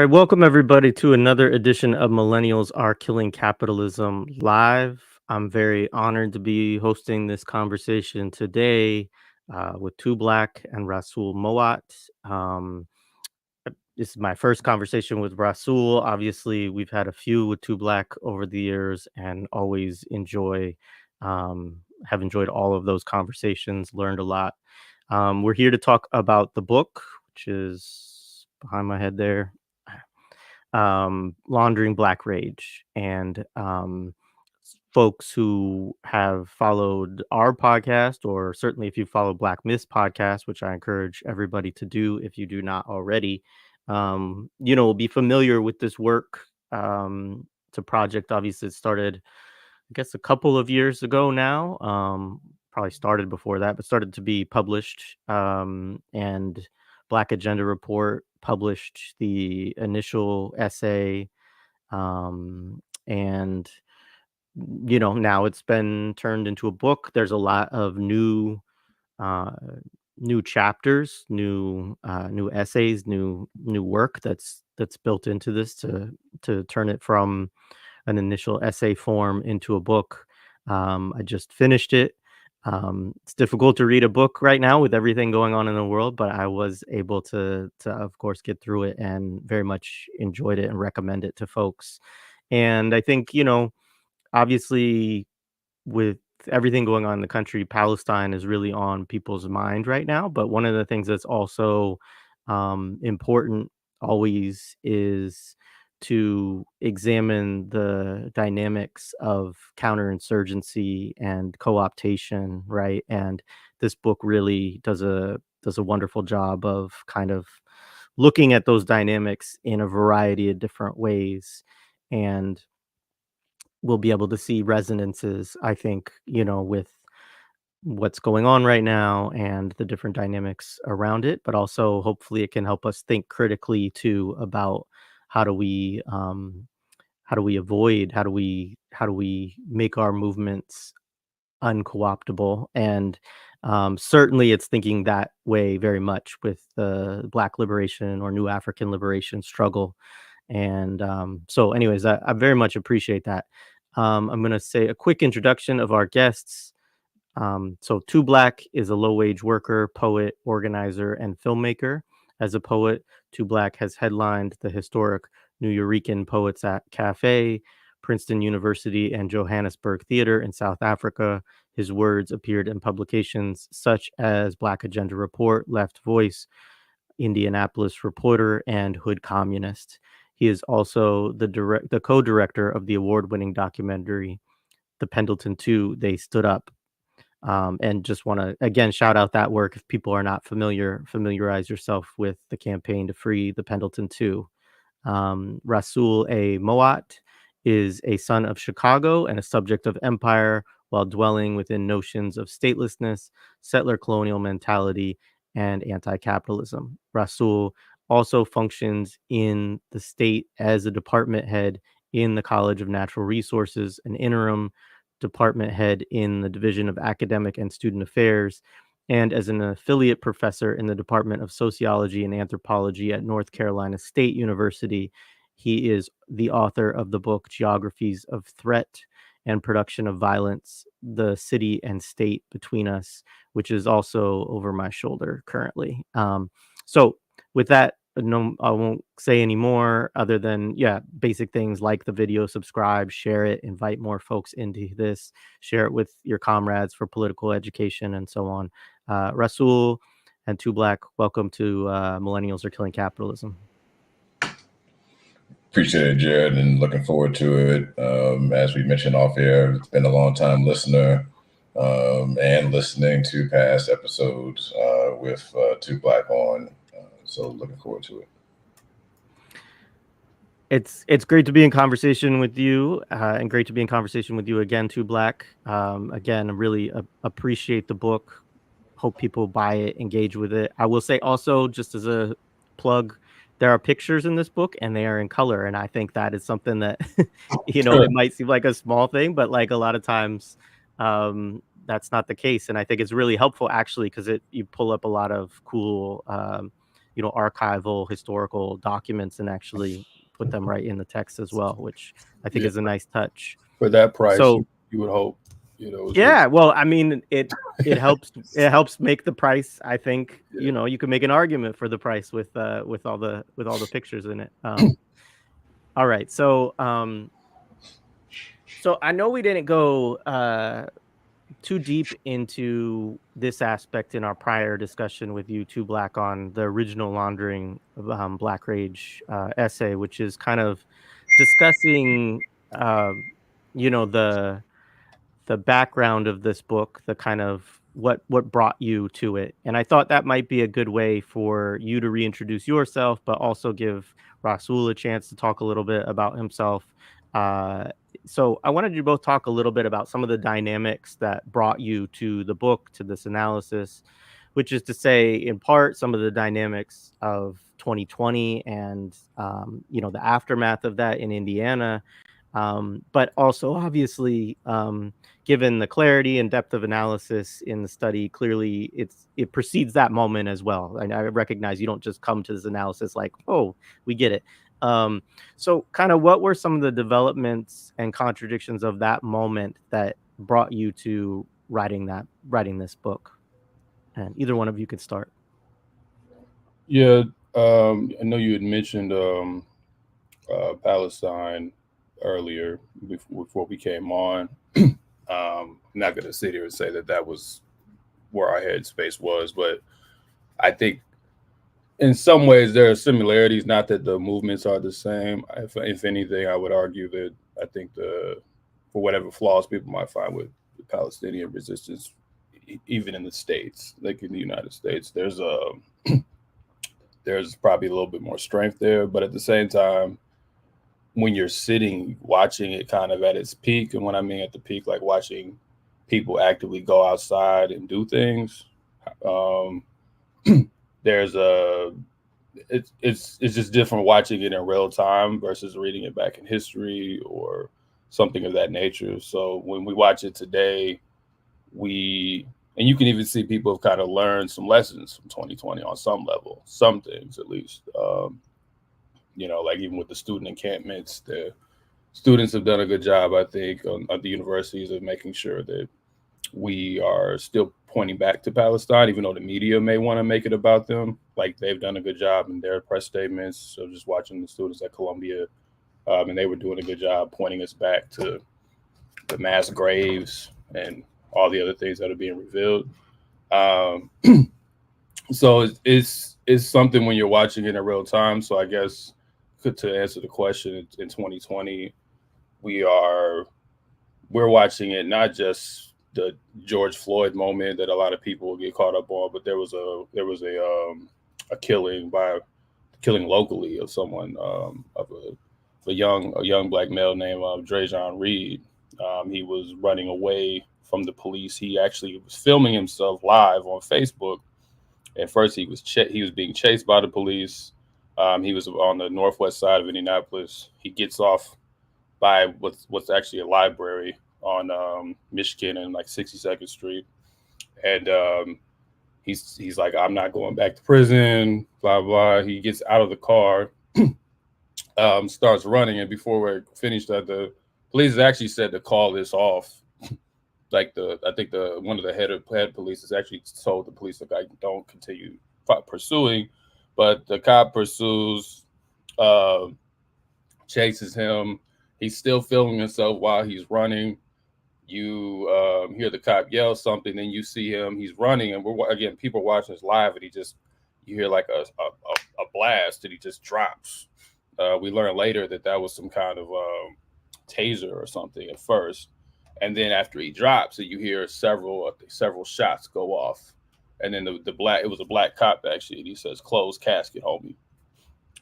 right, welcome everybody to another edition of Millennials Are Killing Capitalism Live. I'm very honored to be hosting this conversation today with Too Black and Rasul Mowatt. Um, this is my first conversation with Rasul. Obviously, we've had a few with Too Black over the years, and always have enjoyed all of those conversations. Learned a lot. We're here to talk about the book, which is behind my head there, Laundering Black Rage. And folks who have followed our podcast, or certainly if you follow Black Myths podcast, which I encourage everybody to do if you do not already, will be familiar with this work. It's a project, obviously, it started, I guess, a couple of years ago now. Probably started before that, but started to be published. And Black Agenda Report published the initial essay, and now it's been turned into a book. There's a lot of uh, new chapters, new essays, new work that's built into this to turn it from an initial essay form into a book. I just finished it. It's difficult to read a book right now with everything going on in the world, but I was able to of course get through it and very much enjoyed it and recommend it to folks. And I think, obviously, with everything going on in the country, Palestine is really on people's mind right now. But one of the things that's also important always is to examine the dynamics of counterinsurgency and co-optation, right? And this book really does a wonderful job of kind of looking at those dynamics in a variety of different ways. And we'll be able to see resonances, I think, with what's going on right now and the different dynamics around it. But also, hopefully, it can help us think critically too about how do we how do we avoid, how do we make our movements unco-optable. And certainly it's thinking that way very much with the Black liberation or New African liberation struggle. And so anyways, I very much appreciate that. I'm going to say a quick introduction of our guests. So Too Black is a low-wage worker, poet, organizer, and filmmaker. As a poet, Too Black has headlined the historic New Eurekan Poets at Cafe, Princeton University, and Johannesburg Theatre in South Africa. His words appeared in publications such as Black Agenda Report, Left Voice, Indianapolis Reporter, and Hood Communist. He is also the co-director of the award-winning documentary The Pendleton 2, They Stood Up. And just want to again shout out that work. If people are not familiar, familiarize yourself with the campaign to free the Pendleton 2. Rasul A. Mowatt is a son of Chicago and a subject of empire while dwelling within notions of statelessness, settler colonial mentality, and anti-capitalism. Rasul also functions in the state as a department head in the College of Natural Resources, an interim department head in the Division of Academic and Student Affairs, and as an affiliate professor in the Department of Sociology and Anthropology at North Carolina State University. He is the author of the book Geographies of Threat and Production of Violence, The City and State Between Us, which is also over my shoulder currently. So with that, no, I won't say any more other than, basic things like the video, subscribe, share it, invite more folks into this, share it with your comrades for political education and so on. Rasul and Too Black, welcome to Millennials Are Killing Capitalism. Appreciate it, Jared, and looking forward to it. As we mentioned off air, it's been a long time listener and listening to past episodes with Too Black on. So looking forward to it. It's great to be in conversation with you, and great to be in conversation with you again, Too Black. Again, I really appreciate the book. Hope people buy it, engage with it. I will say also, just as a plug, there are pictures in this book and they are in color. And I think that is something that, it might seem like a small thing, but like a lot of times that's not the case. And I think it's really helpful actually, because you pull up a lot of cool archival historical documents and actually put them right in the text as well, which I think Yeah. is a nice touch. For that price, So you would hope, yeah, well, I mean, it helps make the price. I think Yeah. you can make an argument for the price with all the pictures in it. All right, so I know we didn't go too deep into this aspect in our prior discussion with you, Too Black, on the original Laundering Black Rage essay, which is kind of discussing, the background of this book, the kind of what brought you to it. And I thought that might be a good way for you to reintroduce yourself, but also give Rasul a chance to talk a little bit about himself. Uh, so I wanted you to both talk a little bit about some of the dynamics that brought you to the book, to this analysis, which is to say, in part, some of the dynamics of 2020 and the aftermath of that in Indiana, but also obviously, given the clarity and depth of analysis in the study, clearly it precedes that moment as well. And I recognize you don't just come to this analysis like, oh, we get it. So kind of what were some of the developments and contradictions of that moment that brought you to writing this book? And either one of you could start. Yeah, I know you had mentioned Palestine earlier before we came on. I'm not going to sit here and say that was where our headspace was, but I think in some ways there are similarities. Not that the movements are the same. If anything, I would argue that I think for whatever flaws people might find with the Palestinian resistance, even in the States, like in the United States, there's probably a little bit more strength there. But at the same time, when you're sitting watching it kind of at its peak, and when I mean at the peak, like watching people actively go outside and do things, um, there's it's just different watching it in real time versus reading it back in history or something of that nature. So when we watch it today, and you can even see people have kind of learned some lessons from 2020 on some level, some things at least. Like even with the student encampments, the students have done a good job, I think, on the universities of making sure that we are still pointing back to Palestine, even though the media may want to make it about them. Like they've done a good job in their press statements. So just watching the students at Columbia, and they were doing a good job pointing us back to the mass graves and all the other things that are being revealed. Um, so it's something when you're watching it in real time. So I guess to answer the question, in 2020, we're watching it not just the George Floyd moment that a lot of people get caught up on, but there was a killing locally of someone, of a young black male named Drajon Reed. He was running away from the police. He actually was filming himself live on Facebook. At first, he was being chased by the police. He was on the northwest side of Indianapolis. He gets off by what's actually a library on Michigan and like 62nd Street, and he's like, I'm not going back to prison. Blah blah. He gets out of the car, starts running, and before we're finished, the police actually said to call this off. Like I think one of the head police has actually told the police, like, I don't continue pursuing, but the cop pursues, chases him. He's still filming himself while he's running. You hear the cop yell something, then you see him. He's running, and people watching this live, and you hear like a blast, and he just drops. We learn later that was some kind of taser or something at first, and then after he drops, you hear several shots go off, and then it was a black cop actually, and he says, "Closed casket, homie."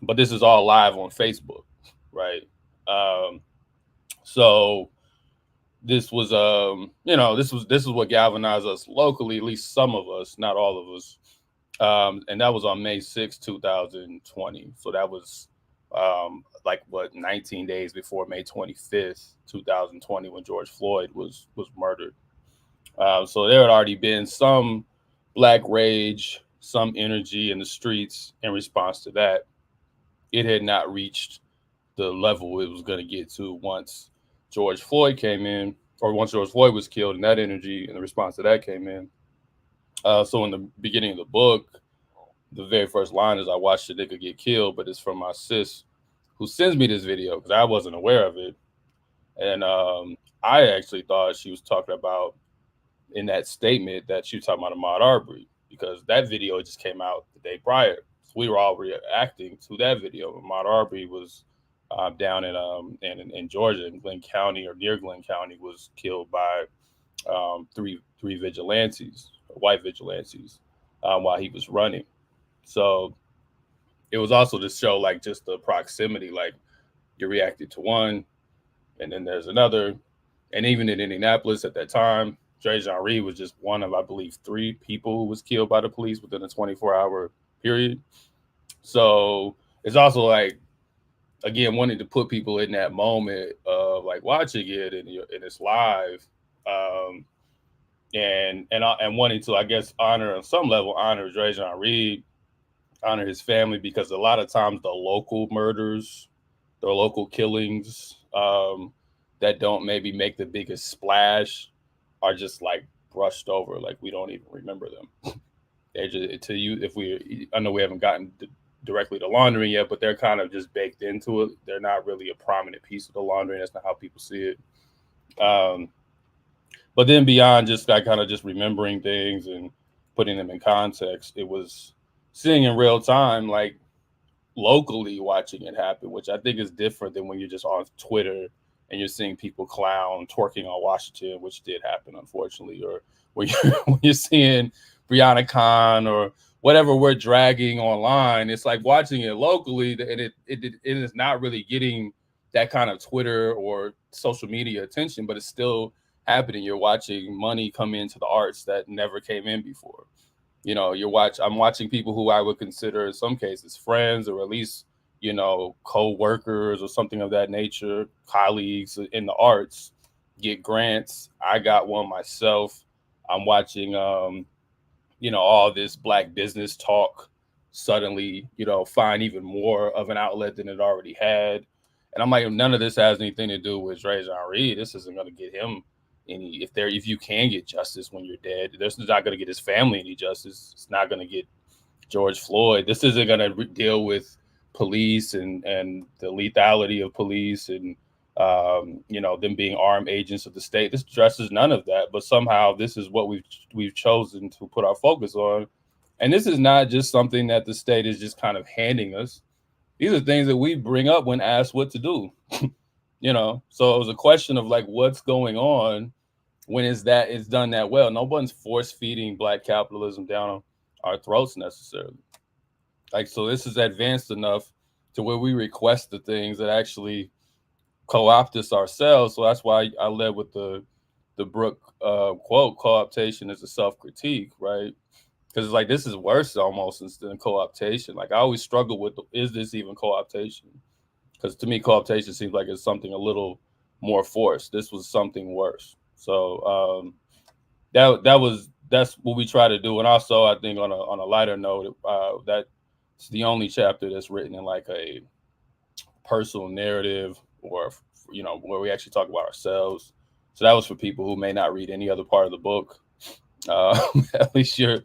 But this is all live on Facebook, right? So this was this is what galvanized us locally, at least some of us, not all of us. And that was on May 6, 2020. So that was 19 days before May 25th, 2020, when George Floyd was murdered. So there had already been some Black Rage some energy in the streets in response to that. It had not reached the level it was going to get to once George Floyd came in, or once George Floyd was killed, and that energy and the response to that came in. So in the beginning of the book, the very first line is, "I watched a nigga get killed," but it's from my sis who sends me this video because I wasn't aware of it. And I actually thought she was talking about, in that statement, that she was talking about Ahmaud Arbery, because that video just came out the day prior. So we were all reacting to that video. Ahmaud Arbery was down in Georgia, in Glenn County, or near Glenn County, was killed by three vigilantes, white vigilantes, while he was running. So it was also to show like just the proximity, like you reacted to one, and then there's another. And even in Indianapolis at that time, Trajan Reed was just one of, I believe, 3 people who was killed by the police within a 24-hour period. So it's also like, again, wanting to put people in that moment of like watching it and it's live, and wanting to, I guess, honor on some level, honor Trajan Reed, honor his family, because a lot of times the local murders, the local killings, that don't maybe make the biggest splash are just like brushed over, like we don't even remember them. They're just, to you, I know we haven't gotten directly to laundering yet, but they're kind of just baked into it. They're not really a prominent piece of the laundering. That's not how people see it. But then beyond just that, kind of just remembering things and putting them in context, it was seeing in real time, like locally watching it happen, which I think is different than when you're just on Twitter and you're seeing people clown twerking on Washington, which did happen, unfortunately, or when you're seeing Breonna Khan or whatever we're dragging online. It's like watching it locally, and it is not really getting that kind of Twitter or social media attention, but it's still happening. You're watching money come into the arts that never came in before. You know, I'm watching people who I would consider in some cases friends, or at least, you know, co-workers or something of that nature, colleagues in the arts, get grants. I got one myself. I'm watching, you know, all this Black business talk suddenly, you know, find even more of an outlet than it already had. And I'm like, none of this has anything to do with Trajan Reed. This isn't going to get him any, if you can get justice when you're dead, this is not going to get his family any justice. It's not going to get George Floyd. This isn't going to deal with police and the lethality of police and you know, them being armed agents of the state. This addresses none of that, but somehow this is what we've chosen to put our focus on. And this is not just something that the state is just kind of handing us. These are things that we bring up when asked what to do. You know, so it was a question of like, what's going on when it's done that well. No one's force feeding Black capitalism down our throats necessarily. Like, so this is advanced enough to where we request the things that actually co-opt us ourselves. So that's why I led with the Brooke quote, co-optation is a self-critique, right? Because it's like, this is worse almost than co-optation. Like, I always struggle with, is this even co-optation? Because to me, co-optation seems like it's something a little more forced. This was something worse. So that's what we try to do. And also, I think on a lighter note, that's the only chapter that's written in like a personal narrative, or, you know, where we actually talk about ourselves. So that was for people who may not read any other part of the book. At least you're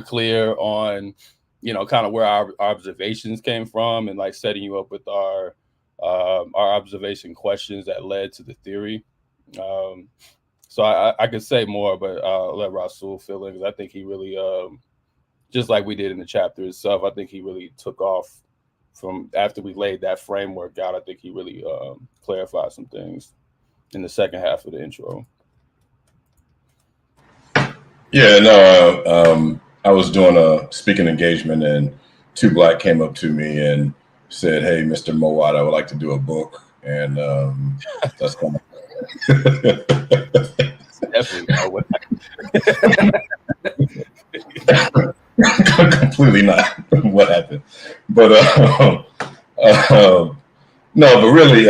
clear on, you know, kind of where our observations came from, and like setting you up with our observation questions that led to the theory. So I could say more, but I'll let Rasul fill in, because I think he really, just like we did in the chapter itself, I think he really took off from after we laid that framework out. I think he really clarified some things in the second half of the intro. Yeah, no, I was doing a speaking engagement, and Too Black came up to me and said, "Hey, Mr. Mowatt, I would like to do a book." And that's kind of Definitely not what completely not what happened. But no, but really,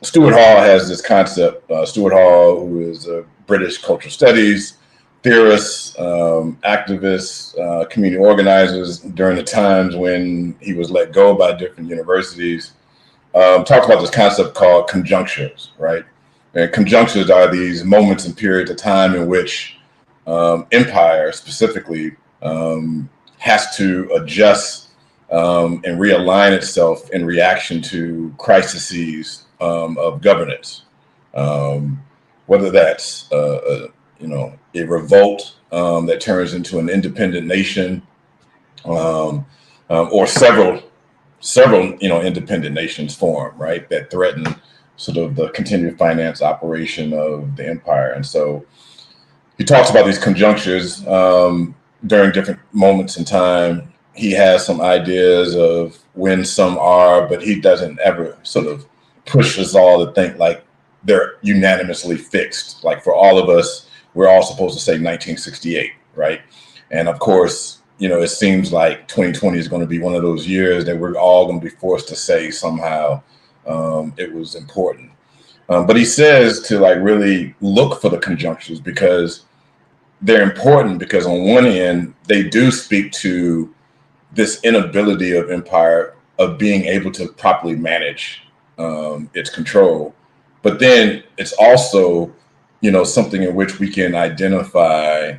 Stuart Hall has this concept. Stuart Hall, who is a British cultural studies, theorists, activists, community organizers during the times when he was let go by different universities, talked about this concept called conjunctures, right? And conjunctures are these moments and periods of time in which empire specifically has to adjust and realign itself in reaction to crises of governance, whether that's a revolt that turns into an independent nation, or several independent nations form, right, that threaten sort of the continued finance operation of the empire. And so he talks about these conjunctures during different moments in time. He has some ideas of when some are, but he doesn't ever sort of push us all to think like they're unanimously fixed. Like for all of us, we're all supposed to say 1968, right? And of course, it seems like 2020 is going to be one of those years that we're all going to be forced to say somehow it was important. But he says to like really look for the conjunctures because they're important, because on one end, they do speak to this inability of empire of being able to properly manage its control. But then it's also, something in which we can identify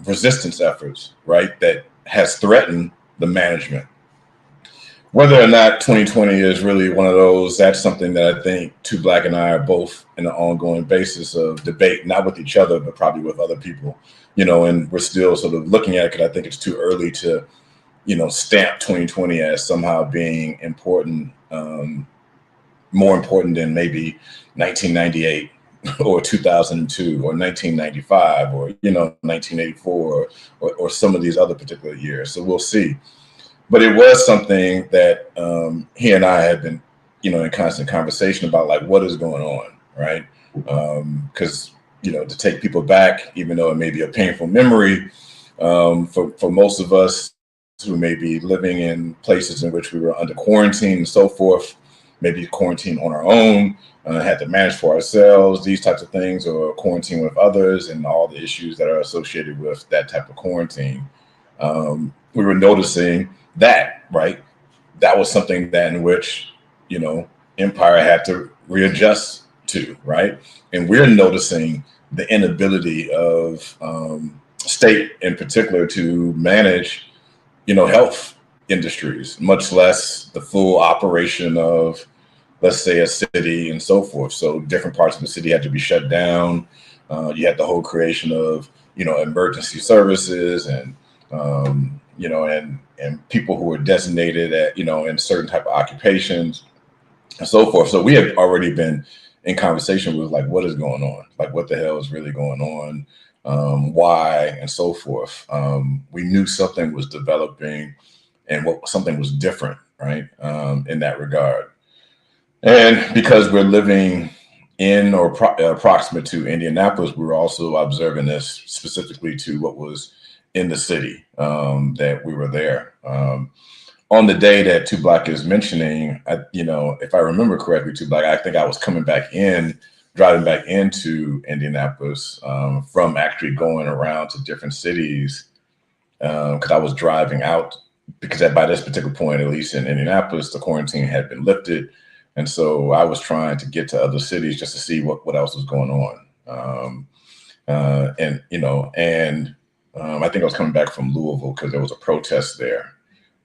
resistance efforts, right, that has threatened the management. Whether or not 2020 is really one of those, that's something that I think Too Black and I are both in an ongoing basis of debate, not with each other, but probably with other people, and we're still sort of looking at it because I think it's too early to, stamp 2020 as somehow being important, more important than maybe 1998 or 2002 or 1995 or 1984 or some of these other particular years. So we'll see. But it was something that he and I had been, in constant conversation about, like, what is going on, right? Because to take people back, even though it may be a painful memory, for most of us who may be living in places in which we were under quarantine and so forth, maybe quarantine on our own, had to manage for ourselves, these types of things, or quarantine with others and all the issues that are associated with that type of quarantine. We were noticing that, right? That was something that in which, empire had to readjust to, right? And we're noticing the inability of state in particular to manage, health industries, much less the full operation of, let's say, a city and so forth. So different parts of the city had to be shut down. You had the whole creation of, emergency services and, and people who were designated at, in certain type of occupations and so forth. So we had already been in conversation with, like, what is going on? Like, what the hell is really going on? Why and so forth. We knew something was developing and something was different, right? In that regard. And because we're living in or approximate to Indianapolis, we were also observing this specifically to what was in the city that we were there. On the day that Too Black is mentioning, if I remember correctly, Too Black, I think I was driving back into Indianapolis from actually going around to different cities because I was driving out because by this particular point, at least in Indianapolis, the quarantine had been lifted. And so I was trying to get to other cities just to see what else was going on. I think I was coming back from Louisville because there was a protest there.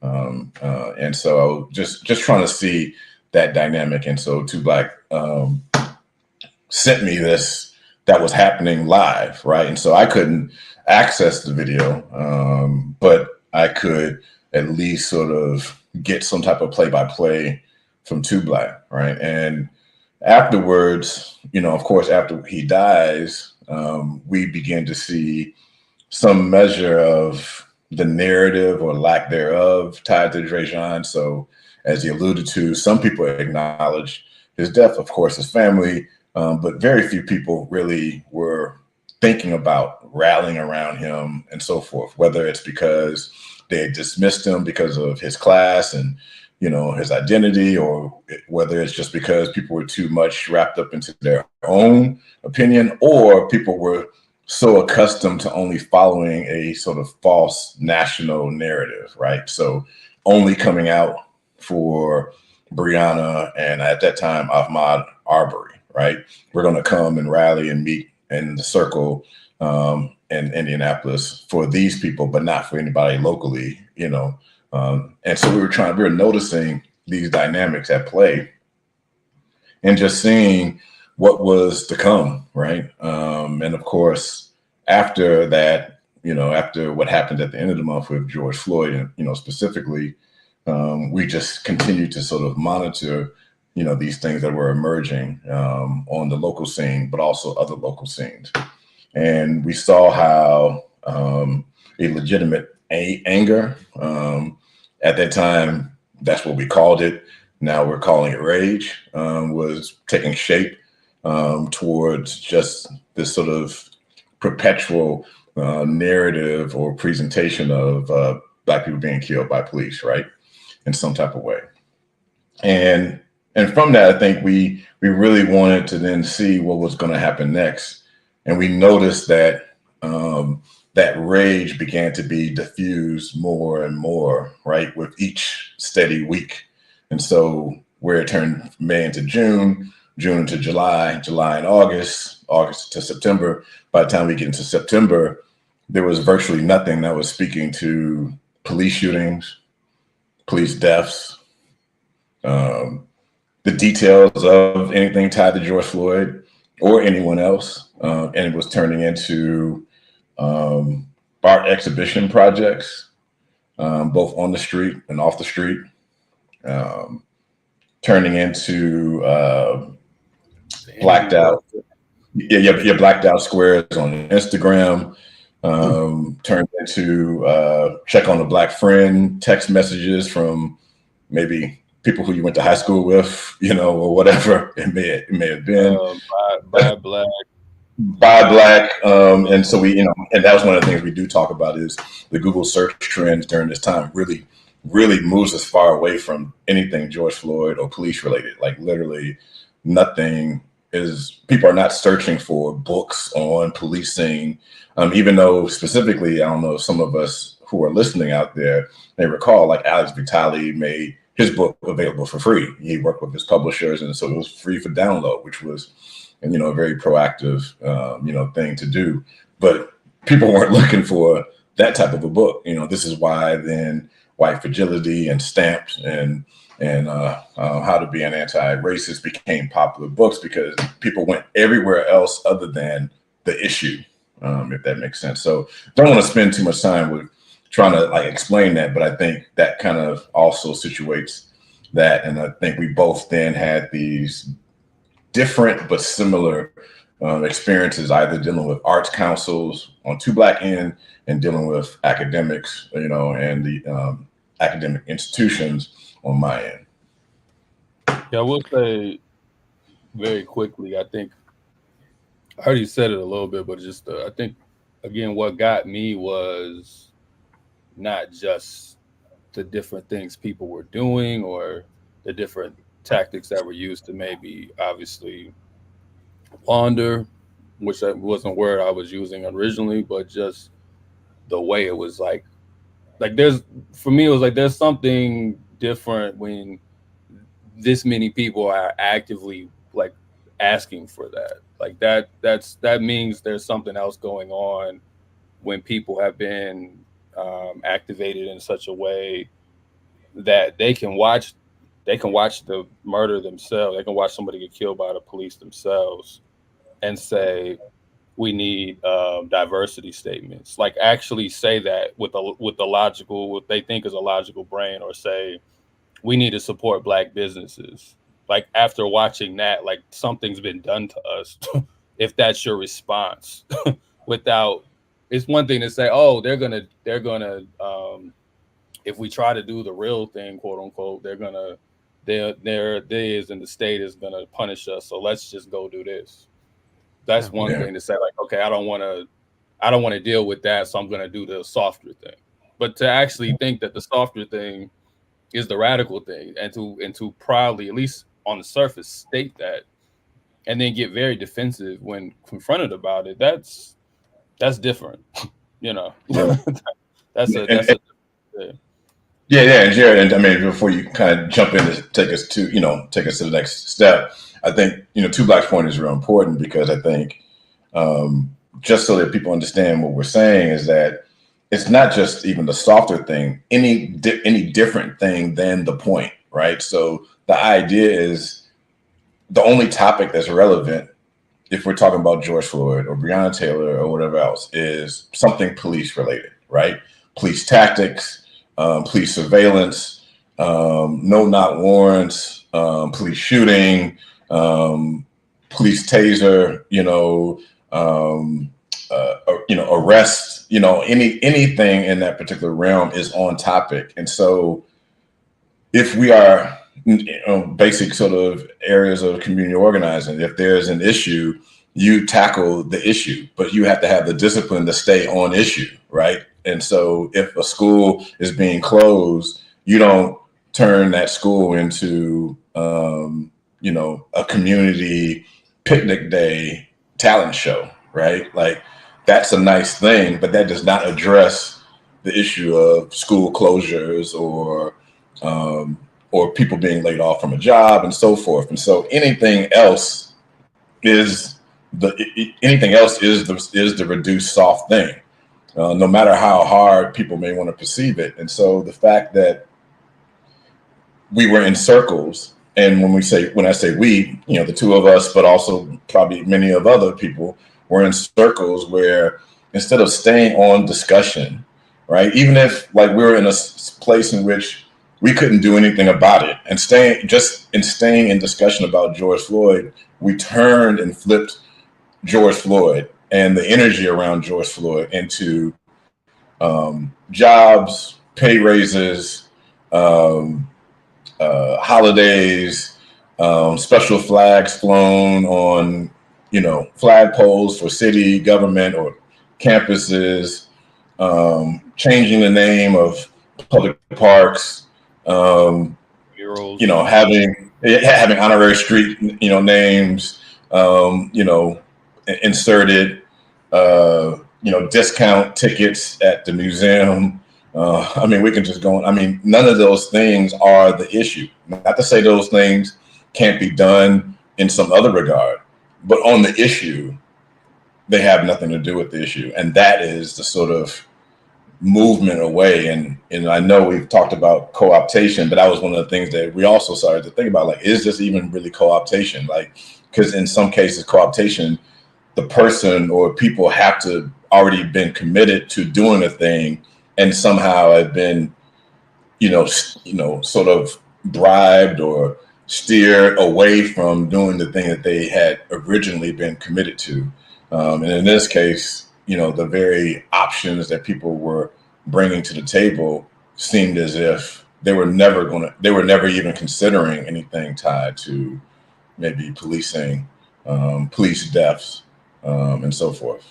And so just trying to see that dynamic. And so Too Black sent me this that was happening live, right? And so I couldn't access the video, but I could at least sort of get some type of play-by-play from Too Black, right? And afterwards, of course, after he dies, we begin to see some measure of the narrative or lack thereof tied to Drejan. So as he alluded to, some people acknowledge his death, of course, his family, but very few people really were thinking about rallying around him and so forth, whether it's because they had dismissed him because of his class and, his identity, or whether it's just because people were too much wrapped up into their own opinion, or people were so accustomed to only following a sort of false national narrative, right? So only coming out for Breonna and at that time Ahmaud Arbery, right? We're going to come and rally and meet in the circle in Indianapolis for these people, but not for anybody locally, you know. And so we were noticing these dynamics at play and just seeing what was to come, right? And of course, after that, you know, after what happened at the end of the month with George Floyd, and you know, specifically, we just continued to sort of monitor, you know, these things that were emerging on the local scene, but also other local scenes, and we saw how a legitimate anger at that time. That's what we called it. Now we're calling it rage, was taking shape towards just this sort of perpetual narrative or presentation of Black people being killed by police, right, in some type of way. And from that, I think we really wanted to then see what was going to happen next, and we noticed that that rage began to be diffused more and more, right, with each steady week. And so where it turned May into June, June into July, July and August, August to September. By the time we get into September, there was virtually nothing that was speaking to police shootings, police deaths, the details of anything tied to George Floyd or anyone else. And it was turning into art exhibition projects, both on the street and off the street, turning into blacked out, blacked out squares on Instagram, turned into check on a Black friend, text messages from maybe people who you went to high school with, you know, or whatever it may have been. By Black. By Black. And so we, you know, and that was one of the things we do talk about is the Google search trends during this time really moves us far away from anything George Floyd or police related. Like literally nothing is, people are not searching for books on policing. Even though specifically, I don't know if some of us who are listening out there may recall, like Alex Vitale made his book available for free. He worked with his publishers, and so it was free for download, which was, you know, a very proactive, you know, thing to do. But people weren't looking for that type of a book. You know, this is why then White Fragility and Stamped and How to Be an Anti-Racist became popular books because people went everywhere else other than the issue, if that makes sense. So don't want to spend too much time with trying to like explain that, but I think that kind of also situates that. And I think we both then had these different but similar experiences, either dealing with arts councils on Too Black end and dealing with academics, you know, and the academic institutions on my end. Yeah, I will say very quickly, I think I already said it a little bit, but just I think, again, what got me was not just the different things people were doing or the different tactics that were used to maybe obviously launder, which wasn't a word I was using originally, but just the way it was like there's, for me, it was like there's something different when this many people are actively like asking for that. Like that means there's something else going on when people have been activated in such a way that they can watch the murder themselves. They can watch somebody get killed by the police themselves and say, we need diversity statements. Like actually say that with the logical, what they think is a logical brain, or say we need to support Black businesses. Like after watching that, like something's been done to us. If that's your response, without, it's one thing to say, oh, they're gonna if we try to do the real thing, quote unquote, there is, and the state is gonna punish us. So let's just go do this. That's one thing to say, like, okay, I don't want to deal with that, so I'm going to do the softer thing. But to actually think that the softer thing is the radical thing, and to proudly, at least on the surface, state that, and then get very defensive when confronted about it, that's That's different. Yeah. That's And, a yeah, and Jared, and I mean, before you kind of jump in to take us to the next step, I think Two Black's point is real important because I think just so that people understand what we're saying is that it's not just even the softer thing, any different thing than the point, right? So the idea is the only topic that's relevant if we're talking about George Floyd or Breonna Taylor or whatever else is something police related, right? Police tactics, police surveillance, no knock warrants, police shooting, police taser, arrest, anything in that particular realm is on topic. And so if we are basic sort of areas of community organizing, if there's an issue, you tackle the issue, but you have to have the discipline to stay on issue, right? And so if a school is being closed, you don't turn that school into a community picnic day talent show, right? Like that's a nice thing, but that does not address the issue of school closures or people being laid off from a job and so forth. And so anything else is the reduced soft thing, no matter how hard people may want to perceive it. And so the fact that we were in circles, and when I say we, the two of us, but also probably many of other people were in circles where instead of staying on discussion, right, even if like we were in a place in which we couldn't do anything about it, and staying in discussion about George Floyd, we turned and flipped George Floyd and the energy around George Floyd into jobs, pay raises, holidays, special flags flown on, flag poles for city government or campuses, changing the name of public parks, having honorary street, names, inserted, discount tickets at the museum. We can just go on. None of those things are the issue. Not to say those things can't be done in some other regard, but on the issue, they have nothing to do with the issue. And that is the sort of movement away. And I know we've talked about co-optation, but that was one of the things that we also started to think about, like, is this even really co-optation? Like, because in some cases, co-optation, the person or people have to already been committed to doing a thing and somehow have been, sort of bribed or steered away from doing the thing that they had originally been committed to. And in this case, the very options that people were bringing to the table seemed as if they were never even considering anything tied to maybe policing, police deaths, and so forth.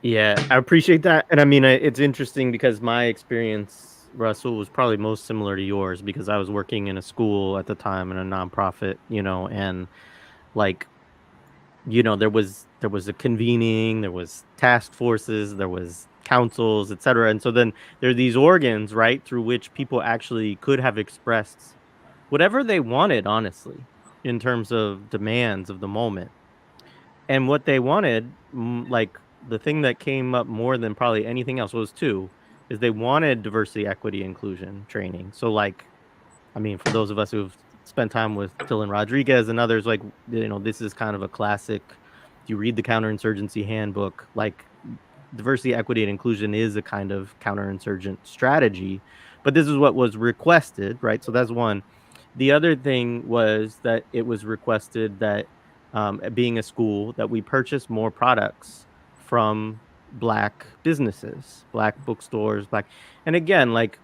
Yeah, I appreciate that. And it's interesting because my experience, Russell, was probably most similar to yours because I was working in a school at the time in a nonprofit, and like, there was a convening, there was task forces, there was councils, etc. And so then there are these organs, right, through which people actually could have expressed whatever they wanted, honestly, in terms of demands of the moment. And what they wanted, like the thing that came up more than probably anything else is they wanted diversity, equity, inclusion training. So like, for those of us who've spent time with Dylan Rodriguez and others, like, this is kind of a classic. If you read the counterinsurgency handbook, like diversity, equity, and inclusion is a kind of counterinsurgent strategy, but this is what was requested, right? So that's one. The other thing was that it was requested that, being a school, that we purchase more products from Black businesses, Black bookstores, and again, like,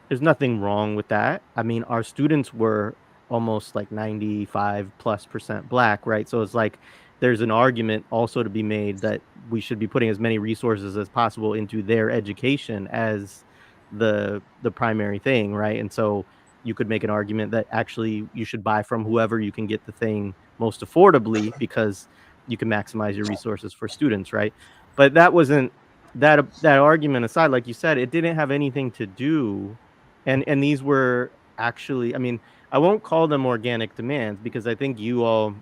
there's nothing wrong with that. Our students were almost like 95+% Black, right? So it's like there's an argument also to be made that we should be putting as many resources as possible into their education as the primary thing, right? And so you could make an argument that actually you should buy from whoever you can get the thing most affordably, because you can maximize your resources for students, right? But that wasn't that argument aside, like you said, it didn't have anything to do, and these were actually, I mean, I won't call them organic demands because I think you all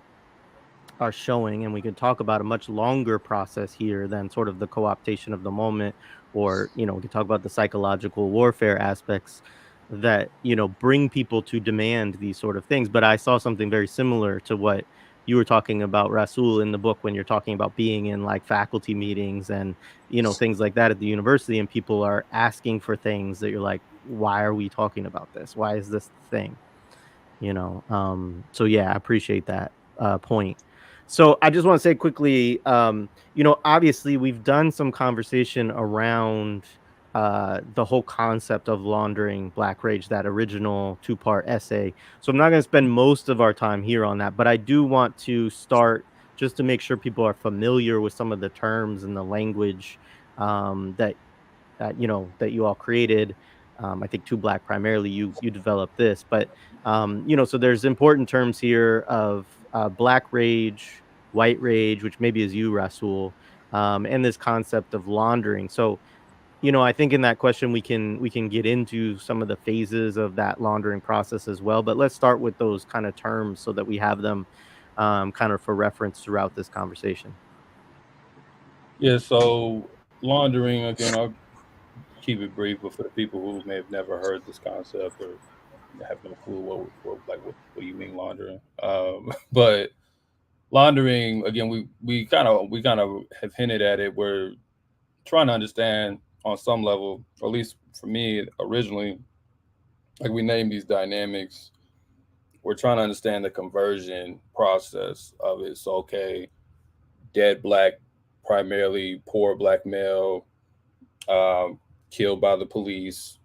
are showing, and we could talk about a much longer process here than sort of the co-optation of the moment, or we could talk about the psychological warfare aspects that bring people to demand these sort of things. But I saw something very similar to what you were talking about, Rasul, in the book, when you're talking about being in like faculty meetings and things like that at the university, and people are asking for things that you're like, why are we talking about this? Why is this the thing? So yeah, I appreciate that point. So I just want to say quickly, obviously we've done some conversation around the whole concept of Laundering Black Rage, that original 2-part essay. So I'm not going to spend most of our time here on that, but I do want to start just to make sure people are familiar with some of the terms and the language that that you all created. I think Too Black primarily you developed this, but so there's important terms here of Black Rage, White Rage, which maybe is you, Rasul, and this concept of laundering. So I think in that question we can get into some of the phases of that laundering process as well. But let's start with those kind of terms so that we have them kind of for reference throughout this conversation. Yeah, so laundering, again, I'll keep it brief, but for the people who may have never heard this concept or have no clue what do you mean laundering? But laundering, again, we kind of have hinted at it. We're trying to understand on some level, or at least for me originally, like we named these dynamics. We're trying to understand the conversion process of it. So, okay, dead black, primarily poor black male, killed by the police,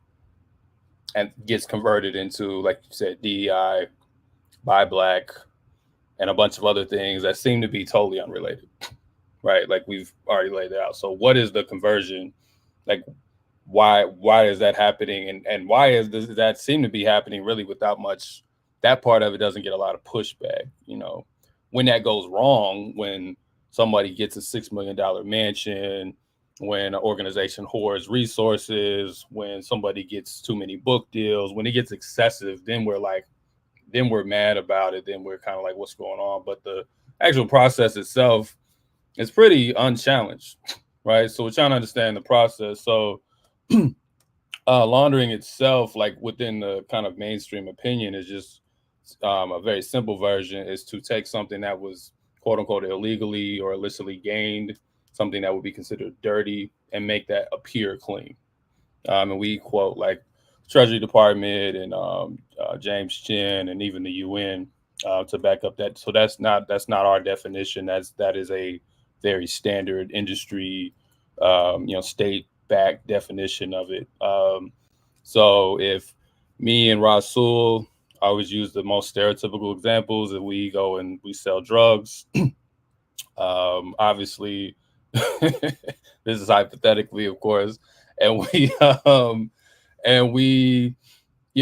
and gets converted into, like you said, DEI, by black, and a bunch of other things that seem to be totally unrelated, right? Like we've already laid it out. So what is the conversion? Like why is that happening? And why does that seem to be happening really without much, that part of it doesn't get a lot of pushback, when that goes wrong, when somebody gets a $6 million mansion, when an organization hoards resources, when somebody gets too many book deals, when it gets excessive, then we're mad about it. Then we're kind of like, what's going on? But the actual process itself is pretty unchallenged, right? So we're trying to understand the process. So laundering itself, like within the kind of mainstream opinion, is just a very simple version, is to take something that was quote unquote illegally or illicitly gained, something that would be considered dirty, and make that appear clean. And we quote like Treasury Department and James Chin and even the UN to back up that. So that's not our definition. That is a very standard industry, state-backed definition of it. So if me and Rasul always use the most stereotypical examples, if we go and we sell drugs, obviously, this is hypothetically, of course, and we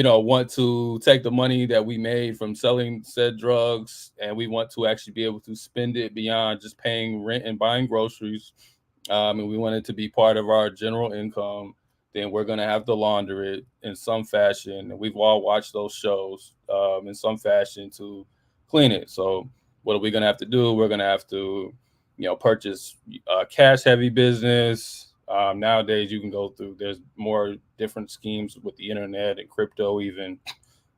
want to take the money that we made from selling said drugs, and we want to actually be able to spend it beyond just paying rent and buying groceries, and we want it to be part of our general income. Then we're going to have to launder it in some fashion, and we've all watched those shows in some fashion to clean it. So what are we going to have to do? We're going to have to purchase a cash heavy business. Nowadays you can go through, there's more different schemes with the internet and crypto even,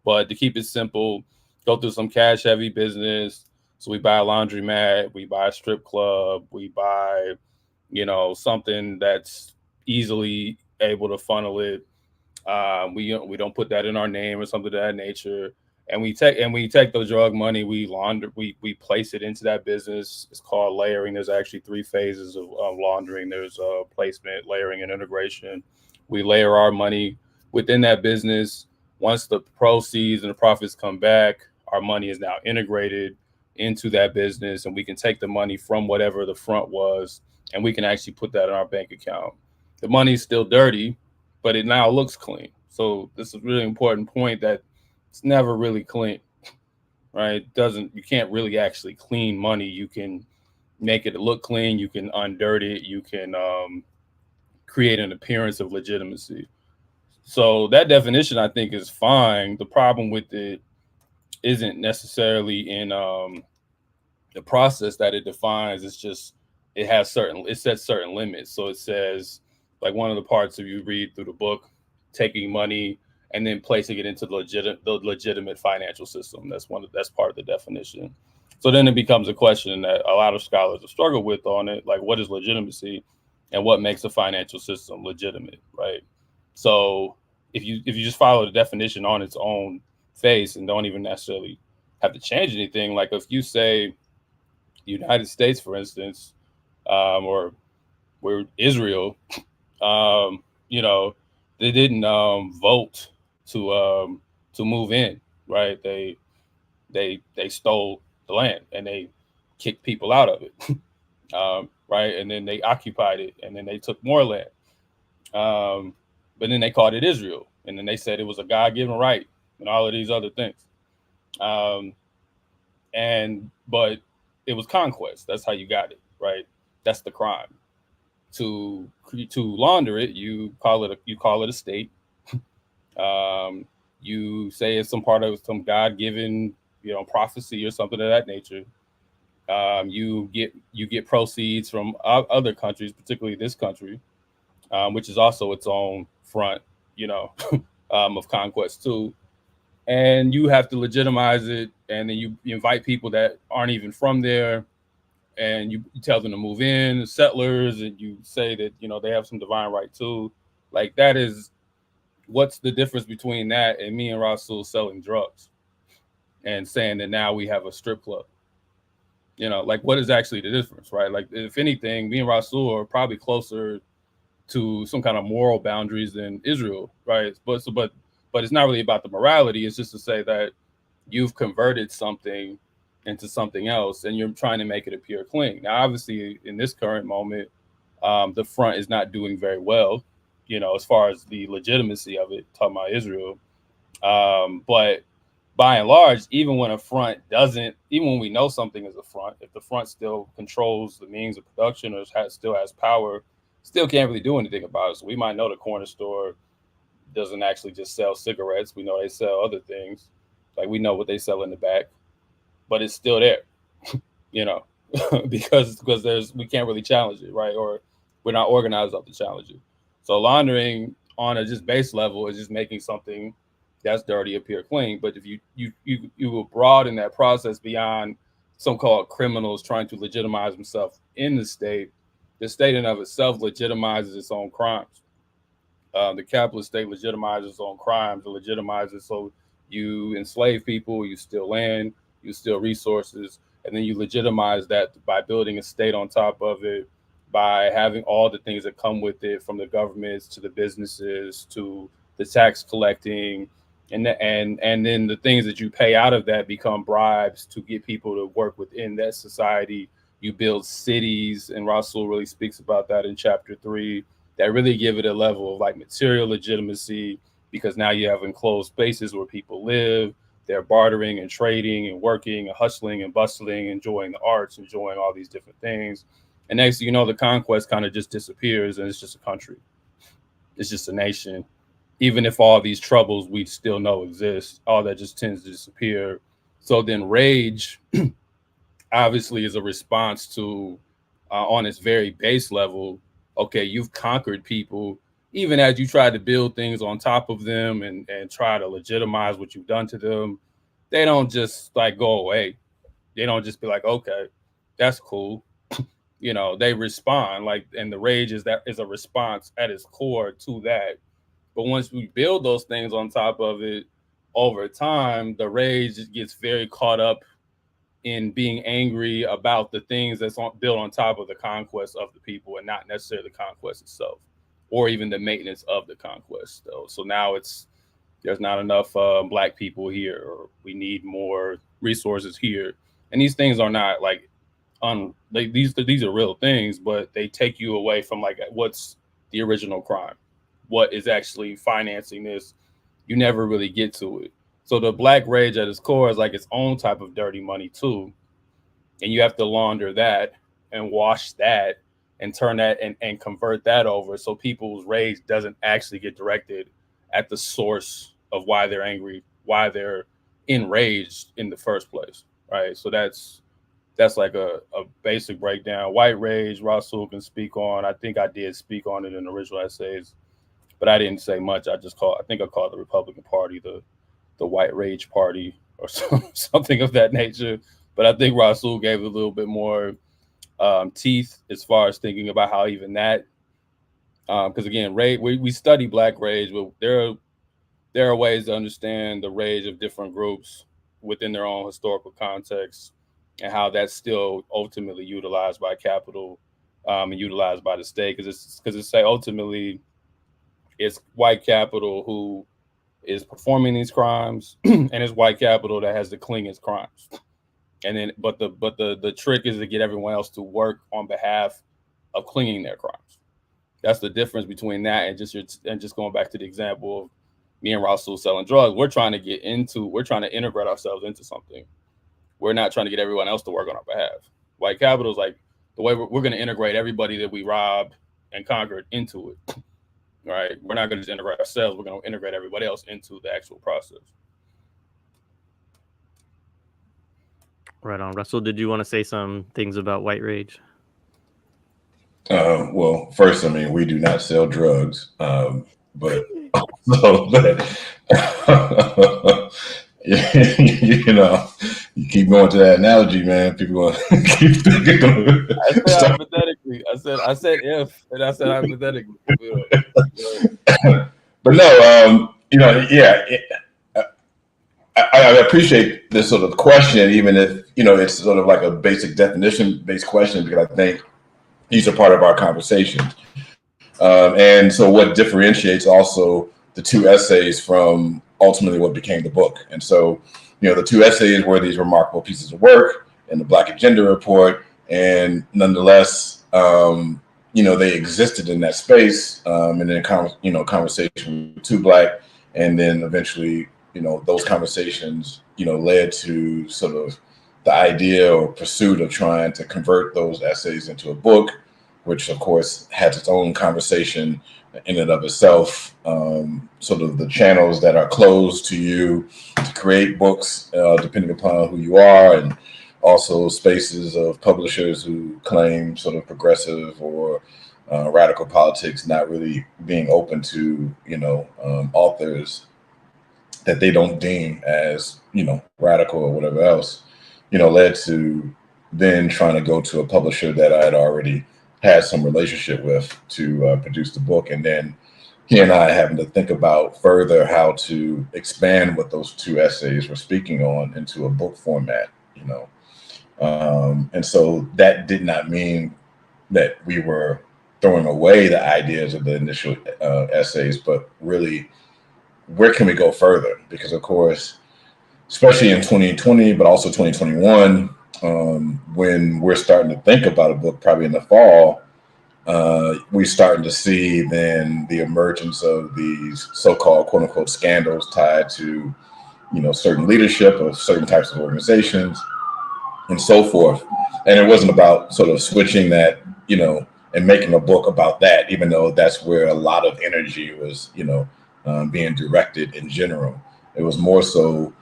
but to keep it simple, go through some cash heavy business. So we buy a laundromat, we buy a strip club, we buy something that's easily able to funnel it. We don't put that in our name or something of that nature. And we take the drug money, we launder, we place it into that business. It's called layering. There's actually 3 phases of laundering. There's placement, layering, and integration. We layer our money within that business. Once the proceeds and the profits come back, our money is now integrated into that business, and we can take the money from whatever the front was, and we can actually put that in our bank account. The money's still dirty, but it now looks clean. So this is a really important point, that it's never really clean, right? You can't really actually clean money. You can make it look clean, you can undirt it, you can create an appearance of legitimacy. So that definition, I think, is fine. The problem with it isn't necessarily in the process that it defines. It's just it sets certain limits. So it says, like, one of the parts, if you read through the book, taking money and then placing it into the legitimate financial system. That's part of the definition. So then it becomes a question that a lot of scholars have struggled with on it, like, what is legitimacy and what makes a financial system legitimate, right? So if you just follow the definition on its own face and don't even necessarily have to change anything, like if you say United States, for instance, or where Israel, you know, they didn't vote to move in, right? They stole the land and they kicked people out of it, right? And then they occupied it, and then they took more land, but then they called it Israel, and then they said it was a God-given right and all of these other things, but it was conquest. That's how you got it, right? That's the crime. To launder it, you call it a state. You say it's some part of some God-given, prophecy or something of that nature. You get proceeds from other countries, particularly this country, which is also its own front, of conquest too. And you have to legitimize it, and then you invite people that aren't even from there, and you tell them to move in, settlers, and you say that they have some divine right too. Like, that is, what's the difference between that and me and Rasul selling drugs and saying that now we have a strip club? Like, what is actually the difference, right? Like, if anything, me and Rasul are probably closer to some kind of moral boundaries than Israel, right? But it's not really about the morality. It's just to say that you've converted something into something else, and you're trying to make it appear clean. Now, obviously, in this current moment, the front is not doing very well, as far as the legitimacy of it, talking about Israel. But by and large, even when we know something is a front, if the front still controls the means of production or still has power, still can't really do anything about it. So we might know the corner store doesn't actually just sell cigarettes. We know they sell other things. Like, we know what they sell in the back, but it's still there, because we can't really challenge it, right? Or we're not organized enough to challenge it. So laundering on a just base level is just making something that's dirty appear clean. But if you will broaden that process beyond so-called criminals trying to legitimize themselves in the state in and of itself legitimizes its own crimes. The capitalist state legitimizes its own crimes. It legitimizes, so you enslave people, you steal land, you steal resources, and then you legitimize that by building a state on top of it, by having all the things that come with it, from the governments to the businesses to the tax collecting, and then the things that you pay out of that become bribes to get people to work within that society. You build cities, and Rasul really speaks about that in chapter 3, that really give it a level of like material legitimacy, because now you have enclosed spaces where people live. They're bartering and trading and working and hustling and bustling, enjoying the arts, enjoying all these different things. And next thing you know, the conquest kind of just disappears, and it's just a country. It's just a nation. Even if all these troubles we still know exist, all that just tends to disappear. So then rage obviously is a response to, on its very base level, okay, you've conquered people. Even as you try to build things on top of them and try to legitimize what you've done to them, they don't just like go away. They don't just be like, okay, that's cool. They respond, like, and the rage is a response at its core to that. But once we build those things on top of it over time, the rage gets very caught up in being angry about the things that's built on top of the conquest of the people, and not necessarily the conquest itself, or even the maintenance of the conquest, though. So now there's not enough Black people here, or we need more resources here. And these things are not like these are real things, but they take you away from like what's the original crime, what is actually financing this. You never really get to it. So the Black rage at its core is like its own type of dirty money too, and you have to launder that. and wash that and turn that and convert that over so people's rage doesn't actually get directed at the source of why they're angry, why they're enraged in the first place, right? So that's like a basic breakdown. White rage, Rasul can speak on. I think I did speak on it in the original essays, but I didn't say much. I think I called the Republican Party the white rage party or something of that nature. But I think Rasul gave it a little bit more teeth as far as thinking about how even that, because again, rage, we study Black rage, but there are ways to understand the rage of different groups within their own historical context and how that's still ultimately utilized by capital and utilized by the state. Because it's say ultimately it's white capital who is performing these crimes and it's white capital that has the cleanest crimes. And then, but the trick is to get everyone else to work on behalf of cleaning their crimes. That's the difference between that and just going back to the example of me and Rasul selling drugs. We're trying to integrate ourselves into something. We're not trying to get everyone else to work on our behalf. White capital is like the way we're going to integrate everybody that we robbed and conquered into it. Right? We're not going to just integrate ourselves. We're going to integrate everybody else into the actual process. Right on. Russell, did you want to say some things about white rage? Well, first, I mean, we do not sell drugs, but you know, you keep going to that analogy, man. People gonna keep thinking. I said hypothetically. I said if, and I said hypothetically. But no, yeah. I appreciate this sort of question, even if it's sort of like a basic definition-based question, because I think these are part of our conversation. And so, what differentiates also the two essays from ultimately what became the book? And so, the two essays were these remarkable pieces of work in the Black Agenda Report, and nonetheless, they existed in that space, and then conversation with Too Black, and then eventually, those conversations, led to sort of the idea or pursuit of trying to convert those essays into a book, which of course has its own conversation in and of itself. Sort of the channels that are closed to you to create books, depending upon who you are, and also spaces of publishers who claim sort of progressive or radical politics, not really being open to authors that they don't deem as radical or whatever else, led to then trying to go to a publisher that I had already had some relationship with to produce the book, and then he and I having to think about further how to expand what those two essays were speaking on into a book format, and so that did not mean that we were throwing away the ideas of the initial essays, but really, where can we go further? Because of course, especially in 2020, but also 2021, when we're starting to think about a book, probably in the fall, we're starting to see then the emergence of these so-called "quote unquote" scandals tied to, certain leadership of certain types of organizations and so forth. And it wasn't about sort of switching that, and making a book about that, even though that's where a lot of energy was, being directed in general. It was more so,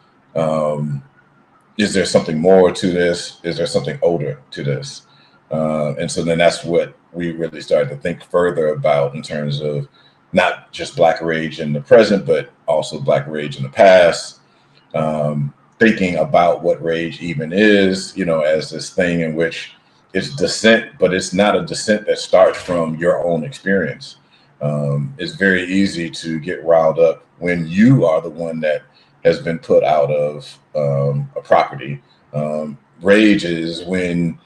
is there something more to this? Is there something older to this? And so then that's what we really started to think further about in terms of not just Black rage in the present, but also Black rage in the past. Thinking about what rage even is, as this thing in which it's dissent, but it's not a dissent that starts from your own experience. It's very easy to get riled up when you are the one that has been put out of a property. Rage is when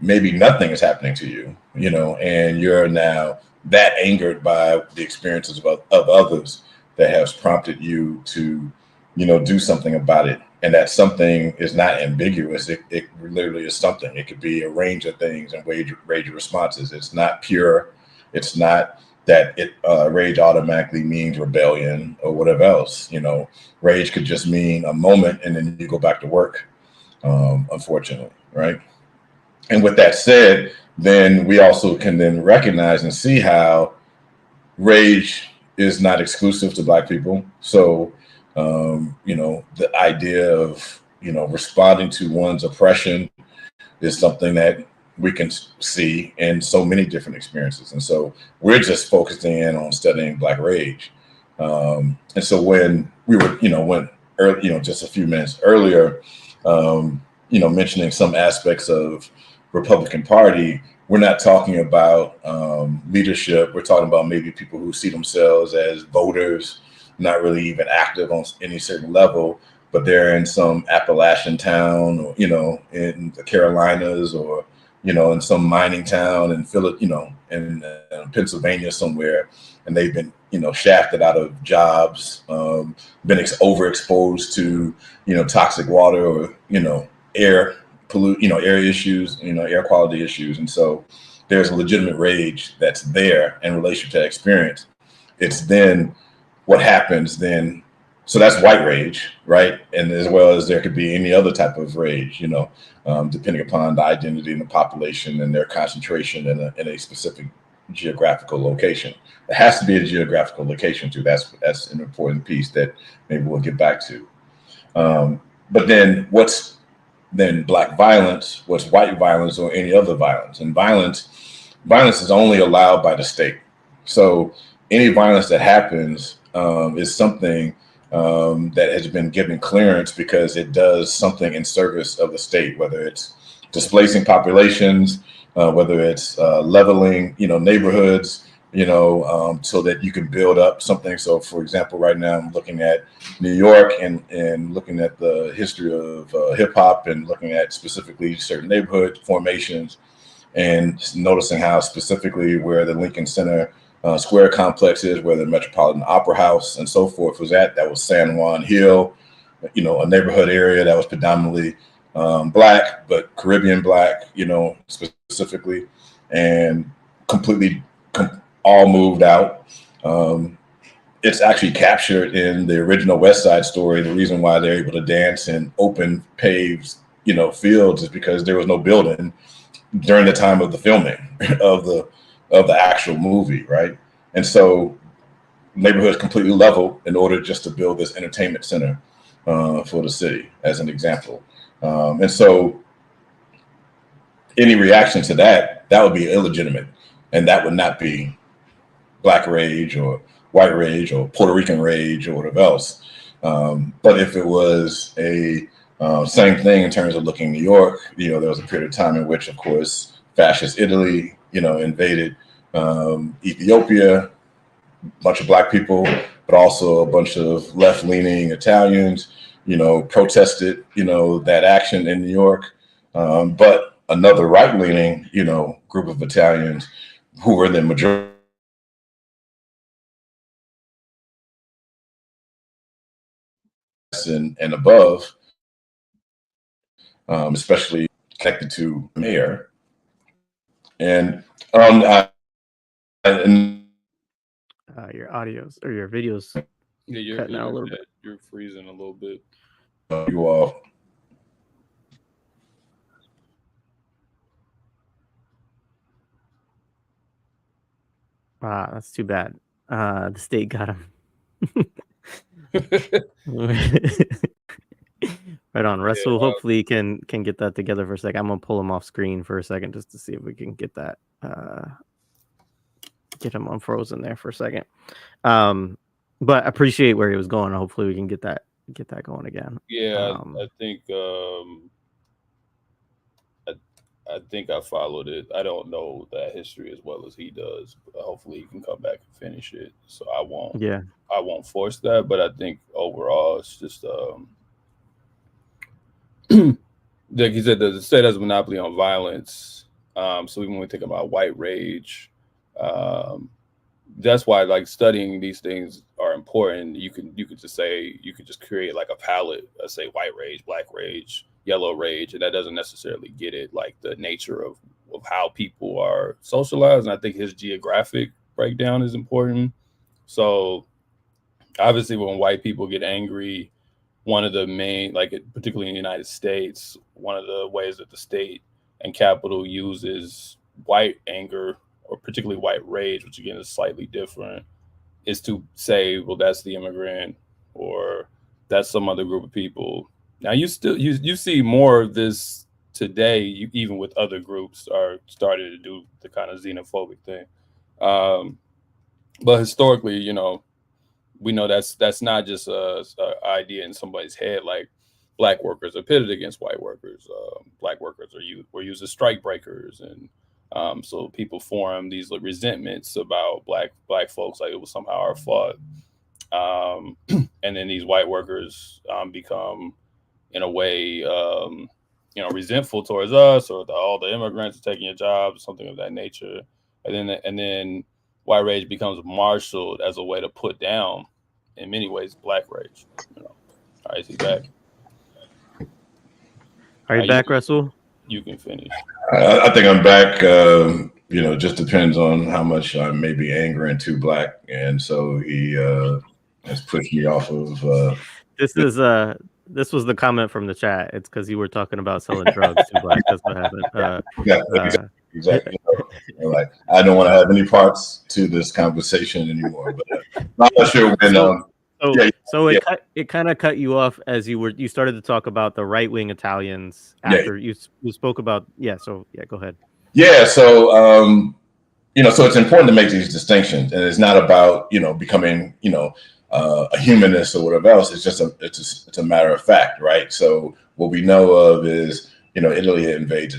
maybe nothing is happening to you, and you're now that angered by the experiences of others that has prompted you to, do something about it. And that something is not ambiguous. It literally is something. It could be a range of things and rage responses. It's not pure. It's not that rage automatically means rebellion or whatever else. Rage could just mean a moment and then you go back to work, unfortunately, right? And with that said, then we also can then recognize and see how rage is not exclusive to Black people. So, the idea of, responding to one's oppression is something that we can see in so many different experiences. And so we're just focusing in on studying Black rage. And so when we were, just a few minutes earlier, mentioning some aspects of Republican Party, we're not talking about leadership. We're talking about maybe people who see themselves as voters, not really even active on any certain level, but they're in some Appalachian town, or, in the Carolinas, or, in some mining town in in Pennsylvania somewhere, and they've been, shafted out of jobs, been overexposed to, toxic water, or, air air issues, air quality issues. And so there's a legitimate rage that's there in relation to that experience. It's then what happens then. So that's white rage, right? And as well as there could be any other type of rage, depending upon the identity and the population and their concentration in a specific geographical location. It has to be a geographical location too. That's an important piece that maybe we'll get back to. But then what's then Black violence, what's white violence, or any other violence? And violence is only allowed by the state. So any violence that happens is something that has been given clearance because it does something in service of the state, whether it's displacing populations, whether it's leveling, neighborhoods, so that you can build up something. So, for example, right now I'm looking at New York and looking at the history of hip hop and looking at specifically certain neighborhood formations and noticing how specifically where the Lincoln Center Square complex is, where the Metropolitan Opera House and so forth was at. That was San Juan Hill, a neighborhood area that was predominantly Black, but Caribbean Black, specifically, and completely all moved out. It's actually captured in the original West Side Story. The reason why they're able to dance in open paved, fields is because there was no building during the time of the filming of the actual movie, right? And so neighborhoods completely leveled in order just to build this entertainment center for the city, as an example. And so any reaction to that would be illegitimate, and that would not be Black rage or white rage or Puerto Rican rage or whatever else. But if it was a same thing in terms of looking New York, there was a period of time in which, of course, fascist Italy, invaded Ethiopia, a bunch of Black people, but also a bunch of left-leaning Italians, protested, that action in New York. But another right-leaning, group of Italians who were the majority and above, especially connected to mayor. And your audios or your videos you're cutting out a little bit. You're freezing a little bit. You all. That's too bad. The state got him. Right on. Russell hopefully can get that together for a second. I'm gonna pull him off screen for a second just to see if we can get that get him unfrozen there for a second. But I appreciate where he was going. Hopefully we can get that going again. Yeah, I think I followed it. I don't know that history as well as he does, but hopefully he can come back and finish it. So I won't force that, but I think overall it's just like you said, the state has a monopoly on violence. So even when we think about white rage, that's why like studying these things are important. You could just create like a palette, let's say white rage, Black rage, yellow rage, and that doesn't necessarily get it like the nature of how people are socialized. And I think his geographic breakdown is important. So obviously when white people get angry, one of the main, like particularly in the United States, one of the ways that the state and capital uses white anger, or particularly white rage, which again is slightly different, is to say, well, that's the immigrant, or that's some other group of people. Now you see more of this today, even with other groups are starting to do the kind of xenophobic thing. Um, but historically, we know that's not just a idea in somebody's head. Like, black workers are pitted against white workers. Black workers were used as strike breakers, and so people form these resentments about black folks, like it was somehow our fault. And then these white workers become, in a way, resentful towards us, or all the immigrants are taking your jobs, something of that nature. And then white rage becomes marshaled as a way to put down, in many ways, black rage. All right, is he back? Are you back, Rasul? You can finish. I think I'm back. It just depends on how much I may be angering Too Black, and so he has pushed me off of. This was the comment from the chat. It's because you were talking about selling drugs. Too Black. That's what happened. Exactly. Like, I don't want to have any parts to this conversation anymore. But I'm not sure when. It kind of cut you off as you started to talk about the right wing Italians after you spoke about So go ahead. Yeah. So so it's important to make these distinctions, and it's not about becoming a humanist or whatever else. It's just it's a matter of fact, right? So what we know of is Italy invades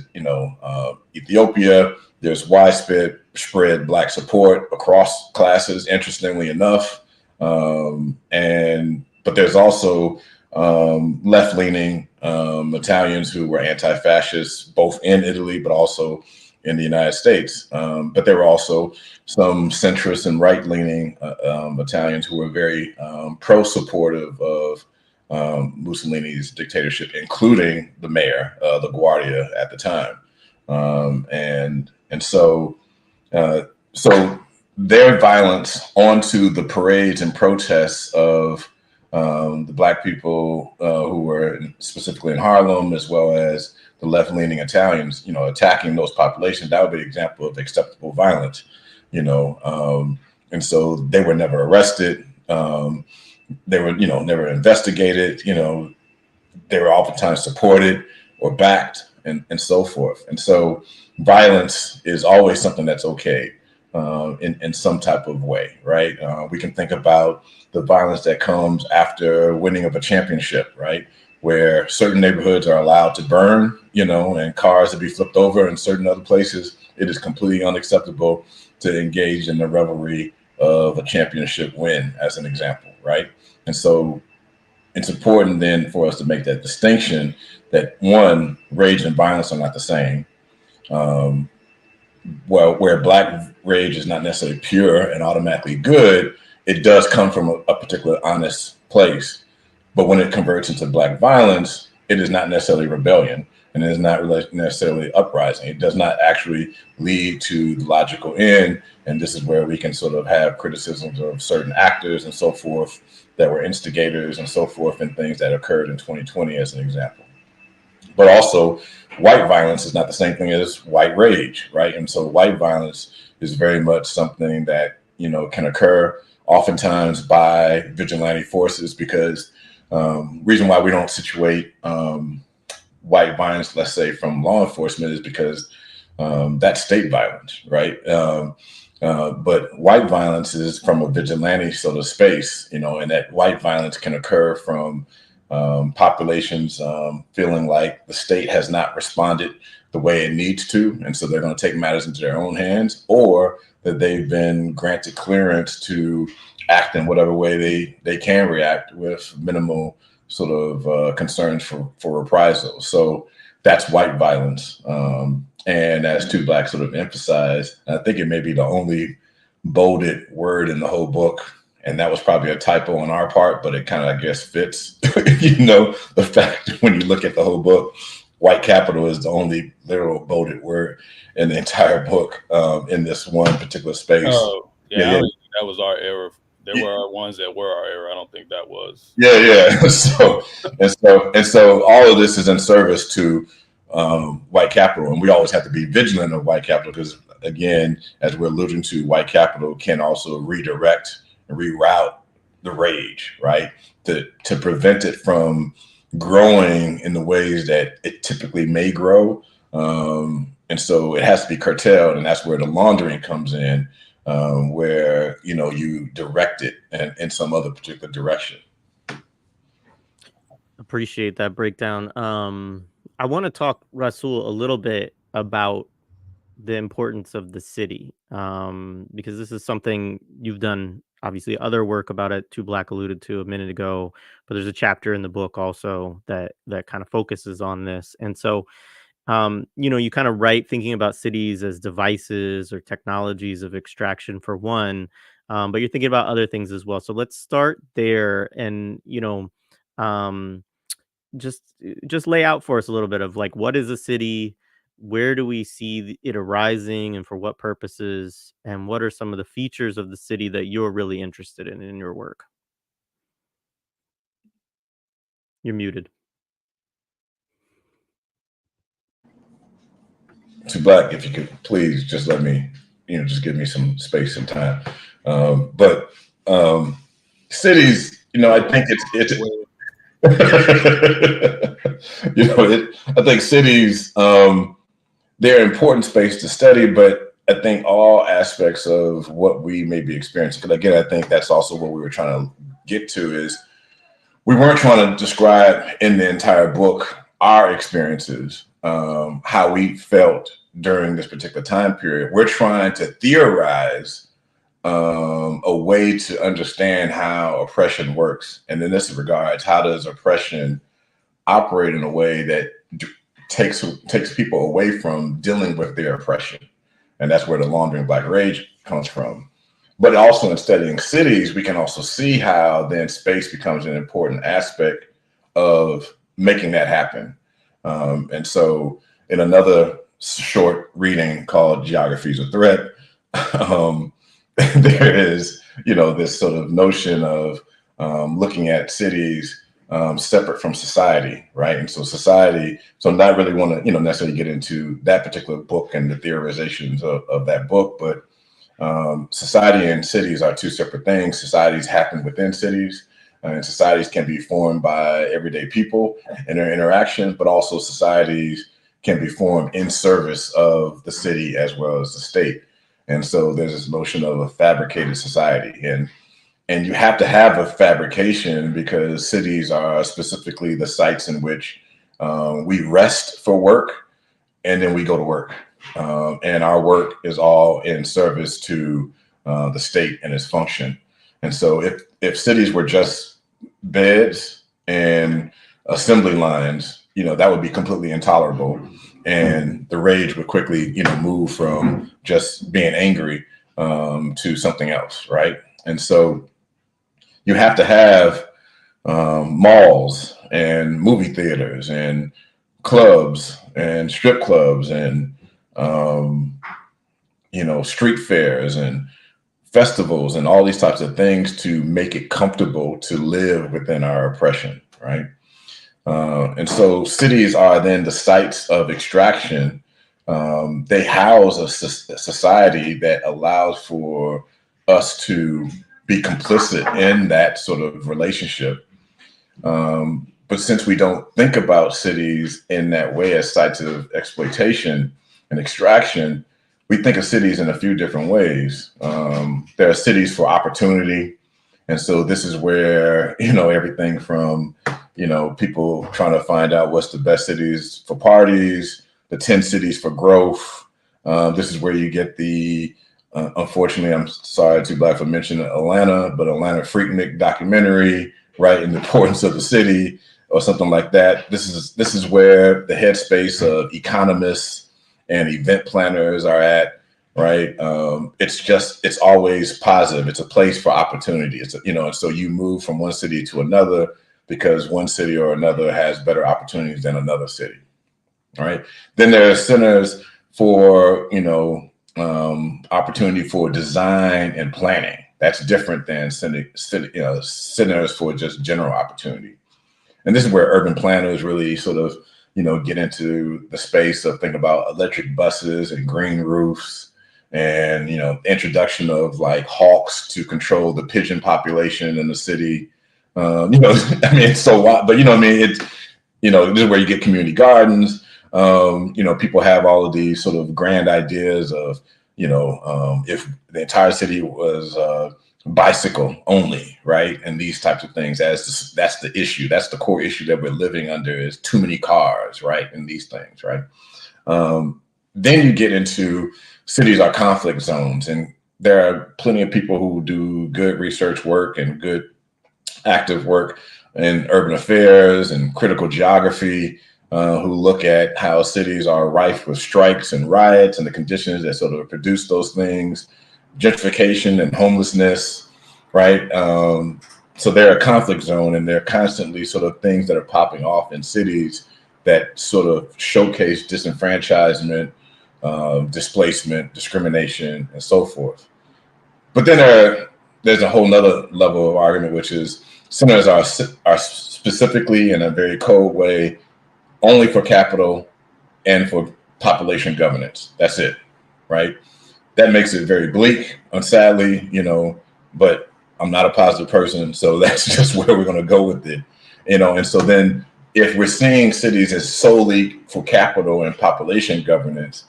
Ethiopia. There's widespread Black support across classes, interestingly enough. But there's also left-leaning Italians who were anti-fascists, both in Italy but also in the United States. But there were also some centrist and right-leaning Italians who were very pro-supportive of Mussolini's dictatorship, including the mayor, LaGuardia, at the time. So their violence onto the parades and protests of the Black people who were specifically in Harlem, as well as the left-leaning Italians, attacking those populations, that would be an example of acceptable violence, and so they were never arrested. They were, never investigated. They were oftentimes supported or backed, and so forth. And so violence is always something that's okay. In some type of way, right? We can think about the violence that comes after winning of a championship, right? Where certain neighborhoods are allowed to burn, and cars to be flipped over. In certain other places, it is completely unacceptable to engage in the revelry of a championship win, as an example, right? And so it's important then for us to make that distinction that, one, rage and violence are not the same. Where Black rage is not necessarily pure and automatically good, it does come from a particular honest place. But when it converts into Black violence, it is not necessarily rebellion, and it is not necessarily uprising. It does not actually lead to the logical end. And this is where we can sort of have criticisms of certain actors and so forth that were instigators and so forth, and things that occurred in 2020, as an example. But also, white violence is not the same thing as white rage, right? And so white violence is very much something that, can occur oftentimes by vigilante forces, because reason why we don't situate white violence, let's say, from law enforcement is because that's state violence, right? But white violence is from a vigilante sort of space, and that white violence can occur from populations feeling like the state has not responded the way it needs to, and so they're going to take matters into their own hands, or that they've been granted clearance to act in whatever way they can react with minimal sort of concerns for reprisal. So that's white violence. And as Too Black sort of emphasized, I think it may be the only bolded word in the whole book, and that was probably a typo on our part, but it kind of, I guess, fits, the fact that when you look at the whole book, white capital is the only literal bolded word in the entire book in this one particular space. Oh, yeah. I don't think that was our error. There were ones that were our error. I don't think that was. Yeah. So all of this is in service to white capital. And we always have to be vigilant of white capital because, again, as we're alluding to, white capital can also redirect and reroute the rage, right? To prevent it from growing in the ways that it typically may grow. And so it has to be curtailed. And that's where the laundering comes in, where, you direct it in some other particular direction. Appreciate that breakdown. I want to talk, Rasul, a little bit about the importance of the city, because this is something you've done, obviously, other work about it. Too Black alluded to a minute ago, but there's a chapter in the book also that kind of focuses on this. And so, you kind of write thinking about cities as devices or technologies of extraction for one, but you're thinking about other things as well. So let's start there, and um, just lay out for us a little bit of like, what is a city, where do we see it arising, and for what purposes, and what are some of the features of the city that you're really interested in your work? You're muted. Too Black, if you could please just let me, just give me some space and time. But cities, I think it's I think cities, they're an important space to study, but I think all aspects of what we may be experiencing, because again, I think that's also what we were trying to get to, is we weren't trying to describe in the entire book our experiences, how we felt during this particular time period. We're trying to theorize a way to understand how oppression works. And in this regards, how does oppression operate in a way that takes people away from dealing with their oppression? And that's where the Laundering Black Rage comes from. But also in studying cities, we can also see how then space becomes an important aspect of making that happen. And so in another short reading called Geography is a Threat, there is, this sort of notion of looking at cities separate from society, right? And so so not really want to, necessarily get into that particular book and the theorizations of that book, but society and cities are two separate things. Societies happen within cities, and societies can be formed by everyday people and their interactions, but also societies can be formed in service of the city as well as the state. And so there's this notion of a fabricated society, and you have to have a fabrication because cities are specifically the sites in which we rest for work, and then we go to work. And our work is all in service to the state and its function. And so if cities were just beds and assembly lines, that would be completely intolerable. And the rage would quickly, move from just being angry to something else, right? And so you have to have malls and movie theaters and clubs and strip clubs and street fairs and festivals and all these types of things to make it comfortable to live within our oppression, right? And so cities are then the sites of extraction. They house a society that allows for us to be complicit in that sort of relationship. But since we don't think about cities in that way as sites of exploitation and extraction, we think of cities in a few different ways. There are cities for opportunity. And so this is where, everything from, people trying to find out what's the best cities for parties, the 10 cities for growth. This is where you get the, unfortunately, I'm sorry, Too Black for mentioning Atlanta, but Atlanta Freaknik documentary, right? And the importance of the city or something like that. This is where the headspace of economists and event planners are at, right? It's always positive. It's a place for opportunity. And so you move from one city to another because one city or another has better opportunities than another city, right? Then there are centers for, opportunity for design and planning. That's different than centers for just general opportunity. And this is where urban planners really sort of, get into the space of thinking about electric buses and green roofs and, introduction of like hawks to control the pigeon population in the city. I mean, it's so wild, but it's, this is where you get community gardens. People have all of these sort of grand ideas of, if the entire city was bicycle only, right? And these types of things, that's the issue. That's the core issue that we're living under, is too many cars, right? And these things, right? Then you get into cities are conflict zones, and there are plenty of people who do good research work and good active work in urban affairs and critical geography, who look at how cities are rife with strikes and riots and the conditions that sort of produce those things, gentrification and homelessness, right? So they're a conflict zone, and they're constantly sort of things that are popping off in cities that sort of showcase disenfranchisement, displacement, discrimination, and so forth. But then there's a whole nother level of argument, which is centers are specifically, in a very cold way, only for capital and for population governance. That's it, right? That makes it very bleak, sadly, but I'm not a positive person, so that's just where we're going to go with it, and so then if we're seeing cities as solely for capital and population governance,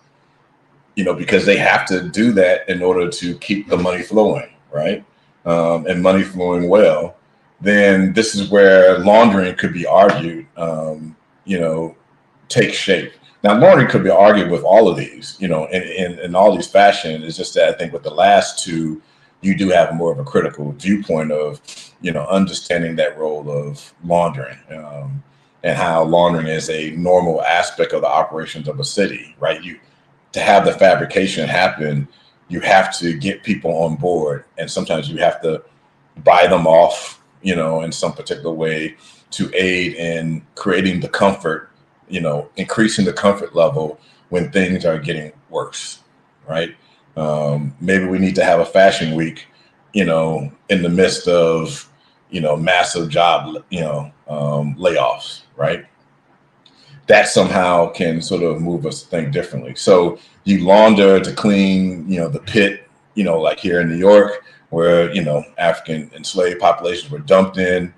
because they have to do that in order to keep the money flowing, right? And money flowing well, then this is where laundering could be argued, take shape. Now, laundering could be argued with all of these, in all these fashion. It's just that I think with the last two, you do have more of a critical viewpoint of, understanding that role of laundering, and how laundering is a normal aspect of the operations of a city, right? To have the fabrication happen, you have to get people on board, and sometimes you have to buy them off, in some particular way to aid in creating the comfort, increasing the comfort level when things are getting worse, right? Maybe we need to have a fashion week, in the midst of, massive job, layoffs, right? That somehow can sort of move us to think differently. So you launder to clean, the pit, like here in New York, where, African enslaved populations were dumped in,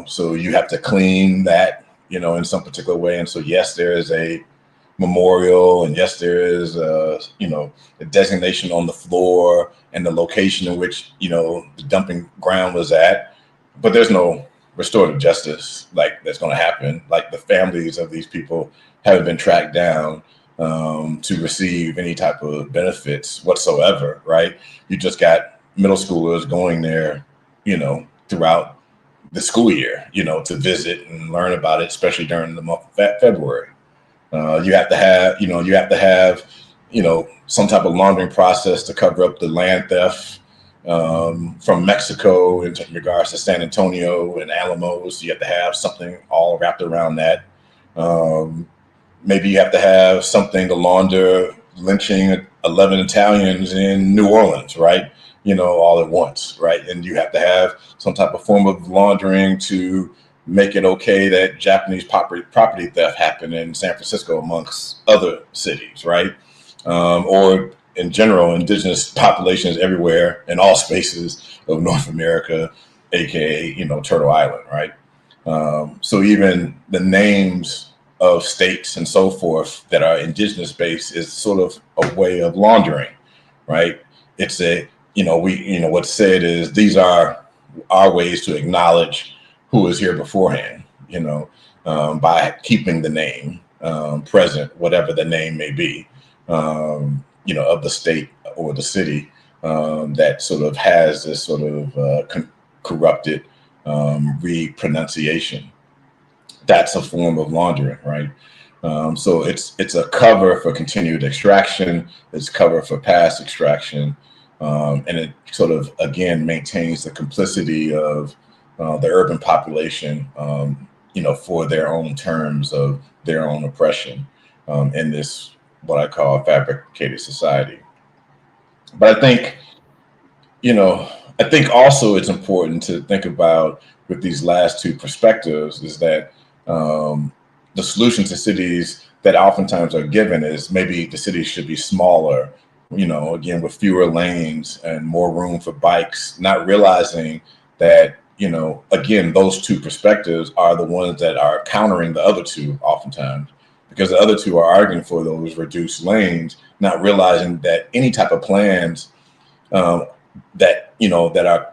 so you have to clean that, in some particular way. And so, yes, there is a memorial, and yes, there is, a designation on the floor and the location in which, the dumping ground was at, but there's no restorative justice that's going to happen. Like, the families of these people haven't been tracked down to receive any type of benefits whatsoever, right? You just got middle schoolers going there, throughout the school year, to visit and learn about it, especially during the month of February. You have to have, some type of laundering process to cover up the land theft from Mexico in regards to San Antonio and Alamos. You have to have something all wrapped around that. Maybe you have to have something to launder lynching 11 Italians in New Orleans, right? All at once, right? And you have to have some type of form of laundering to make it okay that Japanese property theft happened in San Francisco, amongst other cities, right? Or in general, indigenous populations everywhere in all spaces of North America, aka, Turtle Island, right? So even the names of states and so forth that are indigenous based is sort of a way of laundering, right? It's what's said is these are our ways to acknowledge who was here beforehand, by keeping the name present, whatever the name may be, of the state or the city that sort of has this sort of corrupted repronunciation. That's a form of laundering, right? So it's a cover for continued extraction. It's cover for past extraction. And it sort of, again, maintains the complicity of the urban population, for their own terms of their own oppression in this, what I call a fabricated society. But I think, also it's important to think about with these last two perspectives is that the solution to cities that oftentimes are given is maybe the city should be smaller, again, with fewer lanes and more room for bikes, not realizing that, again, those two perspectives are the ones that are countering the other two oftentimes, because the other two are arguing for those reduced lanes, not realizing that any type of plans that are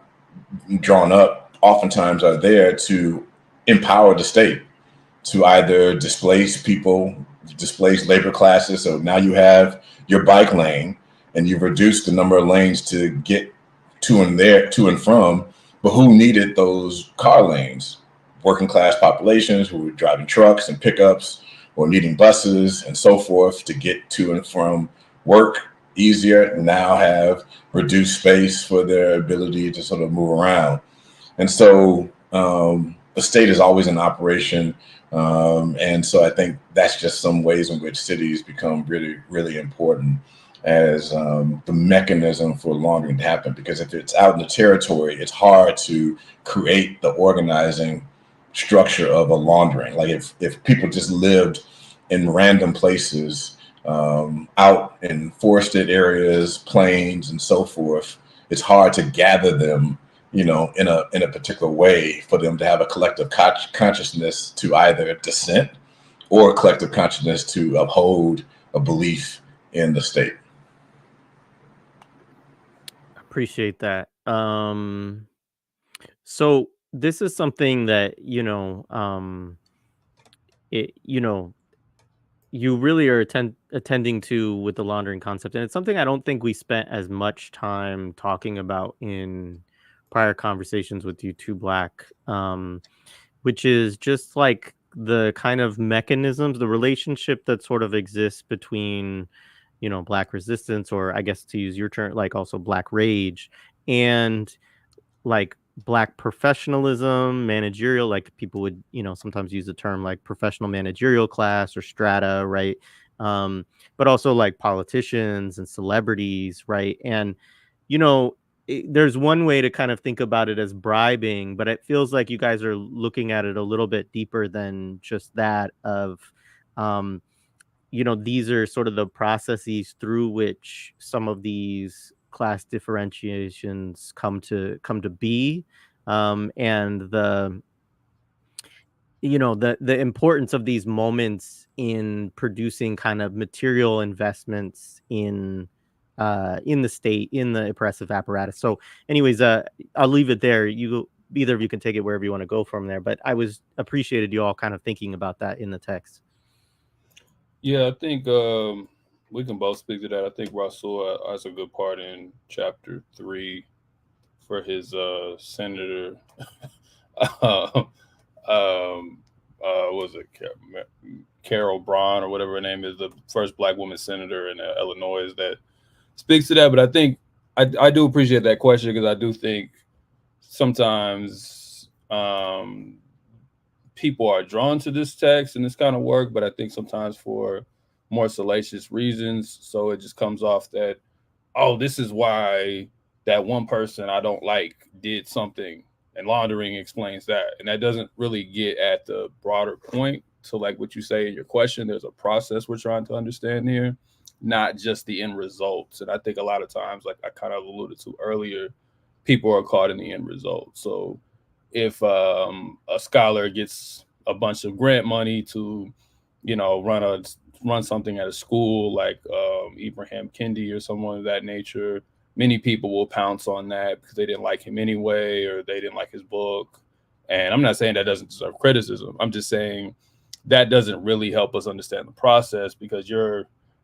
drawn up oftentimes are there to empower the state to either displace people, displace labor classes. So now you have your bike lane and you've reduced the number of lanes to get to and from, but who needed those car lanes? Working class populations who were driving trucks and pickups or needing buses and so forth to get to and from work easier, now have reduced space for their ability to sort of move around. And so the state is always in operation. And so I think that's just some ways in which cities become really, really important as the mechanism for laundering to happen. Because if it's out in the territory, it's hard to create the organizing structure of a laundering. Like if people just lived in random places, out in forested areas, plains, and so forth, it's hard to gather them, in a particular way for them to have a collective consciousness to either dissent or a collective consciousness to uphold a belief in the state. Appreciate that. So this is something that, you really are attending to with the laundering concept. And it's something I don't think we spent as much time talking about in prior conversations with you, Too Black, which is just like the kind of mechanisms, the relationship that sort of exists between, Black resistance, or I guess to use your term, like also Black rage, and like Black professionalism, managerial, like people would, sometimes use the term like professional managerial class or strata, right? But also like politicians and celebrities, right? And, there's one way to kind of think about it as bribing, but it feels like you guys are looking at it a little bit deeper than just that of, these are sort of the processes through which some of these class differentiations come to be, and the importance of these moments in producing kind of material investments in the state, in the oppressive apparatus. So anyways, I'll leave it there. Either of you can take it wherever you want to go from there, but I appreciated you all kind of thinking about that in the text. Yeah, I think we can both speak to that. I think Rasul has a good part in chapter 3 for his senator. Was it Carol Braun or whatever her name is, the first Black woman senator in Illinois, that speaks to that. But I think I do appreciate that question, because I do think sometimes people are drawn to this text and this kind of work, but I think sometimes for more salacious reasons. So it just comes off that, oh, this is why that one person I don't like did something, and laundering explains that. And that doesn't really get at the broader point. So like what you say in your question, there's a process we're trying to understand here, not just the end results. And I think a lot of times, like I kind of alluded to earlier, people are caught in the end result. So if a scholar gets a bunch of grant money to, run something at a school like Ibrahim Kendi or someone of that nature, many people will pounce on that because they didn't like him anyway, or they didn't like his book. And I'm not saying that doesn't deserve criticism. I'm just saying that doesn't really help us understand the process, because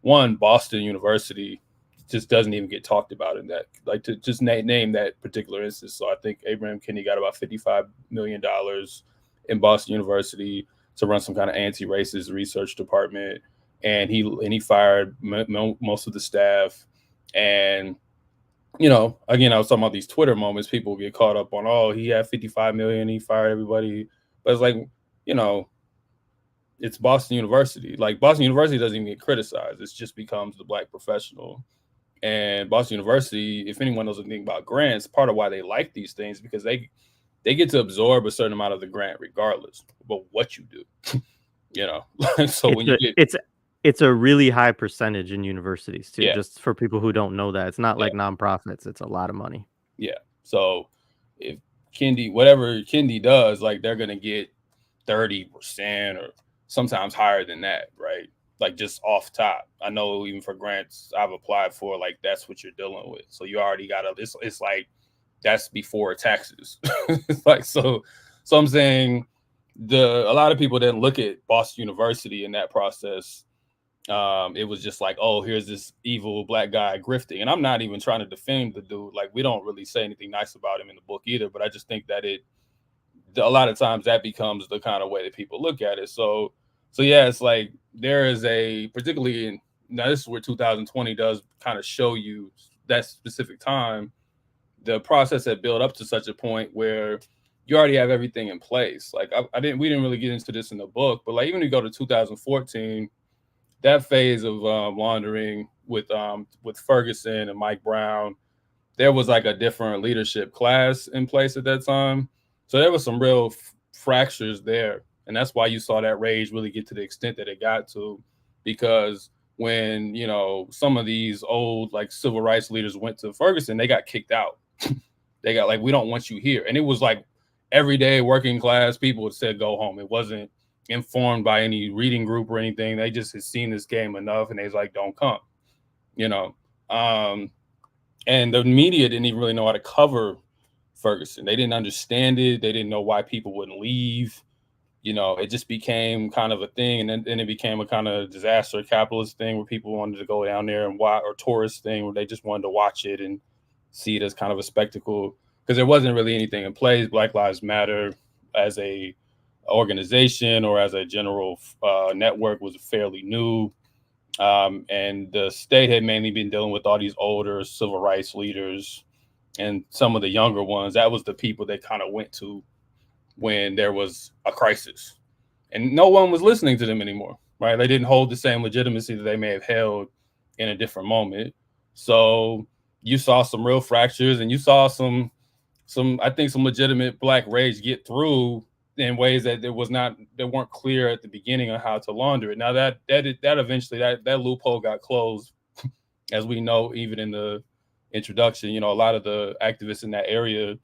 Boston University just doesn't even get talked about in that, like, to just name that particular instance. So I think Abraham Kinney got about $55 million in Boston University to run some kind of anti-racist research department. And he fired most of the staff. And, again, I was talking about these Twitter moments. People get caught up on, oh, he had 55 million, he fired everybody. But it's like, it's Boston University. Like, Boston University doesn't even get criticized. It just becomes the Black professional. And Boston University, if anyone knows anything about grants, part of why they like these things, because they get to absorb a certain amount of the grant regardless of what you do. you know. So when you get it's a really high percentage in universities too. yeah, Just for people who don't know that, it's not yeah, like nonprofits. It's a lot of money. yeah. So if whatever Kendi does, like they're gonna get 30% or sometimes higher than that, right? Like just off top. I know even for grants I've applied for, like that's what you're dealing with. So you already got to. It's like that's before taxes. It's like so I'm saying a lot of people didn't look at Boston University in that process. It was just like, oh, here's this evil black guy grifting, and I'm not even trying to defend the dude. Like we don't really say anything nice about him in the book either, but I just think that a lot of times that becomes the kind of way that people look at it. So yeah, it's like there is a particularly in now this is where 2020 does kind of show you that specific time, the process had built up to such a point where you already have everything in place. Like we didn't really get into this in the book, but like even when you go to 2014, that phase of laundering with Ferguson and Mike Brown, there was like a different leadership class in place at that time. So there was some real fractures there. And that's why you saw that rage really get to the extent that it got to, because when, you know, some of these old like civil rights leaders went to Ferguson, they got kicked out. They got like, we don't want you here. And it was like everyday working class people said, go home. It wasn't informed by any reading group or anything. They just had seen this game enough and they was like, don't come, you know. And the media didn't even really know how to cover Ferguson. They didn't understand it. They didn't know why people wouldn't leave. You know, it just became kind of a thing. And then it became a kind of disaster capitalist thing where people wanted to go down there and watch, or tourist thing where they just wanted to watch it and see it as kind of a spectacle, because there wasn't really anything in place. Black Lives Matter as a organization or as a general network was fairly new. And the state had mainly been dealing with all these older civil rights leaders, and some of the younger ones, that was the people they kind of went to when there was a crisis. And no one was listening to them anymore, right? They didn't hold the same legitimacy that they may have held in a different moment. So you saw some real fractures, and you saw some I think some legitimate black rage get through in ways that weren't clear at the beginning on how to launder it. Now that eventually that loophole got closed, as we know, even in the introduction. You know, a lot of the activists in that area,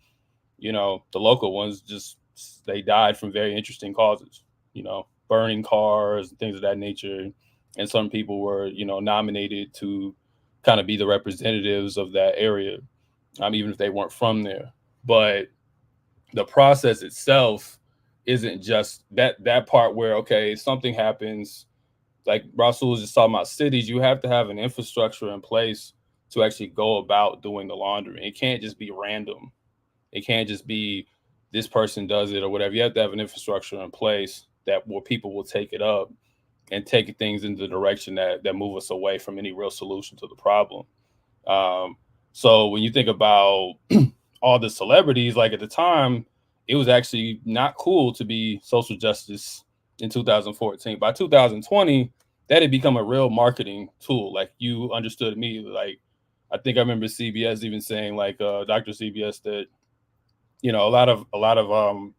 you know, the local ones, just they died from very interesting causes. You know, burning cars and things of that nature. And some people were, you know, nominated to kind of be the representatives of that area, even if they weren't from there. But the process itself isn't just that part where, okay, something happens, like Rasul was just talking about cities, you have to have an infrastructure in place to actually go about doing the laundering. It can't just be random. It can't just be this person does it or whatever. You have to have an infrastructure in place where people will take it up and take things in the direction that move us away from any real solution to the problem. So when you think about all the celebrities, like at the time, it was actually not cool to be social justice in 2014. By 2020, that had become a real marketing tool. Like you understood immediately. Like I think I remember CBS even saying, like Dr. CBS, that, you know, a lot of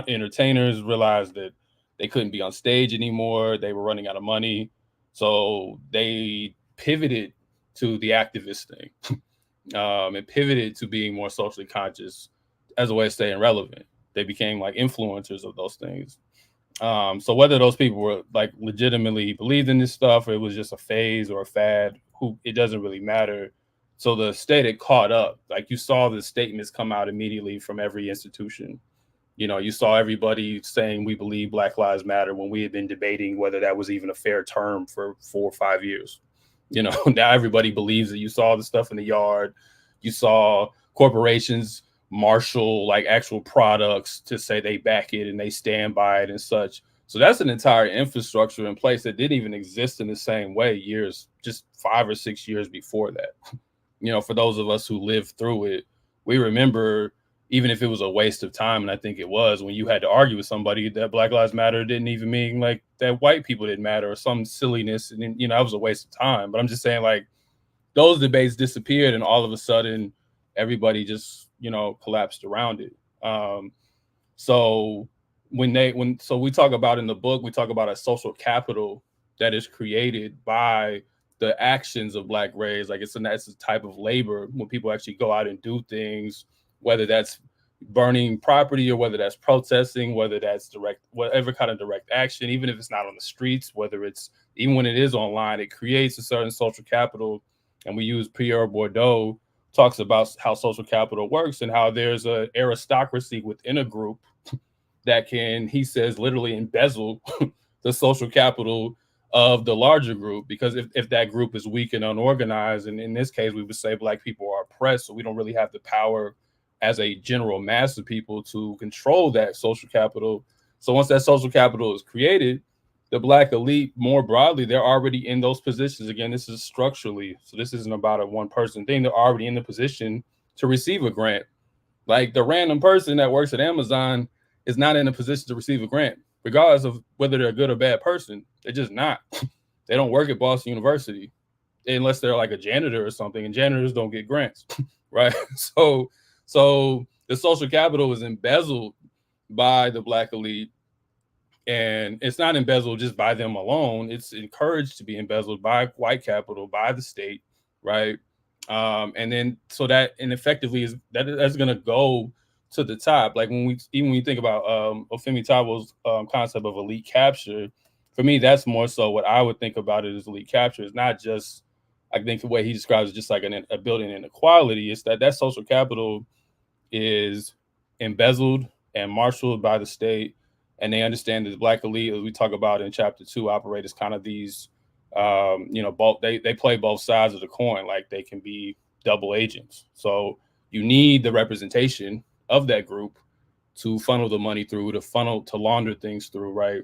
entertainers realized that they couldn't be on stage anymore. They were running out of money. So they pivoted to the activist thing. And pivoted to being more socially conscious as a way of staying relevant. They became like influencers of those things. So whether those people were like legitimately believed in this stuff, or it was just a phase or a fad, it doesn't really matter. So the state had caught up. Like you saw the statements come out immediately from every institution. You know, you saw everybody saying we believe Black Lives Matter when we had been debating whether that was even a fair term for 4 or 5 years. You know, now everybody believes it. You saw the stuff in the yard. You saw corporations marshal like actual products to say they back it and they stand by it and such. So that's an entire infrastructure in place that didn't even exist in the same way just 5 or 6 years before that. You know, for those of us who lived through it, we remember, even if it was a waste of time, and I think it was, when you had to argue with somebody that Black Lives Matter didn't even mean like that white people didn't matter or some silliness. And, you know, that was a waste of time. But I'm just saying, like, those debates disappeared and all of a sudden everybody just, you know, collapsed around it. So so we talk about in the book, we talk about a social capital that is created by the actions of Black Rage. Like it's a type of labor when people actually go out and do things, whether that's burning property or whether that's protesting, whether that's whatever kind of direct action, even if it's not on the streets, whether it's even when it is online, it creates a certain social capital. And we use Pierre Bourdieu talks about how social capital works and how there's an aristocracy within a group that can, he says, literally embezzle the social capital of the larger group, because if that group is weak and unorganized, and in this case we would say Black people are oppressed, so we don't really have the power as a general mass of people to control that social capital. So once that social capital is created, the Black elite more broadly, they're already in those positions. Again, this is structurally, so this isn't about a one person thing. They're already in the position to receive a grant. Like the random person that works at Amazon is not in a position to receive a grant, regardless of whether they're a good or bad person. They're just not. They don't work at Boston University unless they're like a janitor or something, and janitors don't get grants, right? So the social capital is embezzled by the Black elite, and it's not embezzled just by them alone. It's encouraged to be embezzled by white capital, by the state, right? And then so that, and effectively that's going to go to the top. Like when we think about Ofemi Tabo's concept of elite capture, for me, that's more so what I would think about it as elite capture. It's not just, I think the way he describes it, just like a building inequality. It's that social capital is embezzled and marshaled by the state, and they understand that the Black elite, as we talk about in chapter 2, operate as kind of these, both they play both sides of the coin. Like they can be double agents. So you need the representation of that group to funnel the money through, to launder things through, right?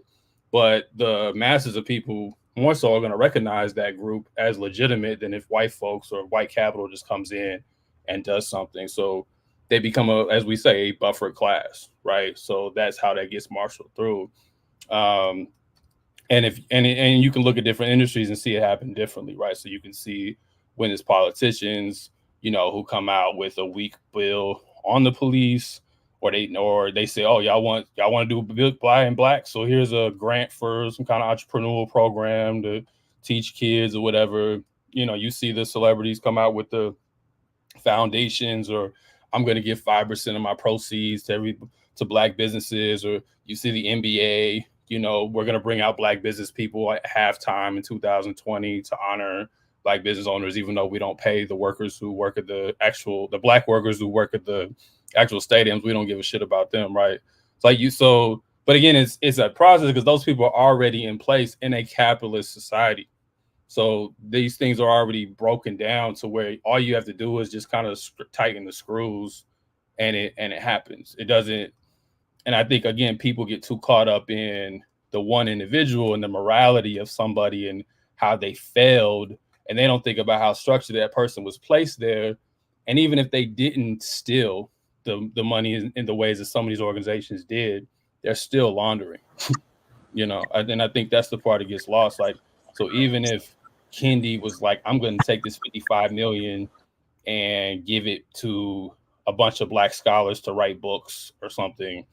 But the masses of people more so are going to recognize that group as legitimate than if white folks or white capital just comes in and does something. So they become as we say, a buffer class, right? So that's how that gets marshaled through. And you can look at different industries and see it happen differently, right? So you can see when it's politicians, who come out with a weak bill on the police, or they say, oh, y'all want to do Build Black, so here's a grant for some kind of entrepreneurial program to teach kids or whatever. You see the celebrities come out with the foundations, or I'm going to give 5% of my proceeds to Black businesses, or you see the NBA, we're going to bring out Black business people at halftime in 2020 to honor Black business owners, even though we don't pay the workers who work at the Black workers who work at the actual stadiums. We don't give a shit about them, right? But again, it's a process because those people are already in place in a capitalist society. So these things are already broken down to where all you have to do is just kind of tighten the screws, and it happens. It doesn't. And I think, again, people get too caught up in the one individual and the morality of somebody and how they failed, and they don't think about how structured that person was placed there. And even if they didn't steal the money in the ways that some of these organizations did, they're still laundering. And I think that's the part that gets lost. Like, so even if Kendi was like, I'm going to take this 55 million and give it to a bunch of Black scholars to write books or something,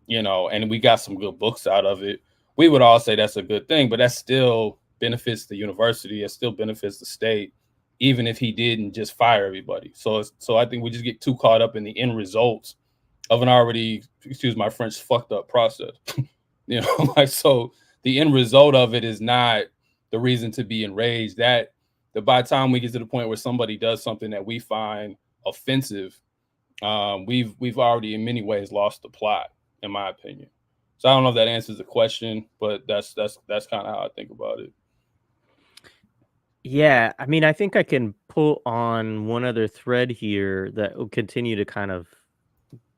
and we got some good books out of it, we would all say that's a good thing, but that still benefits the university. It still benefits the state, even if he didn't just fire everybody. So I think we just get too caught up in the end results of an already, excuse my French, fucked up process. So the end result of it is not the reason to be enraged. That by the time we get to the point where somebody does something that we find offensive, we've already in many ways lost the plot, in my opinion. So I don't know if that answers the question, but that's kind of how I think about it. Yeah, I mean, I think I can pull on one other thread here that will continue to kind of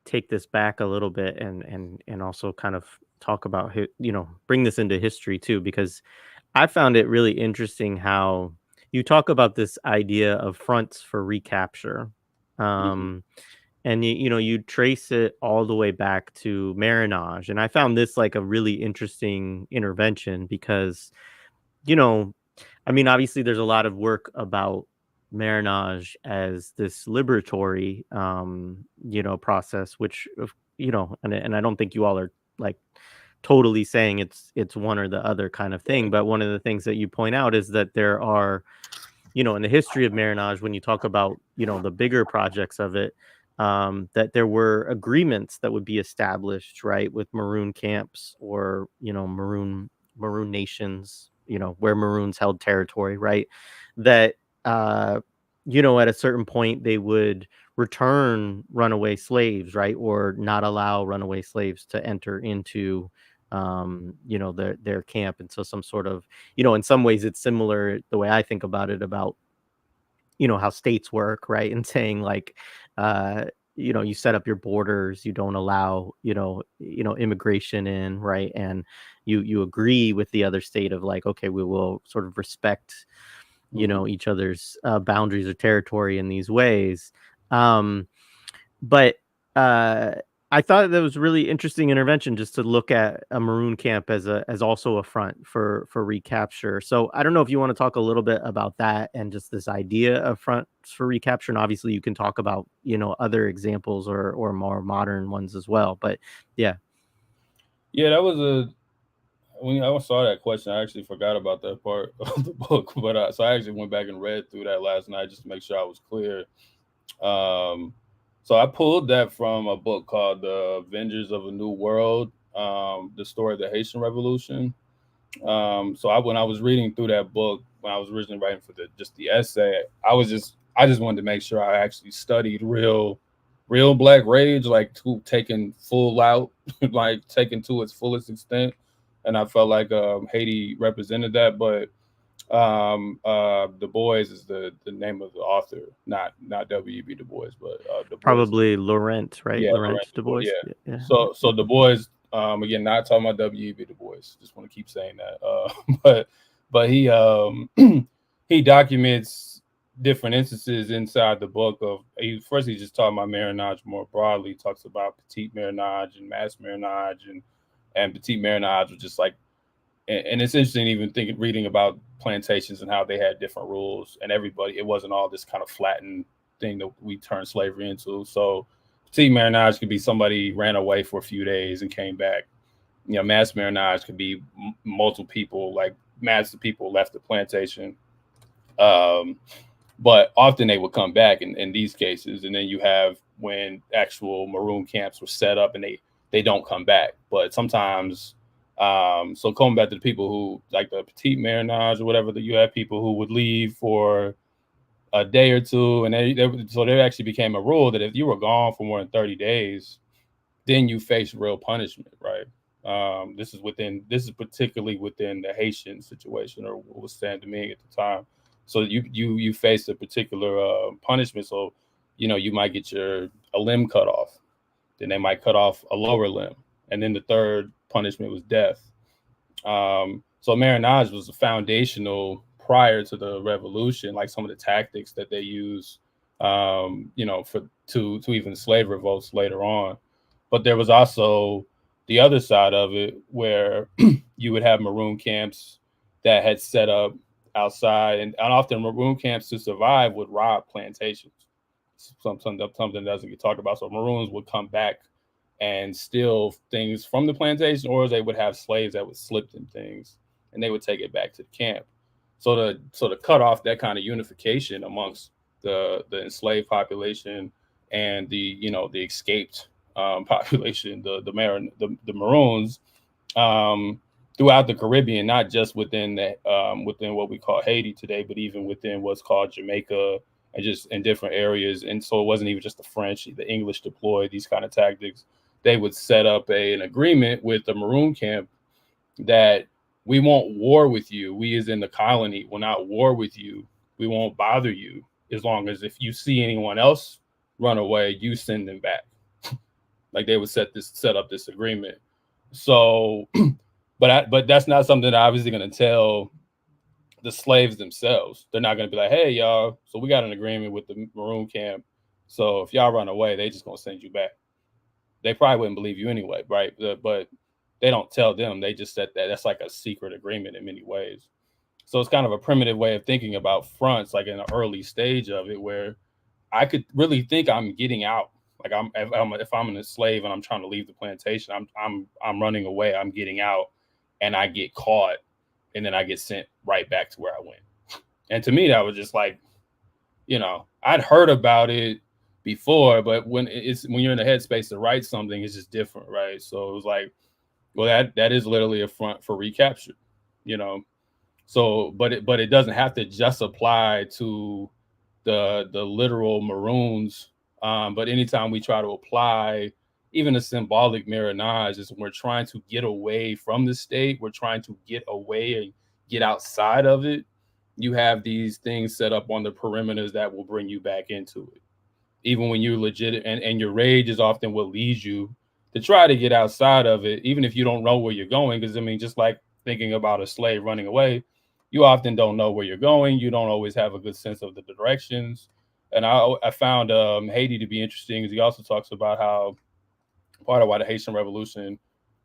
take this back a little bit, and also kind of talk about, bring this into history too, because I found it really interesting how you talk about this idea of fronts for recapture. And you trace it all the way back to marriage. And I found this like a really interesting intervention because, I mean, obviously there's a lot of work about marriage as this liberatory, process, which, and I don't think you all are like totally saying it's one or the other kind of thing. But one of the things that you point out is that there are, in the history of marriage, when you talk about, the bigger projects of it, that there were agreements that would be established, right, with maroon camps or, maroon nations, where maroons held territory, right, that, at a certain point they would return runaway slaves, right, or not allow runaway slaves to enter into, their camp. And so some sort of, in some ways it's similar the way I think about it, about how states work, right? And saying like, uh, you set up your borders, you don't allow, immigration in, right? And you agree with the other state of like, okay, we will sort of respect, each other's boundaries or territory in these ways. But uh, I thought that was really interesting intervention, just to look at a maroon camp as also a front for recapture. So I don't know if you want to talk a little bit about that and just this idea of fronts for recapture. And obviously you can talk about, other examples or more modern ones as well. But yeah. Yeah, that was when I saw that question, I actually forgot about that part of the book. But so I actually went back and read through that last night just to make sure I was clear. So I pulled that from a book called The Avengers of a New World, the story of the Haitian Revolution. So when I was reading through that book, when I was originally writing for the essay, I just wanted to make sure I actually studied real Black Rage, like taken full out, like taken to its fullest extent. And I felt like Haiti represented that. But Du Bois is the name of the author, not W.E.B. Du Bois, but Du Bois. Probably Laurent, right? Yeah, Laurent Du Bois. Yeah. So Du Bois, again, not talking about W.E.B. Du Bois. Just want to keep saying that. But he he documents different instances inside the book of he's just talking about marriage more broadly. He talks about petite marriage and mass marriage, and petite marriage was just like, and it's interesting even reading about plantations and how they had different rules, and it wasn't all this kind of flattened thing that we turned slavery into. So petite marriage could be somebody ran away for a few days and came back. Mass marriage could be multiple people, like massive people left the plantation. But often they would come back in these cases. And then you have when actual maroon camps were set up and they don't come back. But sometimes, so coming back to the people who, like the petite marriage or whatever, that you have people who would leave for a day or two. And so there actually became a rule that if you were gone for more than 30 days, then you face real punishment, right? This is particularly within the Haitian situation, or what was Saint Domingue at the time. So you face a particular punishment. So, you might get a limb cut off. Then they might cut off a lower limb. And then the third punishment was death. So marriage was foundational prior to the revolution, like some of the tactics that they use, to even slave revolts later on. But there was also the other side of it where you would have maroon camps that had set up outside, and often maroon camps to survive would rob plantations. Something that doesn't get talked about. So maroons would come back and steal things from the plantation, or they would have slaves that would slip them things, and they would take it back to the camp. So to cut off that kind of unification amongst the enslaved population and the escaped population, the Maroons, throughout the Caribbean, not just within what we call Haiti today, but even within what's called Jamaica, and just in different areas. And so it wasn't even just the French, the English deployed these kind of tactics. They would set up an agreement with the Maroon camp that we won't war with you. We, as in the colony, will not war with you. We won't bother you, as long as if you see anyone else run away, you send them back. Like they would set up this agreement. So, but that's not something that I'm obviously going to tell the slaves themselves. They're not going to be like, hey, y'all, so we got an agreement with the Maroon camp. So if y'all run away, they just going to send you back. They probably wouldn't believe you anyway, right? But they don't tell them. They just said that. That's like a secret agreement in many ways. So it's kind of a primitive way of thinking about fronts, like in an early stage of it, where I could really think I'm getting out. Like if I'm a slave and I'm trying to leave the plantation, I'm running away, I'm getting out, and I get caught, and then I get sent right back to where I went. And to me, that was just like, I'd heard about it before, but when you're in the headspace to write something, it's just different, right? So it was like, well, that is literally a front for recapture, So, but it doesn't have to just apply to the literal Maroons. But anytime we try to apply even a symbolic mirage, is when we're trying to get away from the state, we're trying to get away and get outside of it. You have these things set up on the perimeters that will bring you back into it. Even when you're legit, and your rage is often what leads you to try to get outside of it, even if you don't know where you're going. Because, I mean, just like thinking about a slave running away, you often don't know where you're going. You don't always have a good sense of the directions. And I found Haiti to be interesting, because he also talks about how part of why the Haitian Revolution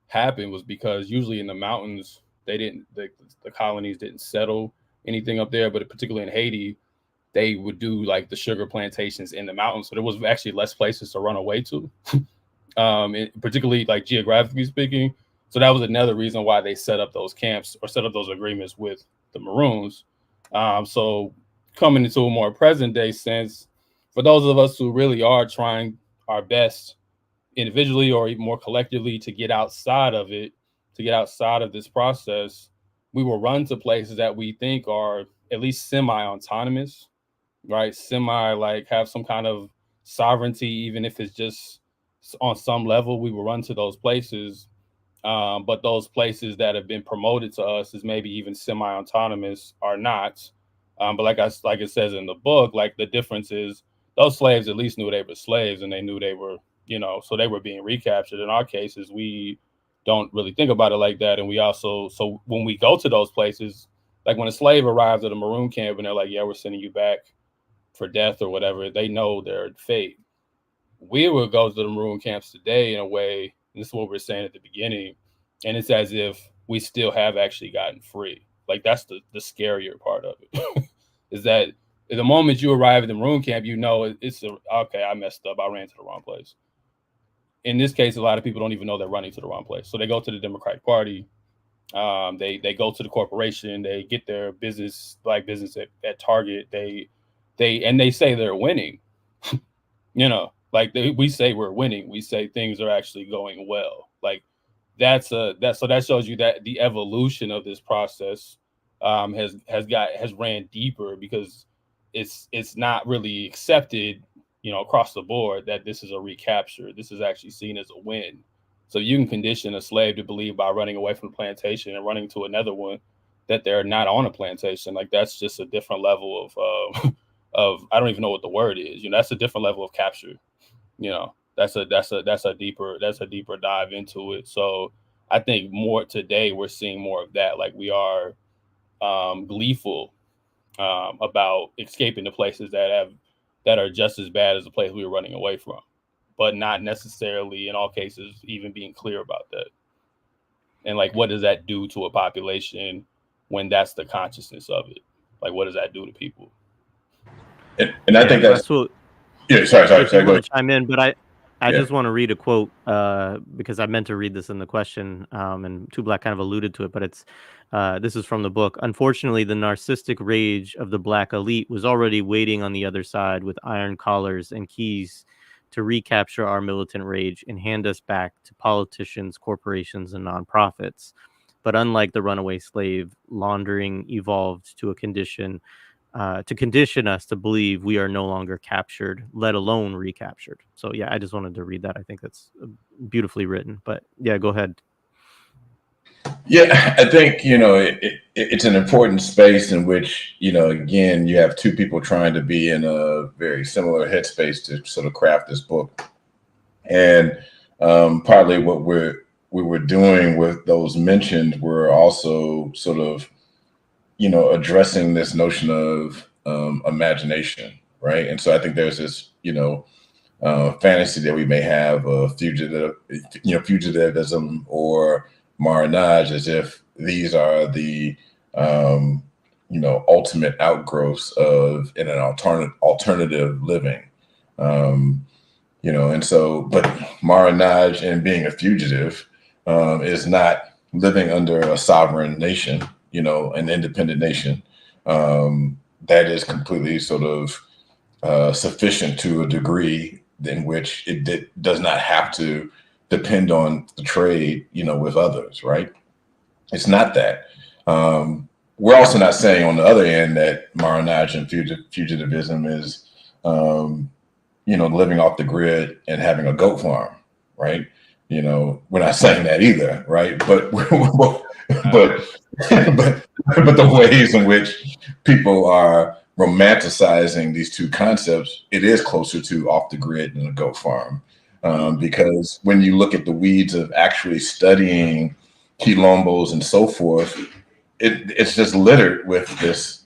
happened was because usually in the mountains, the colonies didn't settle anything up there, but particularly in Haiti, they would do like the sugar plantations in the mountains. So there was actually less places to run away to, particularly like geographically speaking. So that was another reason why they set up those camps or set up those agreements with the Maroons. So coming into a more present day sense, for those of us who really are trying our best individually or even more collectively to get outside of it, to get outside of this process, we will run to places that we think are at least semi-autonomous, right? Like have some kind of sovereignty, even if it's just on some level. We will run to those places, but those places that have been promoted to us as maybe even semi-autonomous are not. But like it says in the book, like the difference is those slaves at least knew they were slaves, and they knew they were, so they were being recaptured. In our cases, we don't really think about it like that. And we also, so when we go to those places, like when a slave arrives at a Maroon camp and they're like, yeah, we're sending you back for death or whatever, they know their fate. We will go to the Maroon camps today in a way, this is what we're saying at the beginning, and it's as if we still have actually gotten free. Like that's the scarier part of it, is that the moment you arrive at the Maroon camp, okay, I messed up, I ran to the wrong place. In this case, a lot of people don't even know they're running to the wrong place. So they go to the Democratic Party, they go to the corporation, they get their business at Target, they say they're winning. We say we're winning. We say things are actually going well. Like so that shows you that the evolution of this process has ran deeper, because it's not really accepted, across the board, that this is a recapture. This is actually seen as a win. So you can condition a slave to believe by running away from the plantation and running to another one that they're not on a plantation. Like that's just a different level of I don't even know what the word is. That's a different level of capture. That's a deeper dive into it. So I think more today we're seeing more of that. Like we are gleeful about escaping the places that are just as bad as the place we were running away from, but not necessarily in all cases even being clear about that. And like, what does that do to a population when that's the consciousness of it? Like, what does that do to people? And I think that's Rasul, yeah. Sorry. I want to chime in, but I just want to read a quote because I meant to read this in the question, and Too Black kind of alluded to it, but this is from the book. Unfortunately, the narcissistic rage of the Black elite was already waiting on the other side with iron collars and keys to recapture our militant rage and hand us back to politicians, corporations, and nonprofits. But unlike the runaway slave, laundering evolved to a condition to condition us to believe we are no longer captured, let alone recaptured. So yeah, I just wanted to read that. I think that's beautifully written. But yeah, go ahead. Yeah, I think it's an important space in which again you have two people trying to be in a very similar headspace to sort of craft this book, and partly what we were doing with those mentioned were also sort of addressing this notion of imagination, right? And so I think there's this fantasy that we may have of fugitivism or marronage, as if these are the ultimate outgrowths of in an alternative living. And so, but Maranaj and being a fugitive is not living under a sovereign nation, an independent nation that is completely sort of sufficient to a degree in which it does not have to depend on the trade, with others, right? It's not that. We're also not saying on the other end that Maranaj and fugitivism is, living off the grid and having a goat farm, right? We're not saying that either, right? But but the ways in which people are romanticizing these two concepts, it is closer to off the grid than a goat farm. Because when you look at the weeds of actually studying quilombos and so forth, it's just littered with this,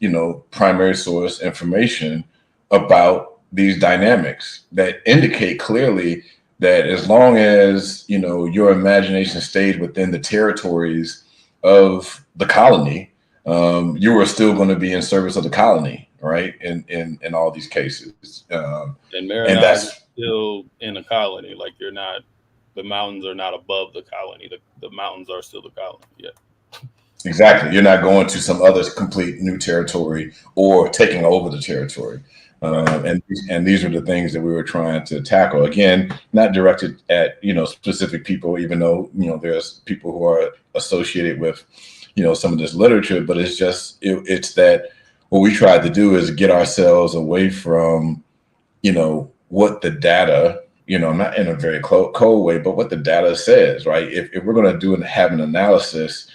primary source information about these dynamics that indicate clearly that as long as, your imagination stayed within the territories of the colony, you were still going to be in service of the colony, right? In all these cases. And Maranaj is still in a colony. Like the mountains are not above the colony. The mountains are still the colony. Yeah. Exactly. You're not going to some other complete new territory or taking over the territory. And these are the things that we were trying to tackle. Again, not directed at, specific people, even though, there's people who are associated with, some of this literature, but it's just, it's that what we tried to do is get ourselves away from, what the data, not in a very cold way, but what the data says, right? If we're going to have an analysis,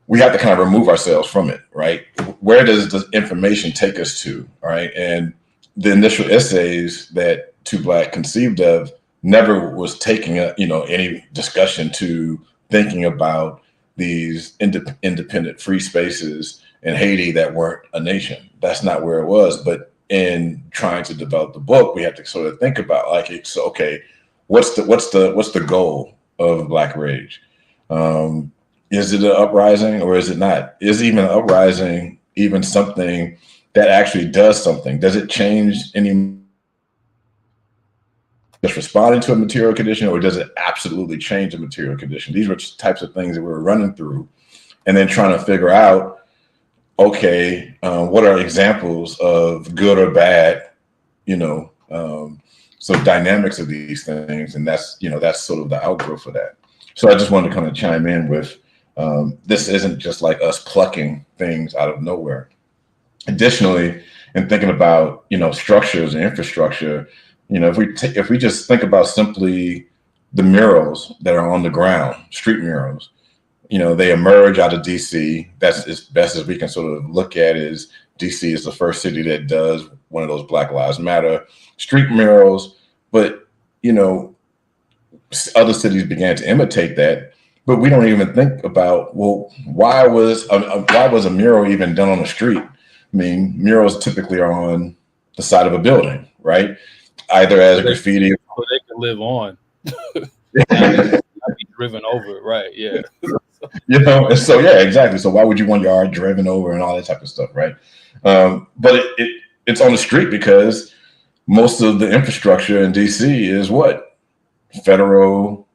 we have to kind of remove ourselves from it, right? Where does the information take us to, right? And the initial essays that Too Black conceived of never was taking any discussion to thinking about these independent free spaces in Haiti that weren't a nation. That's not where it was. But in trying to develop the book, we have to sort of think about okay, what's the goal of Black Rage? Is it an uprising or is it not? Is even an uprising even something that actually does something? Does it change any, just responding to a material condition, or does it absolutely change a material condition? These were types of things that we were running through and then trying to figure out, okay, what are examples of good or bad, so dynamics of these things. And that's sort of the outgrowth of that. So I just wanted to kind of chime in with, this isn't just like us plucking things out of nowhere. Additionally, in thinking about, structures and infrastructure, if we just think about simply the murals that are on the ground, street murals, they emerge out of DC. That's as best as we can sort of look at is DC is the first city that does one of those Black Lives Matter street murals. But, other cities began to imitate that. But we don't even think about, well, why was a mural even done on the street? I mean, murals typically are on the side of a building, right? Either as graffiti. So they can live on. Not be driven over, right? Yeah. And so, yeah, exactly. So why would you want your art driven over and all that type of stuff, right? But it's on the street because most of the infrastructure in DC is what? Federal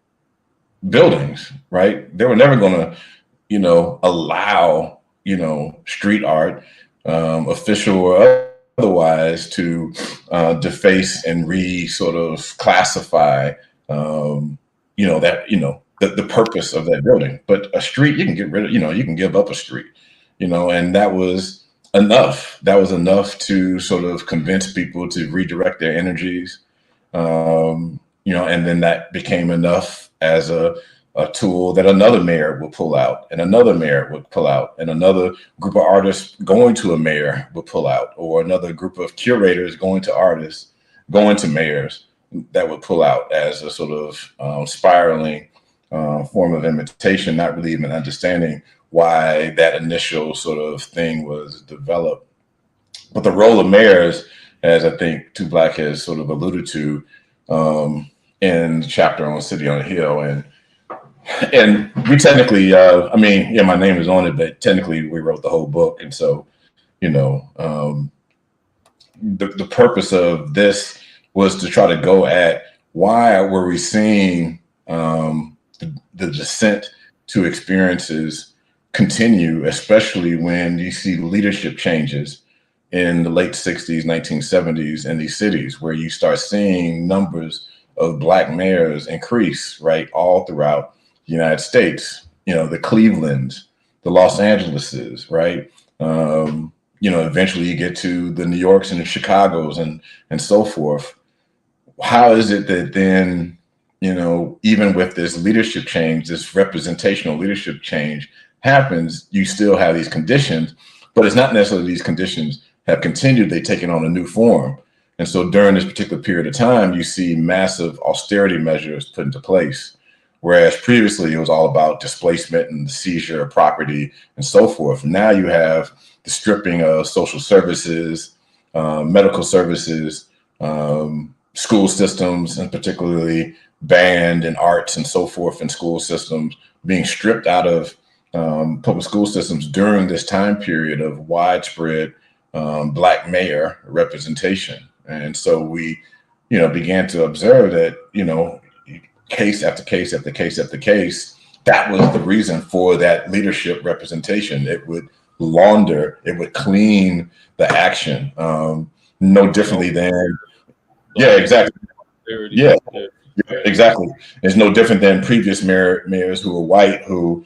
buildings, right? They were never going to, allow, street art, official or otherwise, to deface and sort of classify, the purpose of that building. But a street, you can get rid of, you can give up a street, and that was enough. That was enough to sort of convince people to redirect their energies, and then that became enough as a tool that another mayor would pull out, and another mayor would pull out, and another group of artists going to a mayor would pull out, or another group of curators going to artists, going to mayors that would pull out as a sort of spiraling form of imitation, not really even understanding why that initial sort of thing was developed. But the role of mayors, as I think Too Black has sort of alluded to in the chapter on City on a Hill, and we technically, my name is on it, but technically we wrote the whole book. And so, the purpose of this was to try to go at why were we seeing the descent to experiences continue, especially when you see leadership changes in the late 60s, 1970s in these cities, where you start seeing numbers of Black mayors increase, right, all throughout the United States. You know, the Clevelands, the Los Angeleses, right? You know, eventually you get to the New Yorks and the Chicagos and so forth. How is it that then, you know, even with this leadership change, this representational leadership change happens, you still have these conditions, but it's not necessarily these conditions have continued, they've taken on a new form. And so during this particular period of time, you see massive austerity measures put into place. Whereas previously it was all about displacement and the seizure of property and so forth. Now you have the stripping of social services, medical services, school systems, and particularly band and arts and so forth in school systems being stripped out of public school systems during this time period of widespread Black mayor representation. And so we, you know, began to observe that, you know, case after case after case after case, that was the reason for that leadership representation. It would launder, it would clean the action, no differently than, yeah, exactly. Yeah, exactly. It's no different than previous mayors who were white, who,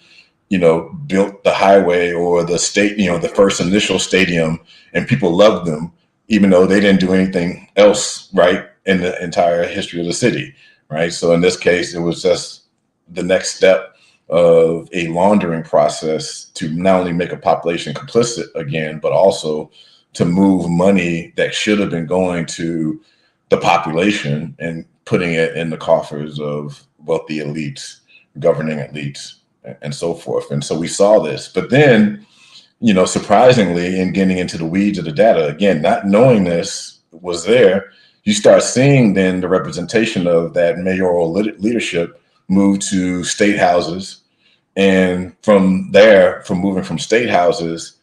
you know, built the highway or the state, you know, the first initial stadium, and people loved them, even though they didn't do anything else right in the entire history of the city, right? So in this case, it was just the next step of a laundering process to not only make a population complicit again, but also to move money that should have been going to the population and putting it in the coffers of wealthy elites, governing elites, and so forth. And so we saw this. But then, you know, surprisingly, in getting into the weeds of the data, again, not knowing this was there, you start seeing then the representation of that mayoral leadership move to state houses. And from there, from moving from state houses,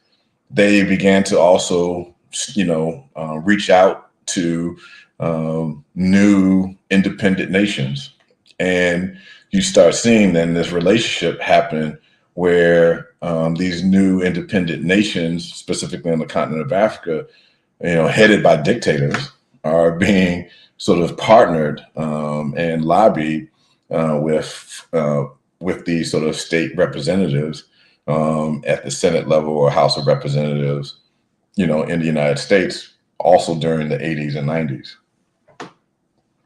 they began to also, you know, reach out to new independent nations. And you start seeing then this relationship happen where these new independent nations, specifically on the continent of Africa, you know, headed by dictators, are being sort of partnered and lobbied with these sort of state representatives at the Senate level or House of Representatives, you know, in the United States, also during the 80s and 90s.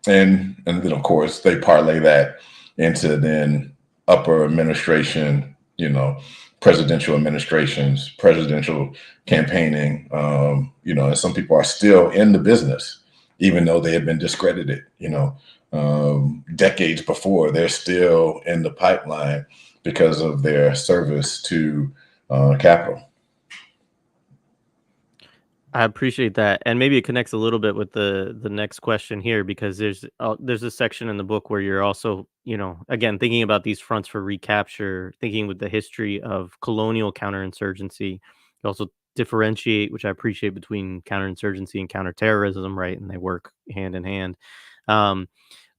And then, of course, they parlay that into then upper administration, you know, presidential administrations, presidential campaigning, you know, and some people are still in the business, even though they have been discredited, you know, decades before. They're still in the pipeline because of their service to capital. I appreciate that, and maybe it connects a little bit with the next question here, because there's a section in the book where you're also, you know, again thinking about these fronts for recapture, thinking with the history of colonial counterinsurgency. You also differentiate, which I appreciate, between counterinsurgency and counterterrorism, right? And they work hand in hand. Um,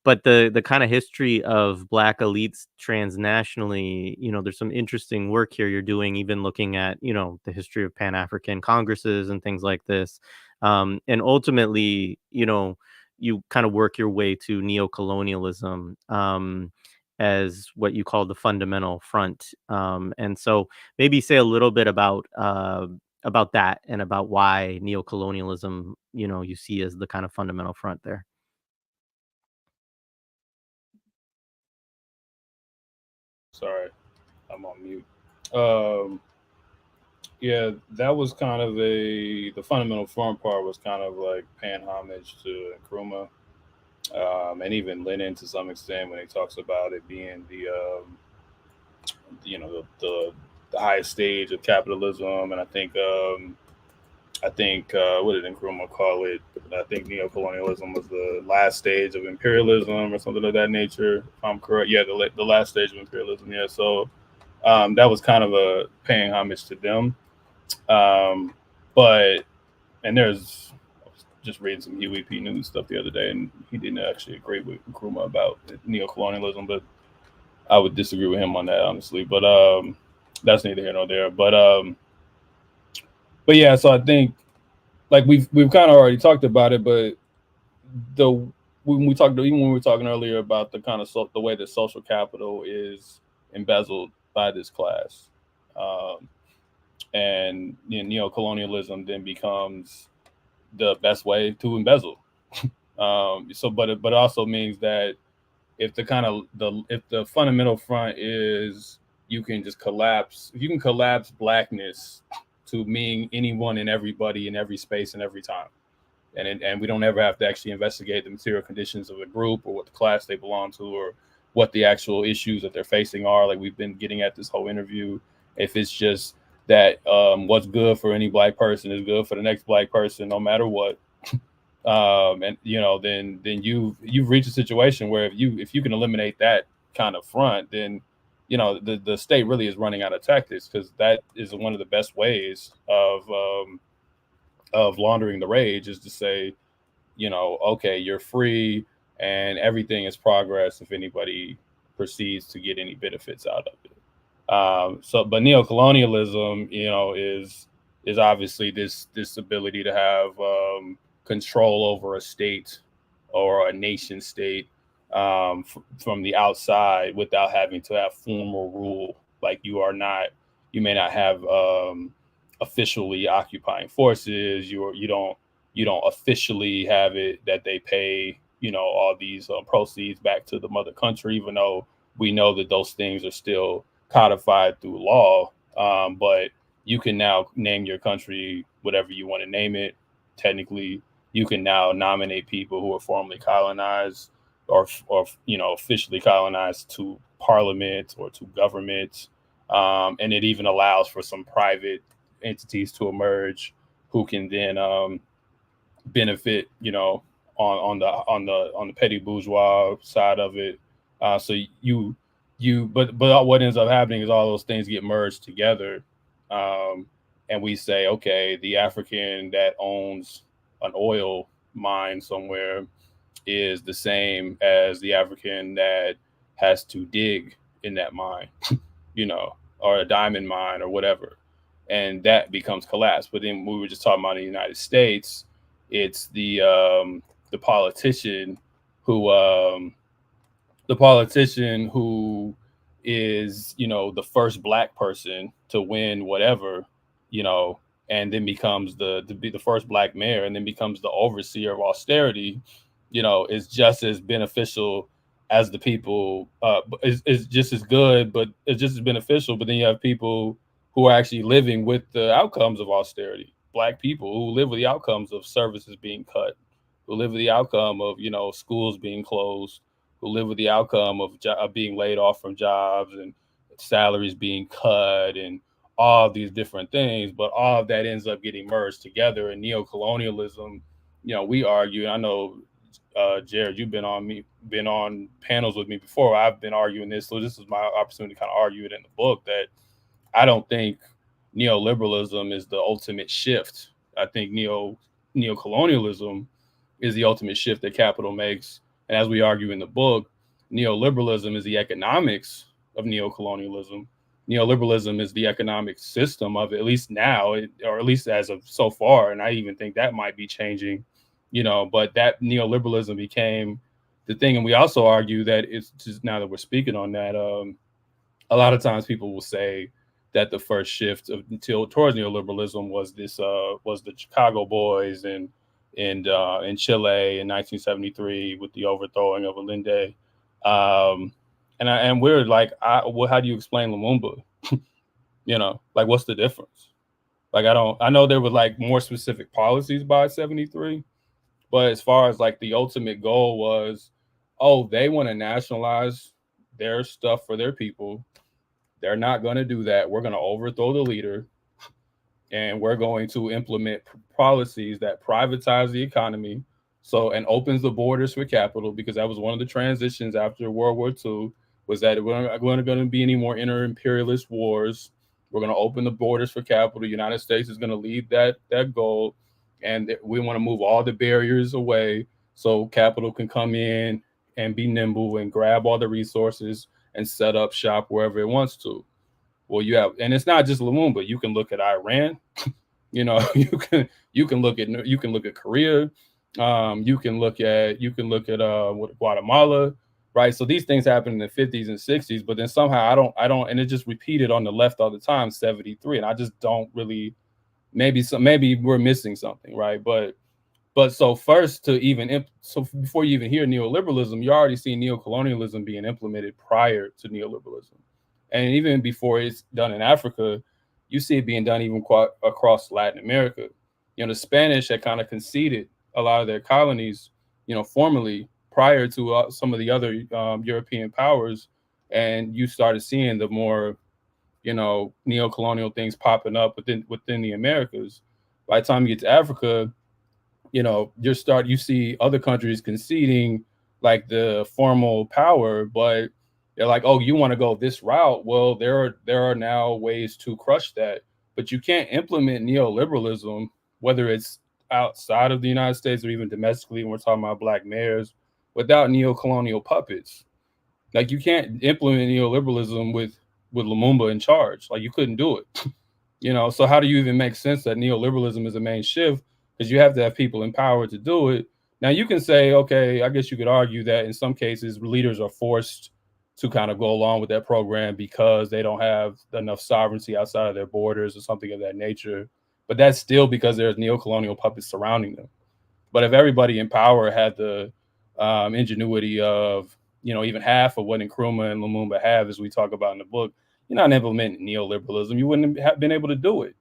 but the kind of history of Black elites transnationally, you know, there's some interesting work here you're doing, even looking at, you know, the history of Pan-African congresses and things like this. And ultimately, you know, you kind of work your way to neocolonialism as what you call the fundamental front. And so maybe say a little bit about that and about why neocolonialism, you know, you see as the kind of fundamental front there. Sorry, I'm on mute. Yeah, that was kind of the fundamental front part was kind of like paying homage to Nkrumah, and even Lenin to some extent when he talks about it being you know, the highest stage of capitalism, and I think what did Nkrumah call it? I think neocolonialism was the last stage of imperialism or something of that nature. If I'm correct, yeah, the last stage of imperialism. Yeah, so that was kind of a paying homage to them. But and there's just reading some UEP news stuff the other day, and he didn't actually agree with Nkrumah about neocolonialism, but I would disagree with him on that, honestly. But that's neither here nor there. But yeah, so I think like we've kind of already talked about it, but when we were talking earlier about the kind of the way that social capital is embezzled by this class, and neocolonialism then becomes the best way to embezzle. But it also means that if the fundamental front is you can collapse blackness to mean anyone and everybody in every space and every time, and we don't ever have to actually investigate the material conditions of a group or what the class they belong to or what the actual issues that they're facing are. Like we've been getting at this whole interview, if it's just that what's good for any black person is good for the next black person, no matter what. And then you've reached a situation where if you can eliminate that kind of front, then the state really is running out of tactics, because that is one of the best ways of laundering the rage, is to say, okay, you're free and everything is progress if anybody proceeds to get any benefits out of it. But neocolonialism, is obviously this ability to have control over a state or a nation state from the outside without having to have formal rule. Like you may not have officially occupying forces. You don't officially have it that they pay all these proceeds back to the mother country, even though we know that those things are still codified through law. But you can now name your country whatever you want to name it. Technically, you can now nominate people who are formerly colonized or officially colonized to parliament or to government. And it even allows for some private entities to emerge who can then benefit, on the petty bourgeois side of it. But what ends up happening is all those things get merged together. And we say, okay, the African that owns an oil mine somewhere is the same as the African that has to dig in that mine, or a diamond mine or whatever. And that becomes collapse. But then we were just talking about in the United States, it's the politician who is, the first black person to win whatever, and then becomes to be the first black mayor and then becomes the overseer of austerity, is just as beneficial as the people, is just as good, but it's just as beneficial. But then you have people who are actually living with the outcomes of austerity. Black people who live with the outcomes of services being cut, who live with the outcome of, schools being closed, who live with the outcome of being laid off from jobs and salaries being cut and all these different things. But all of that ends up getting merged together. And neocolonialism, we argue, I know, Jared, you've been on panels with me before. I've been arguing this. So this is my opportunity to kind of argue it in the book, that I don't think neoliberalism is the ultimate shift. I think neocolonialism is the ultimate shift that capital makes. And as we argue in the book, neoliberalism is the economics of neocolonialism. Neoliberalism is the economic system of it, at least now, or at least as of so far. And I even think that might be changing, but that neoliberalism became the thing. And we also argue that it's just, now that we're speaking on that, a lot of times people will say that the first shift towards neoliberalism was the Chicago Boys and in Chile in 1973 with the overthrowing of Allende. And we're like, how do you explain Lumumba? Like, what's the difference? Like, I know there were like more specific policies by 73, but as far as like the ultimate goal was, they want to nationalize their stuff for their people. They're not going to do that. We're going to overthrow the leader, and we're going to implement policies that privatize the economy, and opens the borders for capital, because that was one of the transitions after World War II, was that we're not going to be any more inter-imperialist wars. We're going to open the borders for capital. The United States is going to lead that goal, and we want to move all the barriers away so capital can come in and be nimble and grab all the resources and set up shop wherever it wants to. Well, you have, and it's not just Lumumba. You can look at Iran. You can look at Korea. You can look at Guatemala, right? So these things happened in the 50s and 60s, but then somehow I don't, and it just repeated on the left all the time, 73, and I just don't really. Maybe we're missing something, right? But so first to even so before you even hear neoliberalism, you already see neocolonialism being implemented prior to neoliberalism, and even before it's done in Africa, you see it being done even quite across Latin America. The Spanish had kind of conceded a lot of their colonies, formally prior to some of the other European powers, and you started seeing the more neo-colonial things popping up within the Americas. By the time you get to Africa, you see other countries conceding like the formal power, but they're like, oh, you want to go this route? Well, there are now ways to crush that, but you can't implement neoliberalism, whether it's outside of the United States or even domestically when we're talking about black mayors, without neo-colonial puppets. Like you can't implement neoliberalism with Lumumba in charge. Like you couldn't do it. So how do you even make sense that neoliberalism is a main shift? Because you have to have people in power to do it. Now you can say, okay, I guess you could argue that in some cases leaders are forced to kind of go along with that program because they don't have enough sovereignty outside of their borders or something of that nature. But that's still because there's neocolonial puppets surrounding them. But if everybody in power had the ingenuity of, even half of what Nkrumah and Lumumba have, as we talk about in the book, you're not implementing neoliberalism. You wouldn't have been able to do it.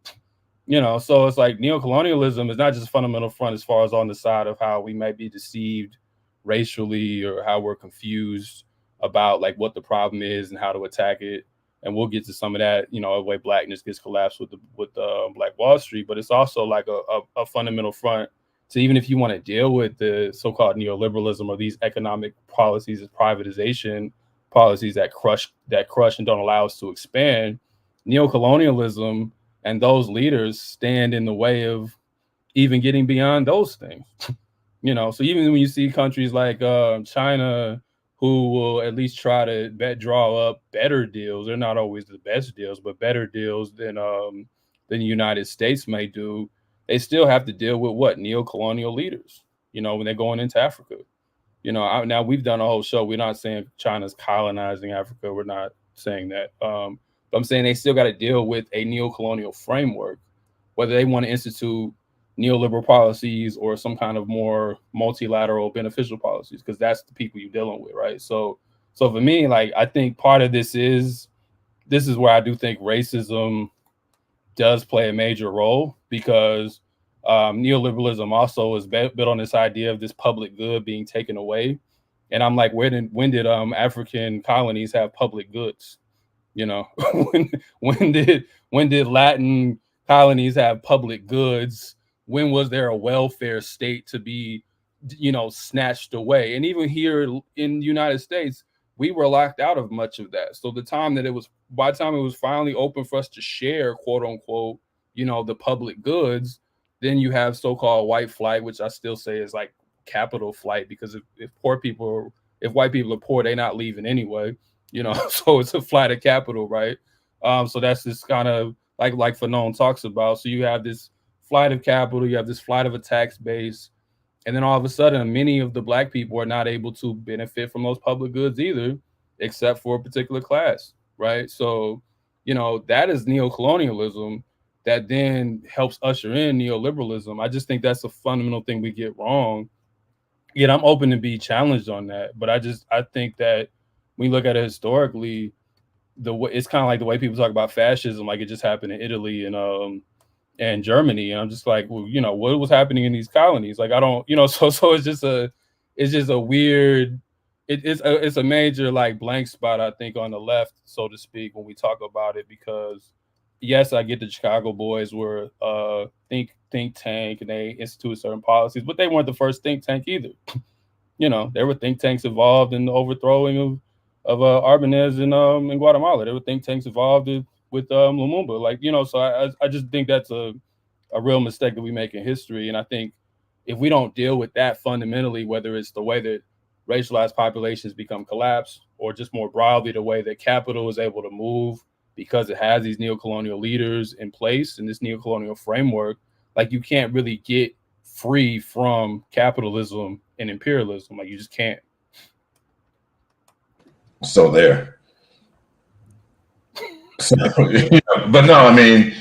So it's like neocolonialism is not just a fundamental front as far as on the side of how we might be deceived racially or how we're confused about like what the problem is and how to attack it. And we'll get to some of that, the way blackness gets collapsed with Black Wall Street. But it's also like a fundamental front. So even if you want to deal with the so-called neoliberalism or these economic policies as privatization policies that crush and don't allow us to expand, neocolonialism and those leaders stand in the way of even getting beyond those things. So even when you see countries like China, who will at least try to draw up better deals, they're not always the best deals, but better deals than the United States may do. They still have to deal with what? Neo-colonial leaders, when they're going into Africa. Now we've done a whole show. We're not saying China's colonizing Africa. We're not saying that. But I'm saying they still got to deal with a neo-colonial framework, whether they want to institute neoliberal policies or some kind of more multilateral beneficial policies, because that's the people you're dealing with, right? So for me, like, I think part of this is where I do think racism does play a major role, because neoliberalism also is built on this idea of this public good being taken away. And I'm like, when did African colonies have public goods? when did Latin colonies have public goods? When was there a welfare state to be, snatched away? And even here in the United States, we were locked out of much of that. So by the time it was finally open for us to share, quote unquote, the public goods, then you have so-called white flight, which I still say is like capital flight, because if white people are poor, they're not leaving anyway, so it's a flight of capital, right? So that's this kind of like Fanon talks about. So you have this flight of capital, you have this flight of a tax base, and then all of a sudden, many of the black people are not able to benefit from those public goods either, except for a particular class, right? So, that is neocolonialism that then helps usher in neoliberalism. I just think that's a fundamental thing we get wrong. Yet I'm open to be challenged on that, but I think that when you look at it historically, it's kind of like the way people talk about fascism, like it just happened in Italy and Germany, and I'm just like, well, what was happening in these colonies? Like, I don't, so it's just a weird, it's a major like blank spot, I think, on the left, so to speak, when we talk about it, because yes, I get the Chicago boys were think tank and they instituted certain policies, but they weren't the first think tank either. There were think tanks involved in the overthrowing of Arbenez in Guatemala. There were think tanks involved with Lumumba, like, so I just think that's a a real mistake that we make in history. And I think if we don't deal with that fundamentally, whether it's the way that racialized populations become collapsed, or just more broadly the way that capital is able to move because it has these neocolonial leaders in place in this neocolonial framework, like you can't really get free from capitalism and imperialism. Like you just can't. So there. So, but no, I mean,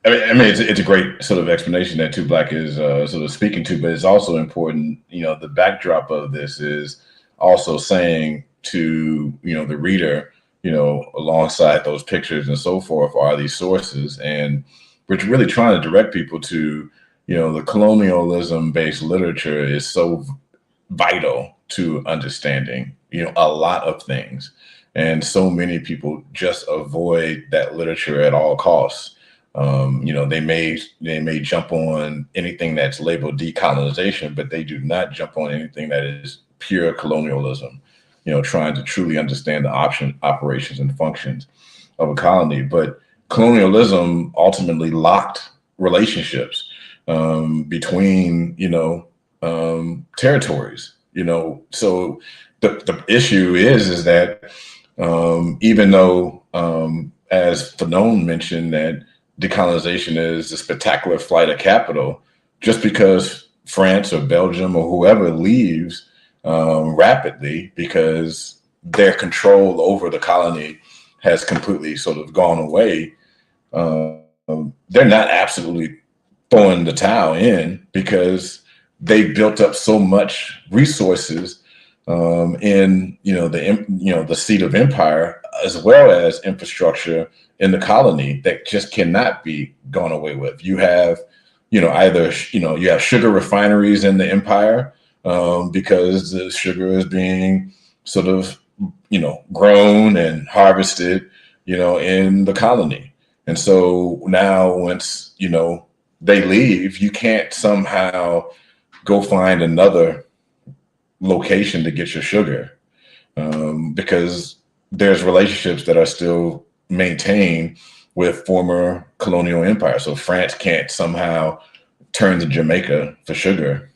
it's a great sort of explanation that Too Black is sort of speaking to, but it's also important, the backdrop of this is also saying to, the reader, alongside those pictures and so forth are these sources. And we're really trying to direct people to, the colonialism-based literature is so vital to understanding, a lot of things. And so many people just avoid that literature at all costs. They may jump on anything that's labeled decolonization, but they do not jump on anything that is pure colonialism, trying to truly understand the operations and functions of a colony. But colonialism ultimately locked relationships between, territories, so the issue is that even though, as Fanon mentioned, that decolonization is a spectacular flight of capital, just because France or Belgium or whoever leaves rapidly because their control over the colony has completely sort of gone away, they're not absolutely throwing the towel in, because they built up so much resources in the seat of empire, as well as infrastructure in the colony, that just cannot be gone away with. You have either you have sugar refineries in the empire because the sugar is being sort of grown and harvested in the colony. And so now once they leave, you can't somehow go find another location to get your sugar, because there's relationships that are still maintained with former colonial empire. So France can't somehow turn to Jamaica for sugar,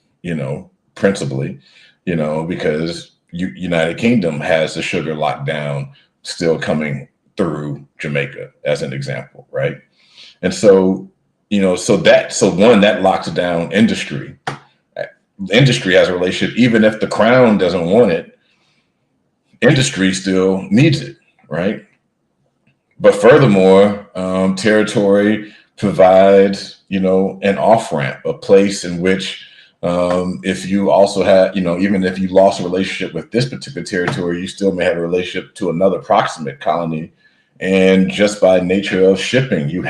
principally, because United Kingdom has the sugar locked down, still coming through Jamaica, as an example, right? And so, that locks down industry. Industry has a relationship, even if the crown doesn't want it, industry still needs it, right? But furthermore, territory provides, an off-ramp, a place in which if you also have, even if you lost a relationship with this particular territory, you still may have a relationship to another proximate colony. And just by nature of shipping, you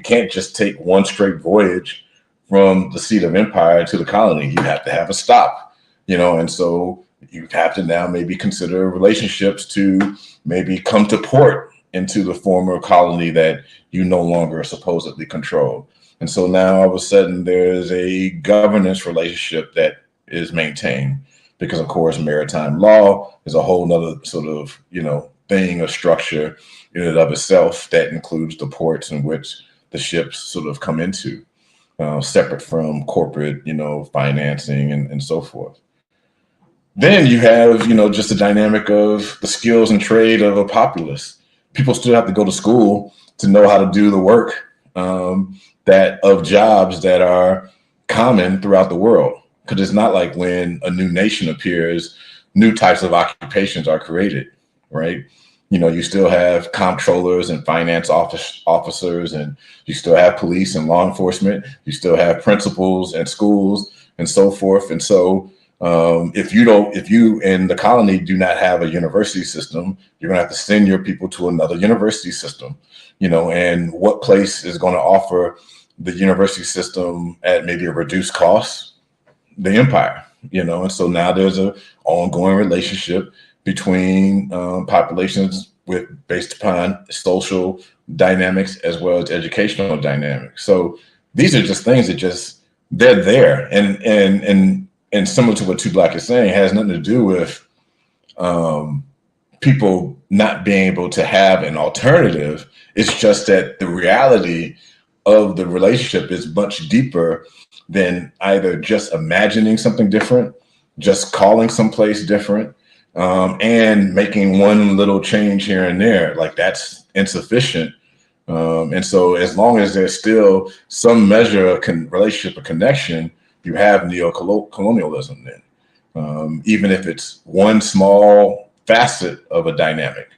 can't just take one straight voyage from the seat of empire to the colony. You have to have a stop, and so you have to now maybe consider relationships to maybe come to port into the former colony that you no longer supposedly control. And so now all of a sudden there's a governance relationship that is maintained, because of course maritime law is a whole nother sort of, thing or structure in and of itself that includes the ports in which the ships sort of come into, separate from corporate, financing and so forth. Then you have, just the dynamic of the skills and trade of a populace. People still have to go to school to know how to do the work that of jobs that are common throughout the world. Because it's not like when a new nation appears, new types of occupations are created, right? You still have comptrollers and finance officers, and you still have police and law enforcement. You still have principals and schools and so forth. And so if you in the colony do not have a university system, you're gonna have to send your people to another university system, and what place is going to offer the university system at maybe a reduced cost? The empire, and so now there's an ongoing relationship between populations based upon social dynamics as well as educational dynamics. So these are just things that they're there, and similar to what Too Black is saying, has nothing to do with people not being able to have an alternative. It's just that the reality of the relationship is much deeper than either just imagining something different, just calling someplace different, and making one little change here and there. Like, that's insufficient. And so as long as there's still some measure of relationship or connection, you have neo-colonialism then, even if it's one small facet of a dynamic.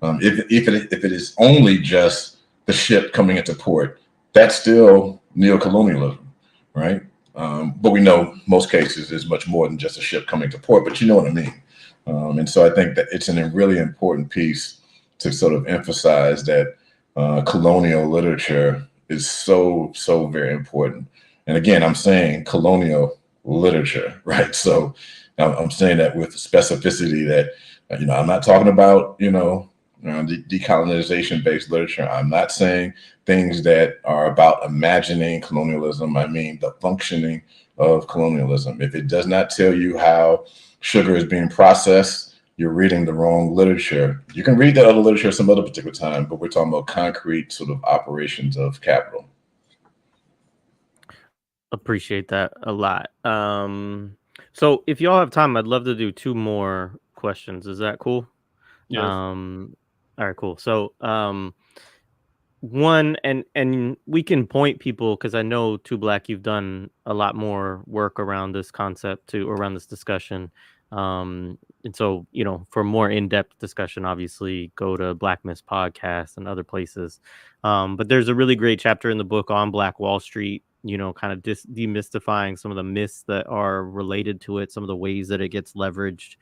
If it is only just the ship coming into port, that's still neo-colonialism, right? But we know most cases is much more than just a ship coming to port, but you know what I mean. And so I think that it's a really important piece to sort of emphasize that colonial literature is so very important. And again, I'm saying colonial literature, right? So I'm saying that with specificity that, I'm not talking about, the decolonization-based literature. I'm not saying things that are about imagining colonialism. I mean the functioning of colonialism. If it does not tell you how sugar is being processed, you're reading the wrong literature. You can read that other literature some other particular time, but we're talking about concrete sort of operations of capital. Appreciate that a lot. So if y'all have time, I'd love to do 2 more questions. Is that cool? Yes. All right, cool. So, one, and we can point people, because I know Too Black, you've done a lot more work around this concept around this discussion. And so, for more in-depth discussion, obviously go to Black Myths podcast and other places. But there's a really great chapter in the book on Black Wall Street, kind of demystifying some of the myths that are related to it, some of the ways that it gets leveraged.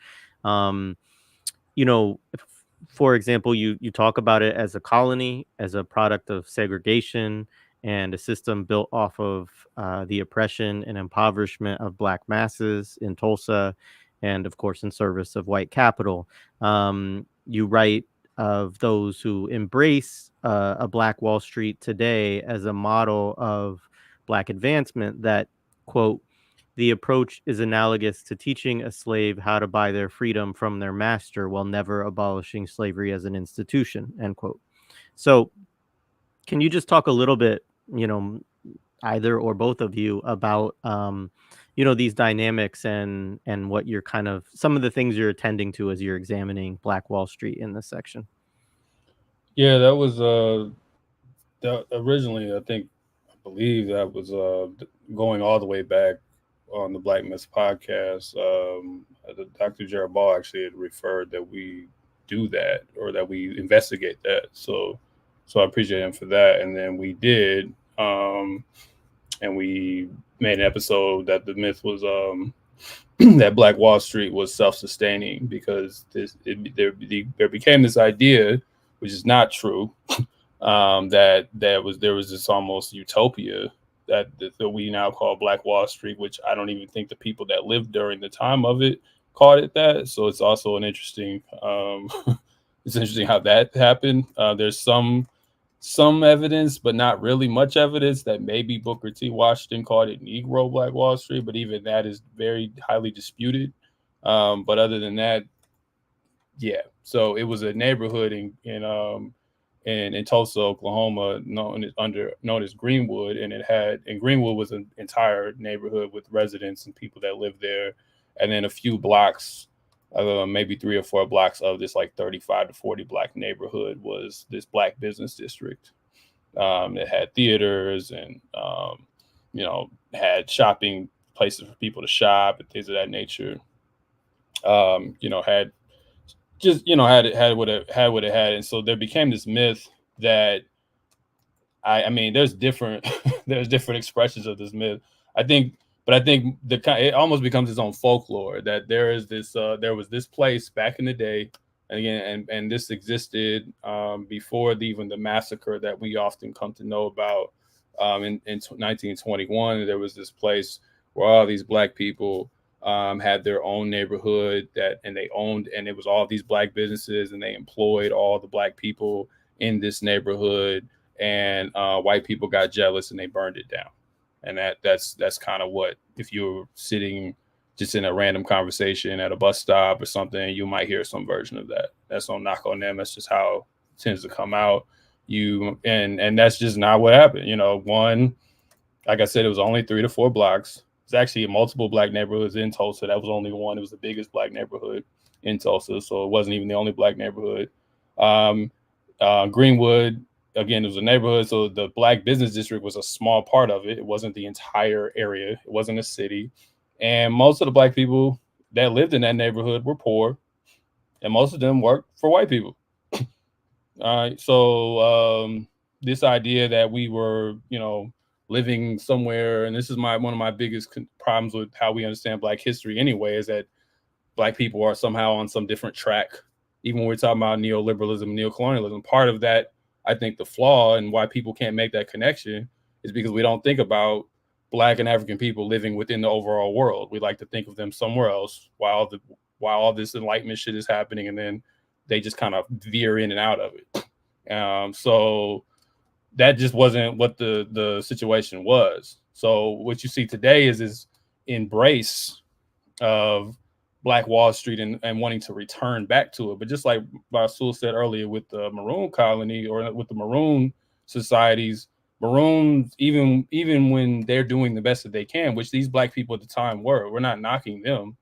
For example, you talk about it as a colony, as a product of segregation, and a system built off of the oppression and impoverishment of Black masses in Tulsa, and of course in service of white capital. You write of those who embrace a Black Wall Street today as a model of Black advancement that, quote, the approach is analogous to teaching a slave how to buy their freedom from their master while never abolishing slavery as an institution, end quote. So can you just talk a little bit, either or both of you, about, these dynamics and what you're kind of, some of the things you're attending to as you're examining Black Wall Street in this section? Yeah, that was originally, I believe that was going all the way back on the Black Myths podcast. Dr. Jared Ball actually had referred that we do that, or that we investigate that. So I appreciate him for that. And then we did, and we made an episode that the myth was that Black Wall Street was self-sustaining, because there became this idea, which is not true, that there was this almost utopia that we now call Black Wall Street, which I don't even think the people that lived during the time of it called it that. So it's also an interesting, it's interesting how that happened. There's some evidence, but not really much evidence, that maybe Booker T. Washington called it Negro Black Wall Street, but even that is very highly disputed. But other than that, yeah. So it was a neighborhood in Tulsa, Oklahoma, known as Greenwood, and Greenwood was an entire neighborhood with residents and people that lived there, and then a few blocks, maybe 3 or 4 blocks of this like 35 to 40 Black neighborhood was this Black business district. It had theaters and had shopping places for people to shop and things of that nature. Had just had what it had, and so there became this myth that I mean there's different expressions of this myth, I think it almost becomes its own folklore, that there is this there was this place back in the day, and again and this existed before even the massacre that we often come to know about in 1921. There was this place where all these Black people had their own neighborhood and they owned, and it was all these Black businesses, and they employed all the Black people in this neighborhood, and white people got jealous and they burned it down. And that's kind of what, if you're sitting just in a random conversation at a bus stop or something, you might hear some version of that. That's no knock on them. That's just how it tends to come out. And that's just not what happened. One, like I said, it was only 3 to 4 blocks. It's actually multiple black neighborhoods in Tulsa. That was only one. It was the biggest black neighborhood in Tulsa, so it wasn't even the only black neighborhood. Greenwood, again, it was a neighborhood, so the black business district was a small part of it. It wasn't the entire area. It wasn't a city. And most of the black people that lived in that neighborhood were poor, and most of them worked for white people. All right, so this idea that we were, living somewhere, and this is one of my biggest problems with how we understand Black history anyway, is that Black people are somehow on some different track. Even when we're talking about neoliberalism, neocolonialism, part of that, I think the flaw and why people can't make that connection is because we don't think about Black and African people living within the overall world. We like to think of them somewhere else while all this enlightenment shit is happening, and then they just kind of veer in and out of it. So that just wasn't what the situation was. So what you see today is this embrace of Black Wall Street and wanting to return back to it. But just like Rasul said earlier with the Maroon colony or with the Maroon societies, Maroons, even when they're doing the best that they can, which these Black people at the time we're not knocking them,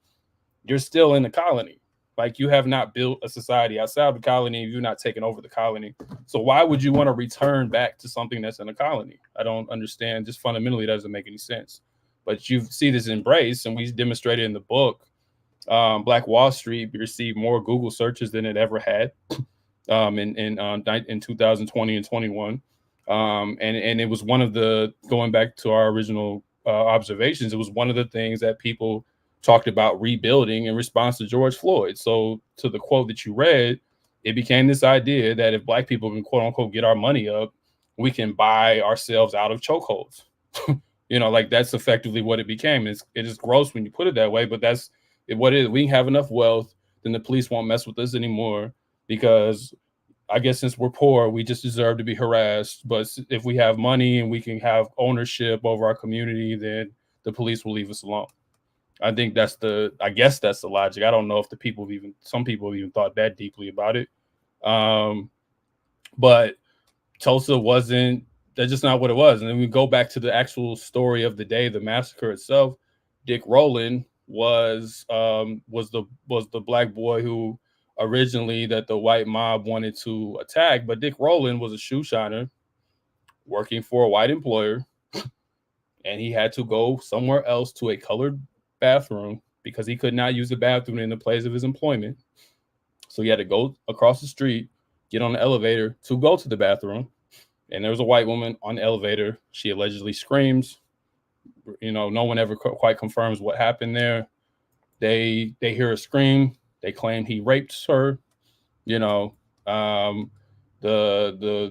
you're still in the colony. Like, you have not built a society outside of the colony. You're not taking over the colony. So why would you want to return back to something that's in a colony? I don't understand. Just fundamentally, doesn't make any sense. But you see this embrace, and we demonstrated in the book, Black Wall Street received more Google searches than it ever had in 2020 and 21. And it was one of the, going back to our original observations, it was one of the things that people talked about rebuilding in response to George Floyd. So to the quote that you read, it became this idea that if Black people can, quote unquote, get our money up, we can buy ourselves out of chokeholds. Like, that's effectively what it became. It is gross when you put it that way, but that's what it is. We have enough wealth, then the police won't mess with us anymore, because I guess since we're poor, we just deserve to be harassed. But if we have money and we can have ownership over our community, then the police will leave us alone. I think that's the logic. I don't know if some people have even thought that deeply about it. But Tulsa that's just not what it was. And then we go back to the actual story of the day, the massacre itself. Dick Rowland was the Black boy who originally that the white mob wanted to attack. But Dick Rowland was a shoe shiner working for a white employer, and he had to go somewhere else to a colored bathroom because he could not use the bathroom in the place of his employment. So he had to go across the street, get on the elevator to go to the bathroom. And there was a white woman on the elevator. She allegedly screams. No one ever quite confirms what happened there. They hear a scream. They claim he raped her. The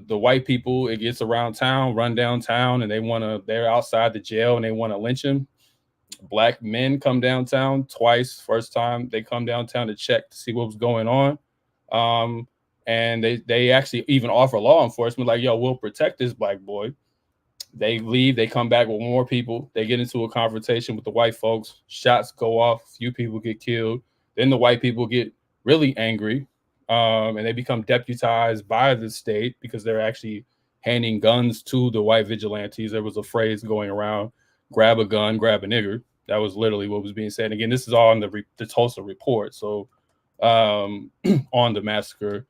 white people, it gets around town, run downtown, and they're outside the jail and they want to lynch him. Black men come downtown twice. First time they come downtown to check to see what was going on. And they actually even offer law enforcement, like, yo, we'll protect this Black boy. They leave, they come back with more people. They get into a confrontation with the white folks. Shots go off, a few people get killed. Then the white people get really angry, and they become deputized by the state because they're actually handing guns to the white vigilantes. There was a phrase going around, grab a gun, grab a nigger. That was literally what was being said. Again, this is all in the Tulsa report. So on the massacre.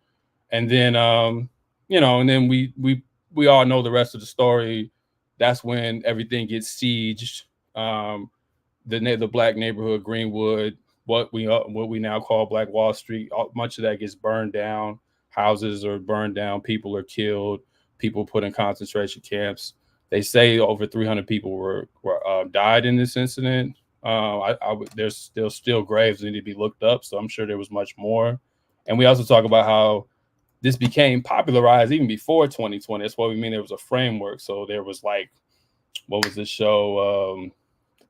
And then, and then we all know the rest of the story. That's when everything gets sieged. The Black neighborhood, Greenwood, what we now call Black Wall Street, much of that gets burned down. Houses are burned down. People are killed. People put in concentration camps. They say over 300 people were died in this incident. There's still graves that need to be looked up, so I'm sure there was much more. And we also talk about how this became popularized even before 2020. That's what we mean. There was a framework. So there was, like, what was this show?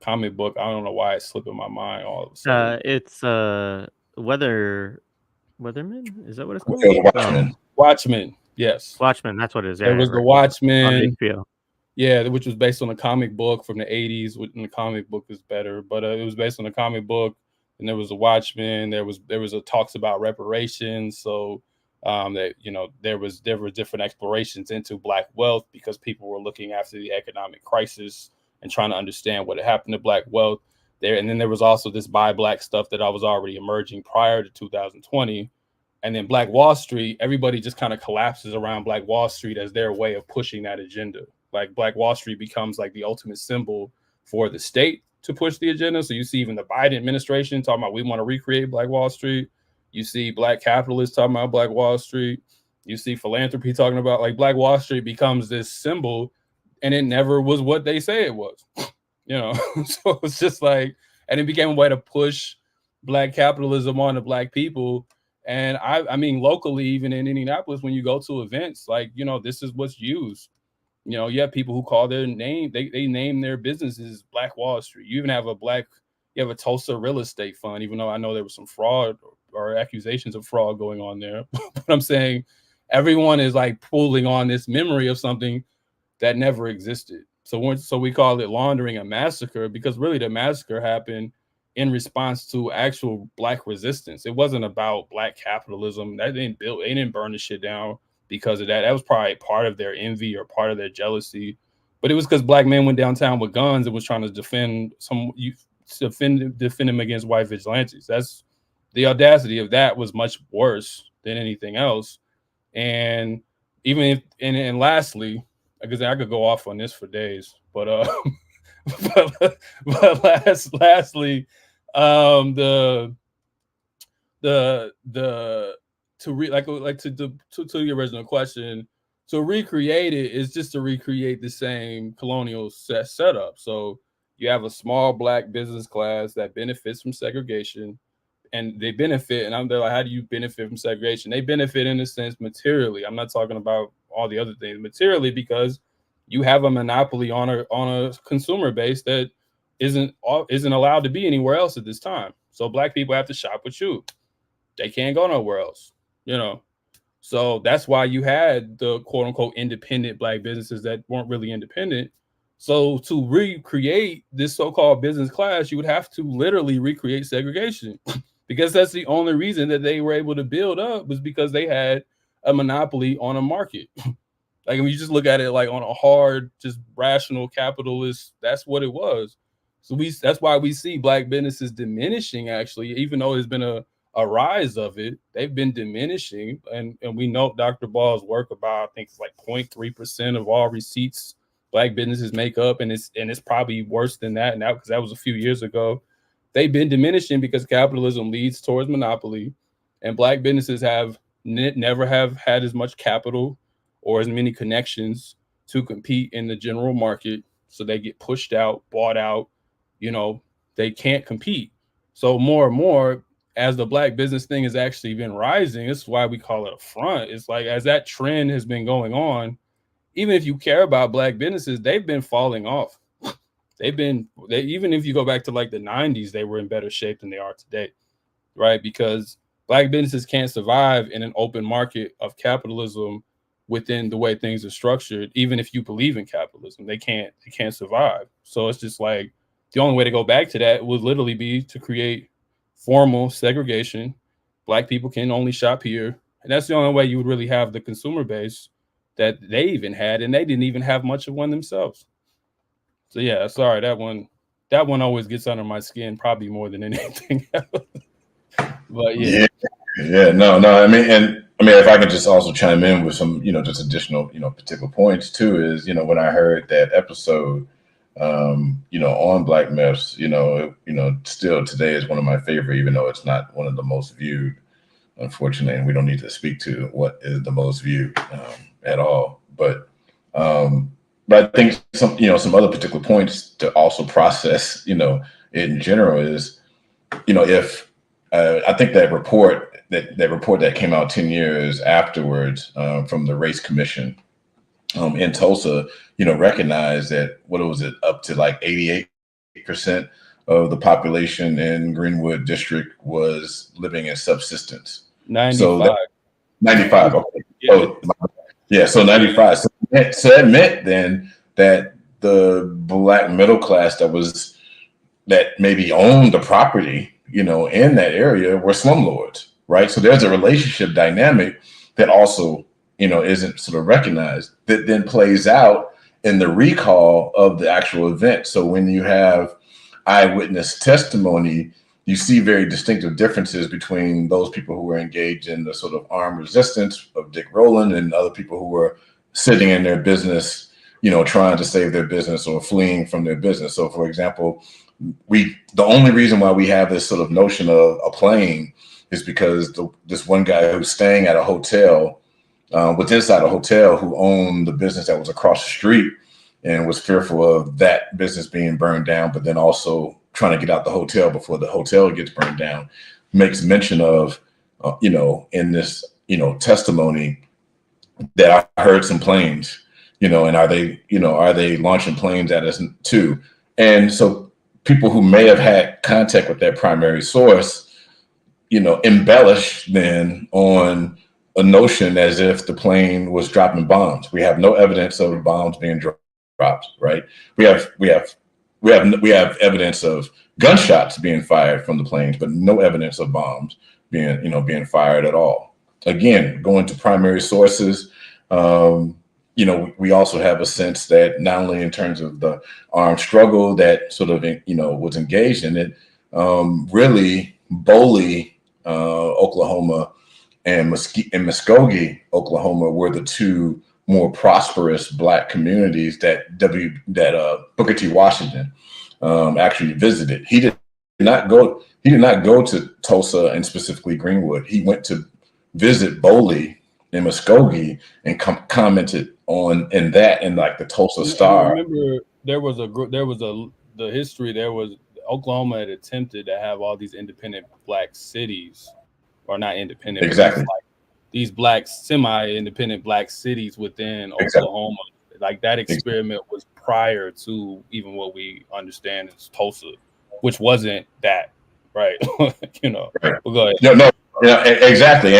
Comic book. I don't know why it's slipping my mind all of a sudden. It's Weatherman. Is that what it's called? Watchmen. Watchmen. Yes. Watchmen. That's what it is. Yeah, there was right. The Watchmen. On HBO. Yeah, which was based on a comic book from the 80s. And the comic book is better, but it was based on a comic book. And there was a Watchmen. There was a talks about reparations. So That, there were different explorations into Black wealth because people were looking after the economic crisis and trying to understand what had happened to Black wealth there. And then there was also this buy Black stuff that I was already emerging prior to 2020. And then Black Wall Street, everybody just kind of collapses around Black Wall Street as their way of pushing that agenda. Like Black Wall Street becomes like the ultimate symbol for the state to push the agenda. So you see even the Biden administration talking about we want to recreate Black Wall Street. You see Black capitalists talking about Black Wall Street. You see philanthropy talking about like Black Wall Street becomes this symbol, and it never was what they say it was. So it's just like, and it became a way to push Black capitalism on the Black people. And I mean, locally, even in Indianapolis, when you go to events, like, this is what's used. You have people who call their name, they name their businesses Black Wall Street. You even have you have a Tulsa real estate fund, even though I know there was some fraud or accusations of fraud going on there. But I'm saying everyone is like pulling on this memory of something that never existed. So we call it laundering a massacre, because really the massacre happened in response to actual Black resistance. It wasn't about Black capitalism. They didn't burn the shit down because of that. That was probably part of their envy or part of their jealousy. But it was because Black men went downtown with guns and was trying to defend them against white vigilantes. That's the audacity of that was much worse than anything else. And even if, and lastly, because I could go off on this for days, but lastly, to your original question, to recreate it is just to recreate the same colonial setup. So you have a small Black business class that benefits from segregation, and they benefit. And they're like, how do you benefit from segregation? They benefit in a sense materially. I'm not talking about all the other things materially, because you have a monopoly on a consumer base that isn't allowed to be anywhere else at this time. So Black people have to shop with you. They can't go nowhere else, So that's why you had the quote unquote independent Black businesses that weren't really independent. So to recreate this so-called business class, you would have to literally recreate segregation, because that's the only reason that they were able to build up, was because they had a monopoly on a market. Like, when you just look at it like on a hard, just rational capitalist, that's what it was. So that's why we see Black businesses diminishing, actually, even though there's been a rise of it. They've been diminishing. And we know Dr. Ball's work about, I think it's like 0.3% of all receipts Black businesses make up. And it's probably worse than that now, because that was a few years ago. They've been diminishing because capitalism leads towards monopoly, and Black businesses never have had as much capital or as many connections to compete in the general market. So they get pushed out, bought out, they can't compete. So more and more, as the Black business thing has actually been rising, this is why we call it a front. It's like, as that trend has been going on, even if you care about Black businesses, they've been falling off. Even if you go back to like the 90s, they were in better shape than they are today, right? Because Black businesses can't survive in an open market of capitalism within the way things are structured. Even if you believe in capitalism, they can't survive. So it's just like, the only way to go back to that would literally be to create formal segregation. Black people can only shop here. And that's the only way you would really have the consumer base that they even had, and they didn't even have much of one themselves. So yeah, sorry, that one always gets under my skin, probably more than anything else. But yeah. No. I mean, if I could just also chime in with some, just additional, particular points too, is, when I heard that episode, on Black myths, still today is one of my favorite, even though it's not one of the most viewed, unfortunately, and we don't need to speak to what is the most viewed at all. But I think some other particular points to also process, in general is, if I think that report that came out 10 years afterwards from the Race Commission in Tulsa, recognized that, what was it, up to like 88% of the population in Greenwood District was living in subsistence. 95. So 95. Okay. Yeah. So 95. So that meant then that the Black middle class that maybe owned the property, in that area, were slumlords, right? So there's a relationship dynamic that also, isn't sort of recognized, that then plays out in the recall of the actual event. So when you have eyewitness testimony, you see very distinctive differences between those people who were engaged in the sort of armed resistance of Dick Rowland and other people who were sitting in their business, trying to save their business or fleeing from their business. So, for example, the only reason why we have this sort of notion of a plane is because this one guy who's staying at a hotel, was inside a hotel, who owned the business that was across the street and was fearful of that business being burned down, but then also trying to get out the hotel before the hotel gets burned down, makes mention of, in this, testimony, that I heard some planes, and are they launching planes at us too? And so people who may have had contact with that primary source, embellish then on a notion as if the plane was dropping bombs. We have no evidence of bombs being dropped, right? We have evidence of gunshots being fired from the planes, but no evidence of bombs being fired at all. Again, going to primary sources, we also have a sense that not only in terms of the armed struggle that sort of, was engaged in it, really Boley, Oklahoma, and Muskogee, Oklahoma, were the two more prosperous Black communities that Booker T. Washington actually visited. He did not go to Tulsa and specifically Greenwood. He went to visit Boley and Muskogee and commented on in like the Tulsa Star. I remember there was the history. There was Oklahoma had attempted to have all these independent Black cities, or not independent, exactly, but these Black semi-independent Black cities within Oklahoma. Exactly. Like that experiment was prior to even what we understand as Tulsa, which wasn't that, right? Right. Well, go ahead. Exactly.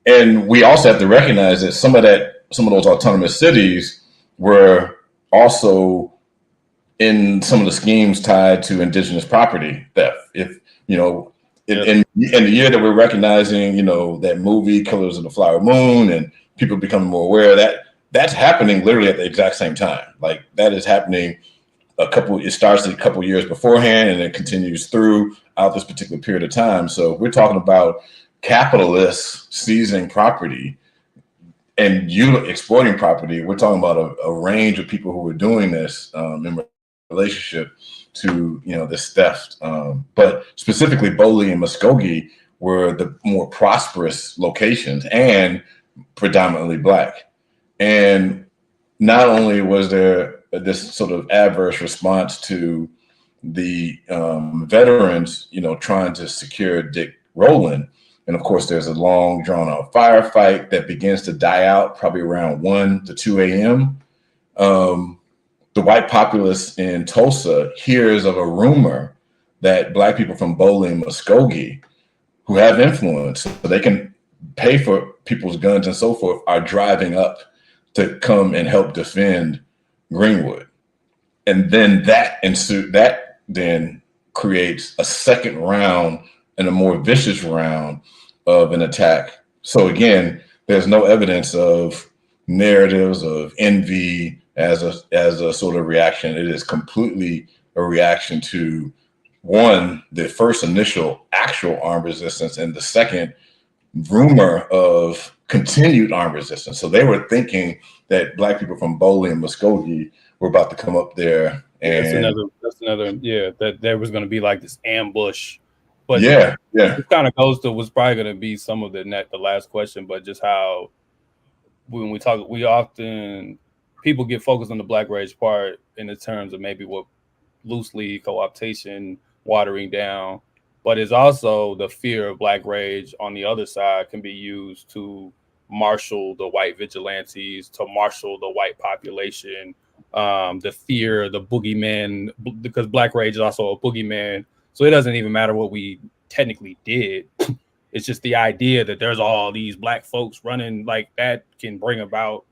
And we also have to recognize that some of those autonomous cities were also in some of the schemes tied to indigenous property theft. If, in the year that we're recognizing, that movie Killers of the Flower Moon, and people becoming more aware of that's happening literally at the exact same time. Like that is happening it starts a couple years beforehand and it continues throughout this particular period of time. So we're talking about capitalists seizing property and exploiting property. We're talking about a range of people who were doing this in relationship to this theft. But specifically, Boley and Muskogee were the more prosperous locations and predominantly Black. And not only was there this sort of adverse response to the veterans, trying to secure Dick Rowland. And of course, there's a long drawn out firefight that begins to die out probably around 1 to 2 a.m. The white populace in Tulsa hears of a rumor that Black people from Boley and Muskogee, who have influence, so they can pay for people's guns and so forth, are driving up to come and help defend Greenwood. And then that then creates a second round and a more vicious round of an attack. So again, there's no evidence of narratives of envy as a sort of reaction. It is completely a reaction to, one, the first initial actual armed resistance, and the second, rumor of continued armed resistance. So they were thinking that Black people from Boley and Muskogee were about to come up there. And that's another, that there was going to be like this ambush. But it kind of goes to what's probably going to be some of the last question, but just how when we talk, people get focused on the Black Rage part in the terms of maybe what loosely co-optation, watering down, but it's also the fear of Black Rage on the other side can be used to marshal the white vigilantes, to marshal the white population, the fear, the boogeyman, because Black Rage is also a boogeyman. So it doesn't even matter what we technically did. It's just the idea that there's all these Black folks running, like that can bring about,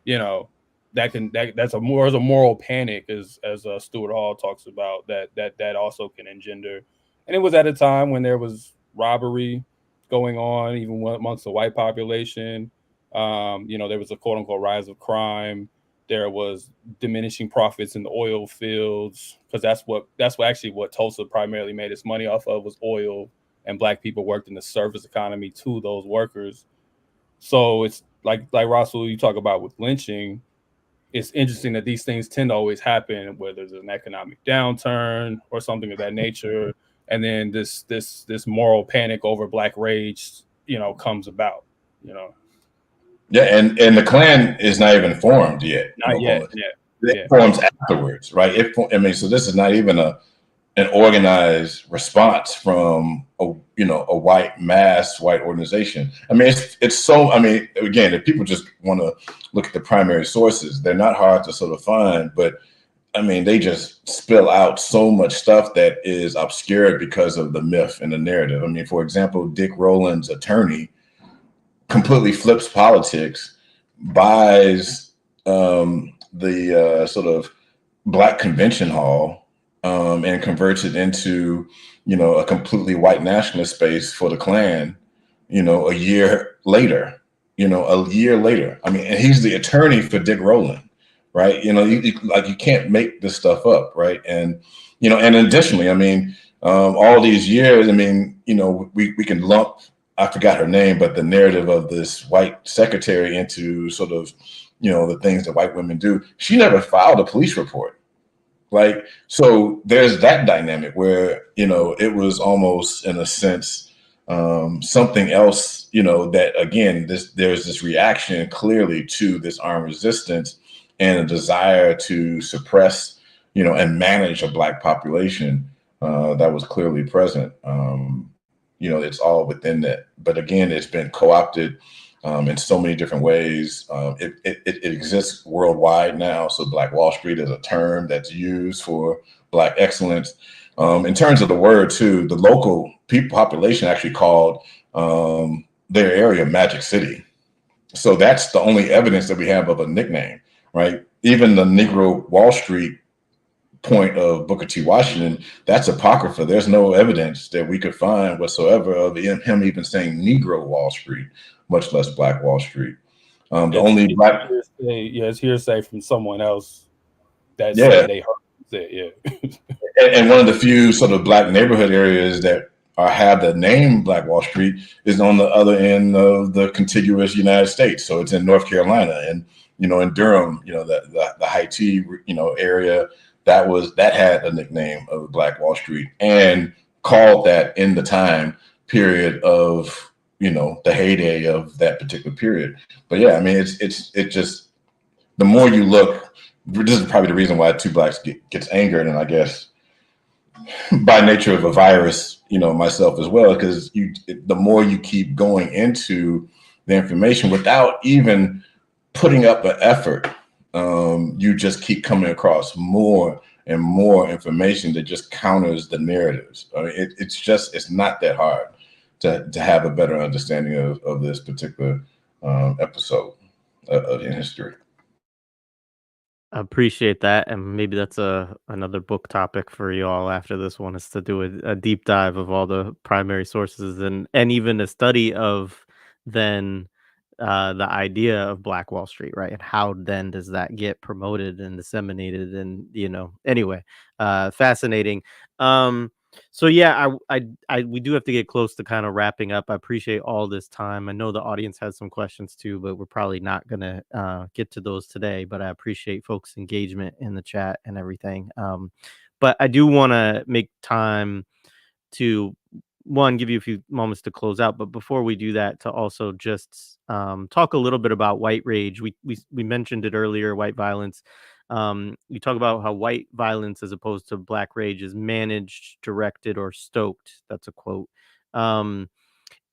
that's a moral panic, as Stuart Hall talks about, that also can engender. And it was at a time when there was robbery going on, even amongst the white population. There was a quote unquote rise of crime. There was diminishing profits in the oil fields, because that's what Tulsa primarily made its money off of, was oil, and Black people worked in the service economy to those workers. So it's like Russell, you talk about with lynching. It's interesting that these things tend to always happen where there's an economic downturn or something of that nature, and then this moral panic over Black rage, comes about. Yeah, and the Klan is not even formed yet in Not yet. Oklahoma. Yeah. It forms afterwards, right? So this is not even an organized response from a white organization. I mean, it's so. I mean, again, if people just want to look at the primary sources, they're not hard to sort of find, but I mean, they just spill out so much stuff that is obscured because of the myth and the narrative. I mean, for example, Dick Rowland's attorney completely flips politics, buys the sort of Black convention hall, and converts it into, a completely white nationalist space for the Klan, a year later, I mean, and he's the attorney for Dick Rowland, right? You can't make this stuff up, right? And, and additionally, I mean, all these years, I mean, we can lump, I forgot her name, but the narrative of this white secretary into sort of, the things that white women do. She never filed a police report. Like, so there's that dynamic where, it was almost in a sense, something else, that again, there's this reaction clearly to this armed resistance and a desire to suppress, and manage a Black population that was clearly present. It's all within that. But again, it's been co-opted in so many different ways. It exists worldwide now. So Black Wall Street is a term that's used for Black excellence. In terms of the word too, the local population actually called their area Magic City. So that's the only evidence that we have of a nickname, right? Even the Negro Wall Street point of Booker T. Washington, that's apocrypha. There's no evidence that we could find whatsoever of him even saying Negro Wall Street, much less Black Wall Street. It's hearsay from someone else that said they heard it. Yeah. And one of the few sort of Black neighborhood areas that have the name Black Wall Street is on the other end of the contiguous United States. So it's in North Carolina and, in Durham, the high T, area that had a nickname of Black Wall Street and called that in the time period of, the heyday of that particular period. But yeah, I mean, it just, the more you look, this is probably the reason why Two Blacks gets angered, and I guess by nature of a virus, myself as well, because the more you keep going into the information without even putting up an effort, you just keep coming across more and more information that just counters the narratives. I mean, it's not that hard to have a better understanding of this particular episode of in history. I appreciate that, and maybe that's another book topic for you all after this one, is to do a deep dive of all the primary sources and even a study of then the idea of Black Wall Street, right? And how then does that get promoted and disseminated? And anyway, fascinating. So yeah, we do have to get close to kind of wrapping up. I appreciate all this time. I know the audience has some questions too, but we're probably not gonna get to those today. But I appreciate folks' engagement in the chat and everything. But I do want to make time to give you a few moments to close out. But before we do that, to also just talk a little bit about white rage. We mentioned it earlier, white violence. You talk about how white violence, as opposed to Black rage, is managed, directed, or stoked. That's a quote. I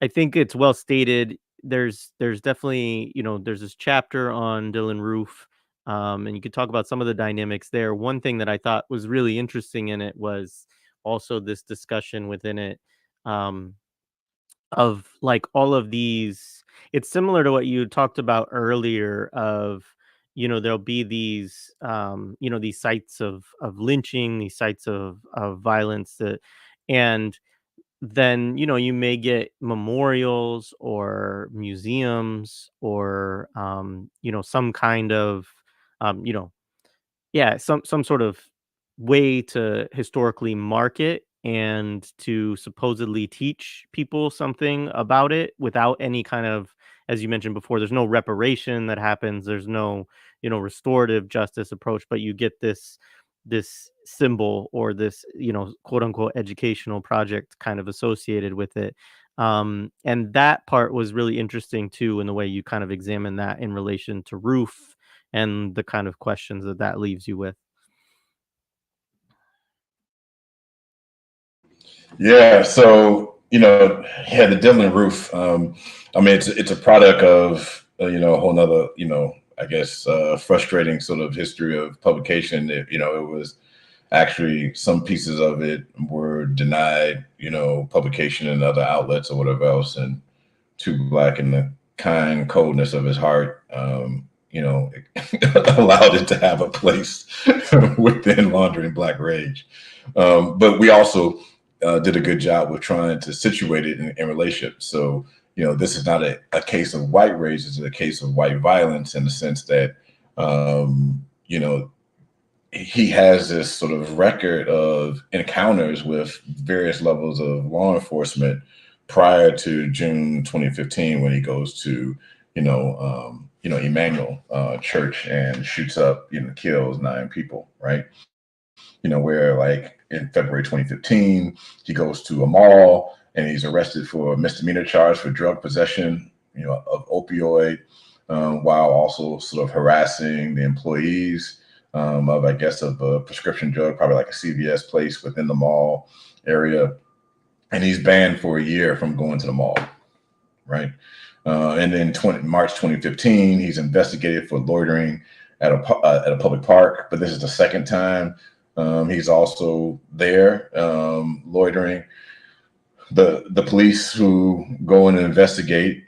think it's well stated. There's definitely, there's this chapter on Dylan Roof, and you could talk about some of the dynamics there. One thing that I thought was really interesting in it was also this discussion within it, of like all of these. It's similar to what you talked about earlier of, there'll be these, these sites of lynching, these sites of violence, that, and then, you may get memorials or museums or, some kind of, um, you know, yeah, some sort of way to historically mark it and to supposedly teach people something about it without any kind of, as you mentioned before, there's no reparation that happens. There's no, restorative justice approach, but you get this symbol or this, quote unquote educational project kind of associated with it. And that part was really interesting too, in the way you kind of examine that in relation to roof and the kind of questions that leaves you with. Yeah, so yeah, the Dylan roof. I mean, it's a product of a whole nother I guess frustrating sort of history of publication. It was actually some pieces of it were denied publication in other outlets or whatever else, and Too Black in the kind coldness of his heart, allowed it to have a place within Laundering Black Rage. But we also did a good job with trying to situate it in relationship. So, this is not a case of white rage, it's a case of white violence in the sense that, he has this sort of record of encounters with various levels of law enforcement prior to June 2015, when he goes to, Emmanuel Church and shoots up, kills 9 people, right? Where like in February 2015, he goes to a mall and he's arrested for a misdemeanor charge for drug possession, of opioid, while also sort of harassing the employees of, I guess, of a prescription drug, probably like a CVS place within the mall area. And he's banned for a year from going to the mall, right? And then March 2015, he's investigated for loitering at a public park, but this is the second time he's also there loitering. The police who go in and investigate,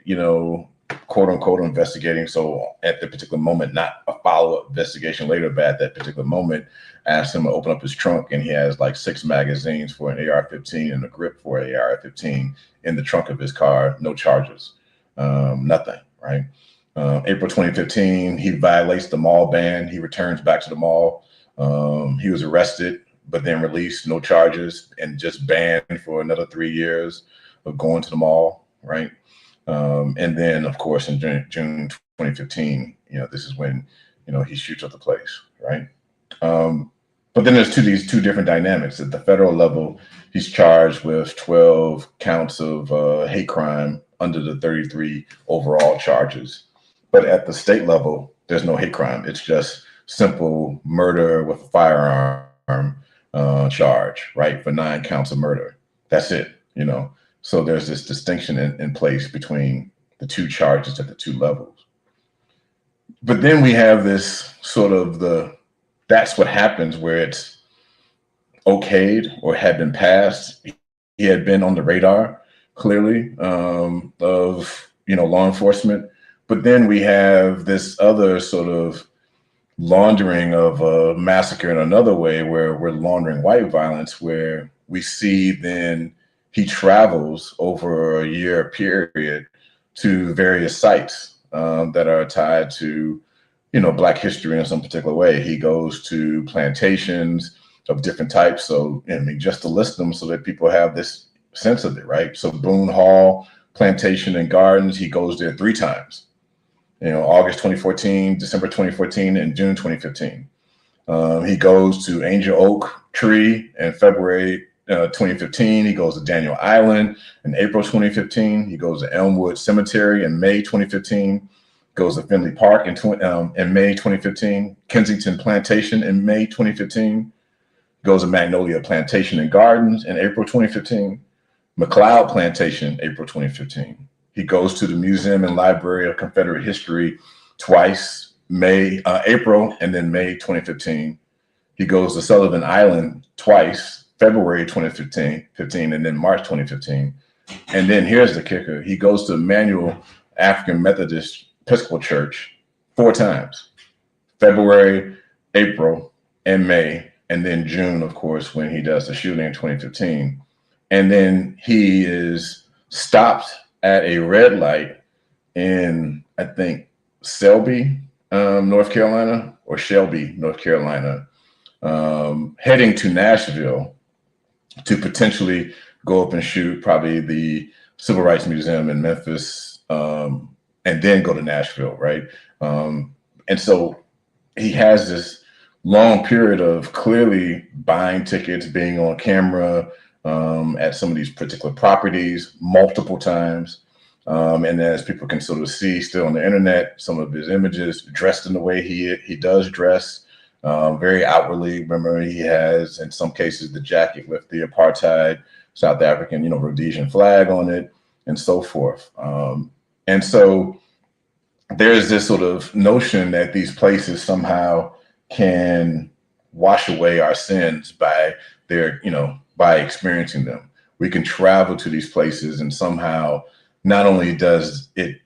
quote unquote investigating. So at the particular moment, not a follow-up investigation later, but at that particular moment, asked him to open up his trunk, and he has like 6 magazines for an AR-15 and a grip for an AR-15 in the trunk of his car. No charges, nothing, right? April 2015, he violates the mall ban. He returns back to the mall. He was arrested, but then released, no charges, and just banned for another 3 years of going to the mall, right? And then, of course, in June 2015, this is when, he shoots up the place, right? But then there's these two different dynamics. At the federal level, he's charged with 12 counts of hate crime under the 33 overall charges. But at the state level, there's no hate crime. It's just simple murder with a firearm charge, right? For 9 counts of murder. That's it, So there's this distinction in place between the 2 charges at the 2 levels. But then we have this sort of that's what happens where it's okayed or had been passed. He had been on the radar, clearly, of, law enforcement. But then we have this other sort of laundering of a massacre in another way, where we're laundering white violence, where we see then he travels over a year period to various sites that are tied to, Black history in some particular way. He goes to plantations of different types. So, just to list them so that people have this sense of it, right? So Boone Hall Plantation and Gardens, he goes there 3 times. August 2014, December 2014, and June 2015. He goes to Angel Oak Tree in February 2015. He goes to Daniel Island in April 2015. He goes to Elmwood Cemetery in May 2015. Goes to Finley Park in May 2015. Kensington Plantation in May 2015. Goes to Magnolia Plantation and Gardens in April 2015. McLeod Plantation, April 2015. He goes to the Museum and Library of Confederate History twice, April, and then May 2015. He goes to Sullivan Island twice, February 2015, and then March 2015. And then here's the kicker. He goes to Emmanuel African Methodist Episcopal Church 4 times, February, April, and May, and then June, of course, when he does the shooting in 2015. and then he is stopped at a red light in, I think, Selby, North Carolina, or Shelby, North Carolina, heading to Nashville to potentially go up and shoot probably the Civil Rights Museum in Memphis, and then go to Nashville, right? And so he has this long period of clearly buying tickets, being on camera at some of these particular properties multiple times. And as people can sort of see still on the internet, some of his images dressed in the way he does dress, very outwardly. Remember, he has, in some cases, the jacket with the apartheid South African, Rhodesian flag on it, and so forth. And so there's this sort of notion that these places somehow can wash away our sins by by experiencing them. We can travel to these places, and somehow not only does it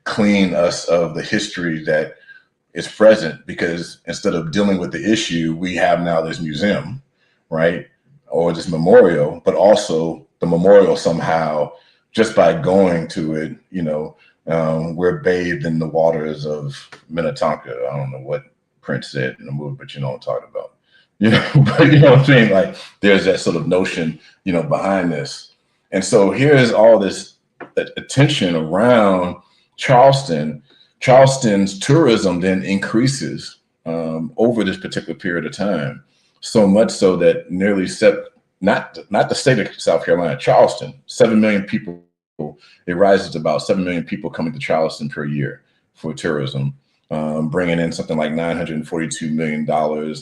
clean us of the history that is present, because instead of dealing with the issue, we have now this museum, right? Or this memorial, but also the memorial somehow, just by going to it, we're bathed in the waters of Minnetonka. I don't know what Prince said in the movie, but you know what I'm talking about. But you know what I'm saying? Like, there's that sort of notion, behind this. And so here's all this attention around Charleston. Charleston's tourism then increases over this particular period of time, so much so that nearly not the state of South Carolina, Charleston, 7 million people. It rises to about 7 million people coming to Charleston per year for tourism, bringing in something like $942 million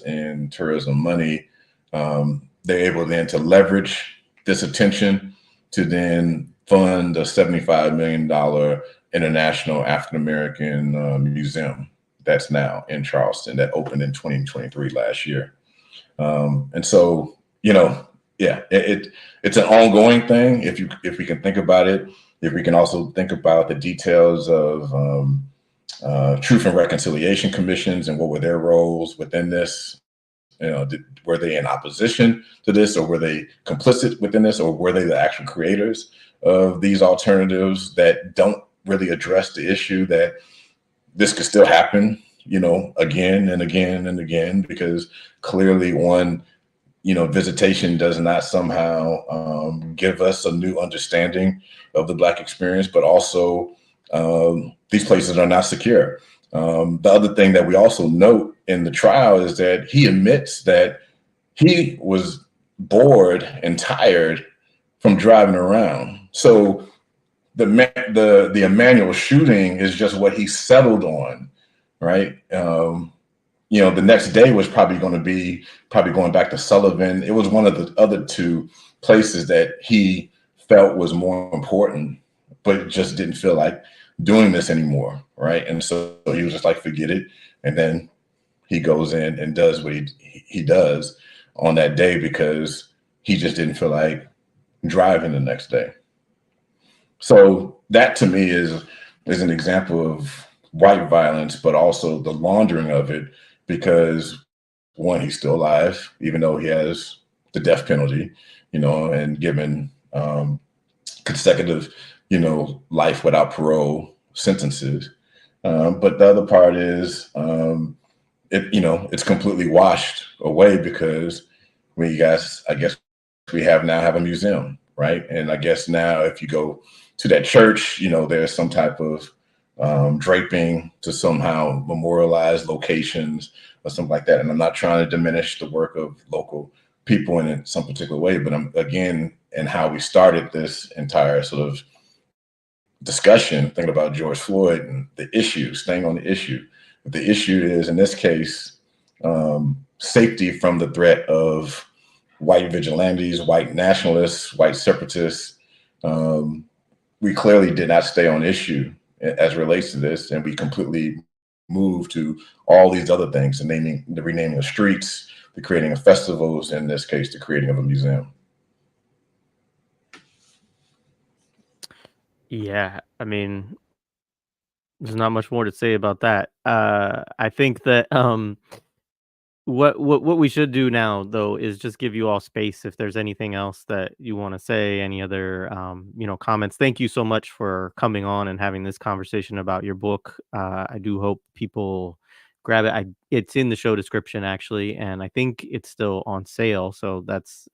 in tourism money. They're able then to leverage this attention to then fund a $75 million International African American Museum that's now in Charleston, that opened in 2023 last year. And so, it's an ongoing thing. If we can think about it, if we can also think about the details of Truth and Reconciliation Commissions and what were their roles within this. Were they in opposition to this, or were they complicit within this, or were they the actual creators of these alternatives that don't really address the issue that this could still happen, again and again and again, because clearly visitation does not somehow give us a new understanding of the Black experience, but also these places are not secure. The other thing that we also note in the trial is that he admits that he was bored and tired from driving around. So the Emmanuel shooting is just what he settled on, right? The next day was probably going back to Sullivan. It was one of the other two places that he felt was more important, but just didn't feel like doing this anymore, right? And so he was just like, forget it. And then he goes in and does what he does on that day, because he just didn't feel like driving the next day. So that, to me, is an example of white violence, but also the laundering of it, because one, he's still alive, even though he has the death penalty, and given consecutive, life without parole sentences. But the other part is, it's completely washed away, because I guess we now have a museum, right? And I guess now if you go to that church, there's some type of draping to somehow memorialize locations or something like that. And I'm not trying to diminish the work of local people in some particular way, but and how we started this entire sort of discussion, thinking about George Floyd and the issue, staying on the issue. The issue is, in this case, safety from the threat of white vigilantes, white nationalists, white separatists. We clearly did not stay on issue as relates to this, and we completely moved to all these other things, the renaming of streets, the creating of festivals, in this case, the creating of a museum. Yeah, I mean, there's not much more to say about that. I think that What we should do now, though, is just give you all space if there's anything else that you want to say, any other comments. Thank you so much for coming on and having this conversation about your book. I do hope people grab it. It's in the show description actually, and I think it's still on sale. So that's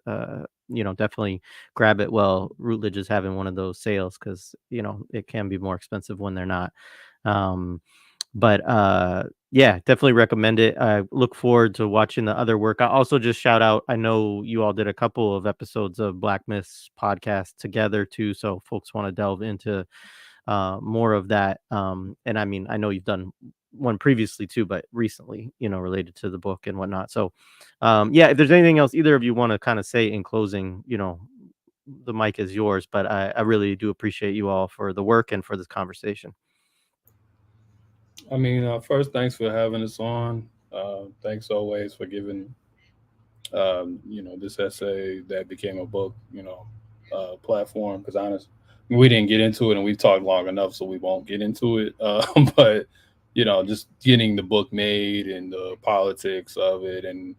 definitely grab it while Routledge is having one of those sales, because it can be more expensive when they're not. But yeah, definitely recommend it. I look forward to watching the other work. I also just shout out, I know you all did a couple of episodes of Black Myths podcast together too, so folks want to delve into more of that. And I mean, I know you've done one previously too, but recently, related to the book and whatnot. So yeah, if there's anything else either of you want to kind of say in closing, the mic is yours. But I really do appreciate you all for the work and for this conversation. I mean, first, thanks for having us on. Thanks always for giving, this essay that became a book, platform. Because honest, we didn't get into it, and we've talked long enough, so we won't get into it. But just getting the book made and the politics of it, and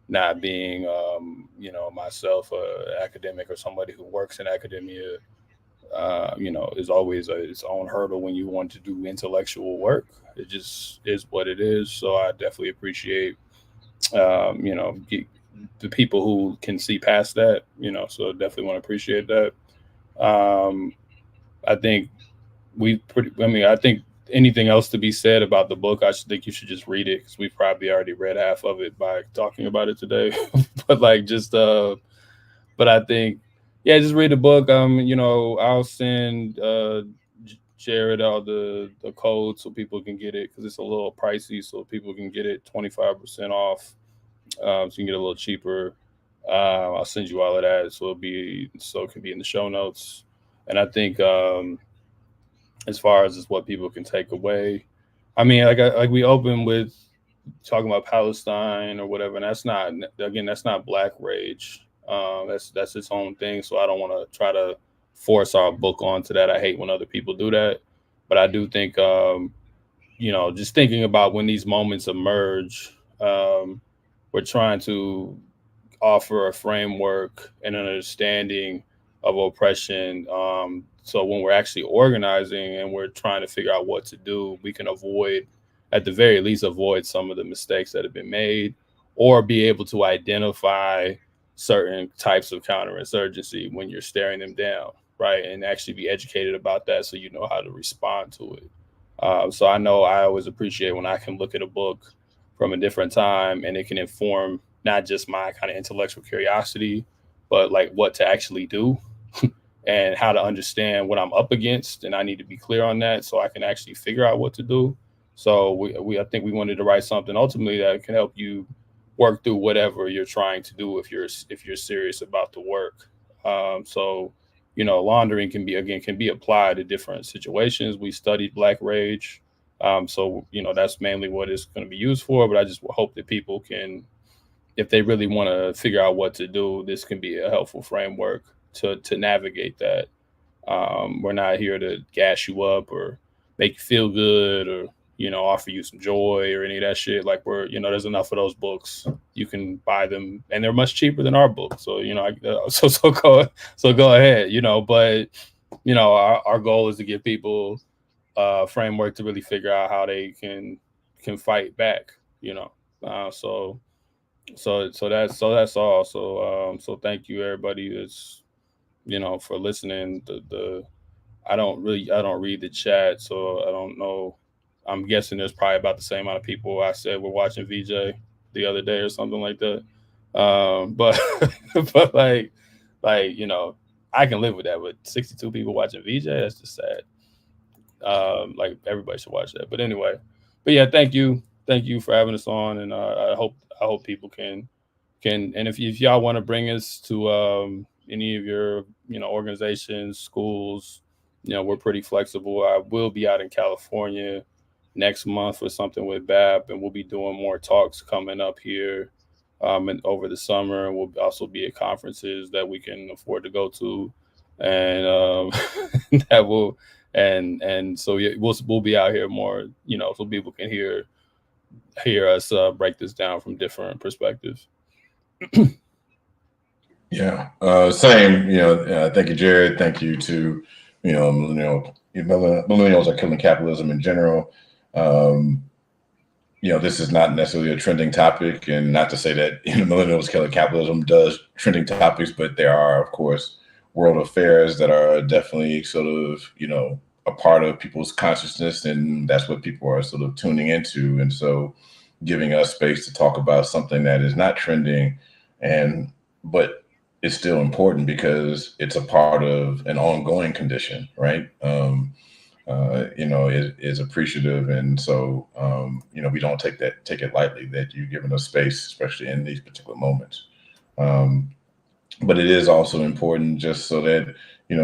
not being, myself, a academic or somebody who works in academia, is always its own hurdle when you want to do intellectual work. It just is what it is. So I definitely appreciate, the people who can see past that, so definitely want to appreciate that. I think I think anything else to be said about the book, I think you should just read it, because we've probably already read half of it by talking about it today. But but I think, yeah, just read the book. I'll send Jared all the code so people can get it, because it's a little pricey, so people can get it 25% off. So you can get it a little cheaper. I'll send you all of that, so it can be in the show notes. And I think, as far as what people can take away, I mean, like we open with talking about Palestine or whatever, and that's not Black Rage. That's its own thing. So I don't want to try to force our book onto that. I hate when other people do that, but I do think, just thinking about when these moments emerge, we're trying to offer a framework and an understanding of oppression. So when we're actually organizing and we're trying to figure out what to do, we can at the very least, avoid some of the mistakes that have been made, or be able to identify certain types of counterinsurgency when you're staring them down, right? And actually be educated about that, so you know how to respond to it. So I know I always appreciate when I can look at a book from a different time, and it can inform not just my kind of intellectual curiosity, but like what to actually do and how to understand what I'm up against. And I need to be clear on that so I can actually figure out what to do. So I think we wanted to write something ultimately that can help you work through whatever you're trying to do if you're serious about the work. So laundering can be applied to different situations. We studied Black Rage, so that's mainly what it's going to be used for. But I just hope that people can, if they really want to figure out what to do, this can be a helpful framework to navigate that. We're not here to gas you up or make you feel good, or offer you some joy or any of that shit. Like, there's enough of those books. You can buy them, and they're much cheaper than our books. So so go ahead. But our goal is to give people a framework to really figure out how they can fight back. So that's all. So thank you everybody that's for listening. I don't read the chat, so I don't know. I'm guessing there's probably about the same amount of people I said were watching VJ the other day or something like that. But but like I can live with that. But 62 people watching VJ, that's just sad. Like everybody should watch that. But anyway, yeah, thank you for having us on, and I hope people can, and if y'all want to bring us to any of your organizations, schools, we're pretty flexible. I will be out in California next month for something with BAP, and we'll be doing more talks coming up here and over the summer. And we'll also be at conferences that we can afford to go to, and that will and so we'll be out here more, so people can hear hear us break this down from different perspectives. Yeah, same. Thank you, Jared. Thank you to millennials are killing capitalism in general. This is not necessarily a trending topic, and not to say that millennials killing capitalism does trending topics, but there are, of course, world affairs that are definitely sort of a part of people's consciousness, and that's what people are sort of tuning into. And so, giving us space to talk about something that is not trending, but it's still important because it's a part of an ongoing condition, right? Is appreciative. And so, we don't take it lightly that you've given us space, especially in these particular moments. But it is also important just so that,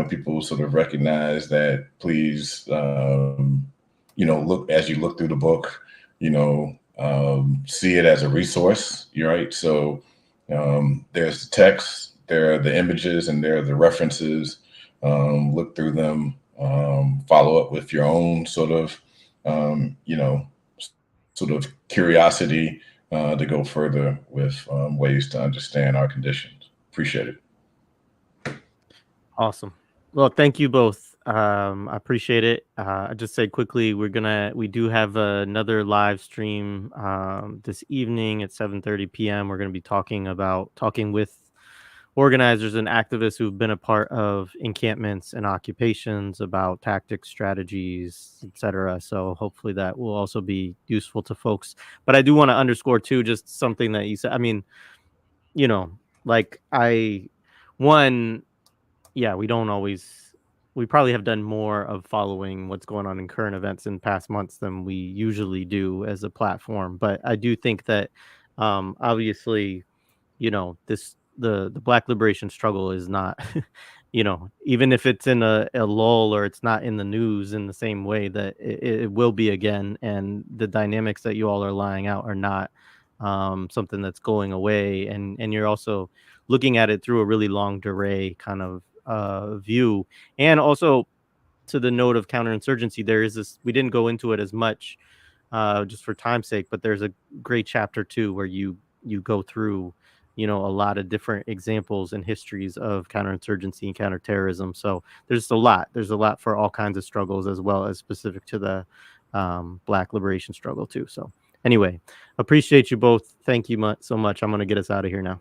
people sort of recognize that, please, as you look through the book, see it as a resource, right? So there's the text, there are the images, and there are the references. Look through them. Follow up with your own sort of curiosity to go further with ways to understand our conditions. Appreciate it. Awesome. Well, thank you both. I appreciate it. I just say quickly, we do have another live stream this evening at 7:30 p.m. We're going to be talking with organizers and activists who've been a part of encampments and occupations, about tactics, strategies, etc. So hopefully that will also be useful to folks. But I do want to underscore too, just something that you said. I mean, we probably have done more of following what's going on in current events in past months than we usually do as a platform. But I do think that obviously, the Black liberation struggle is not, even if it's in a lull or it's not in the news in the same way that it will be again. And the dynamics that you all are laying out are not something that's going away. And you're also looking at it through a really long durée kind of view. And also, to the note of counterinsurgency, there is this, we didn't go into it as much just for time's sake, but there's a great chapter too where you go through a lot of different examples and histories of counterinsurgency and counterterrorism. So there's a lot for all kinds of struggles, as well as specific to the Black liberation struggle too. So anyway, appreciate you both. Thank you so much. I'm going to get us out of here now.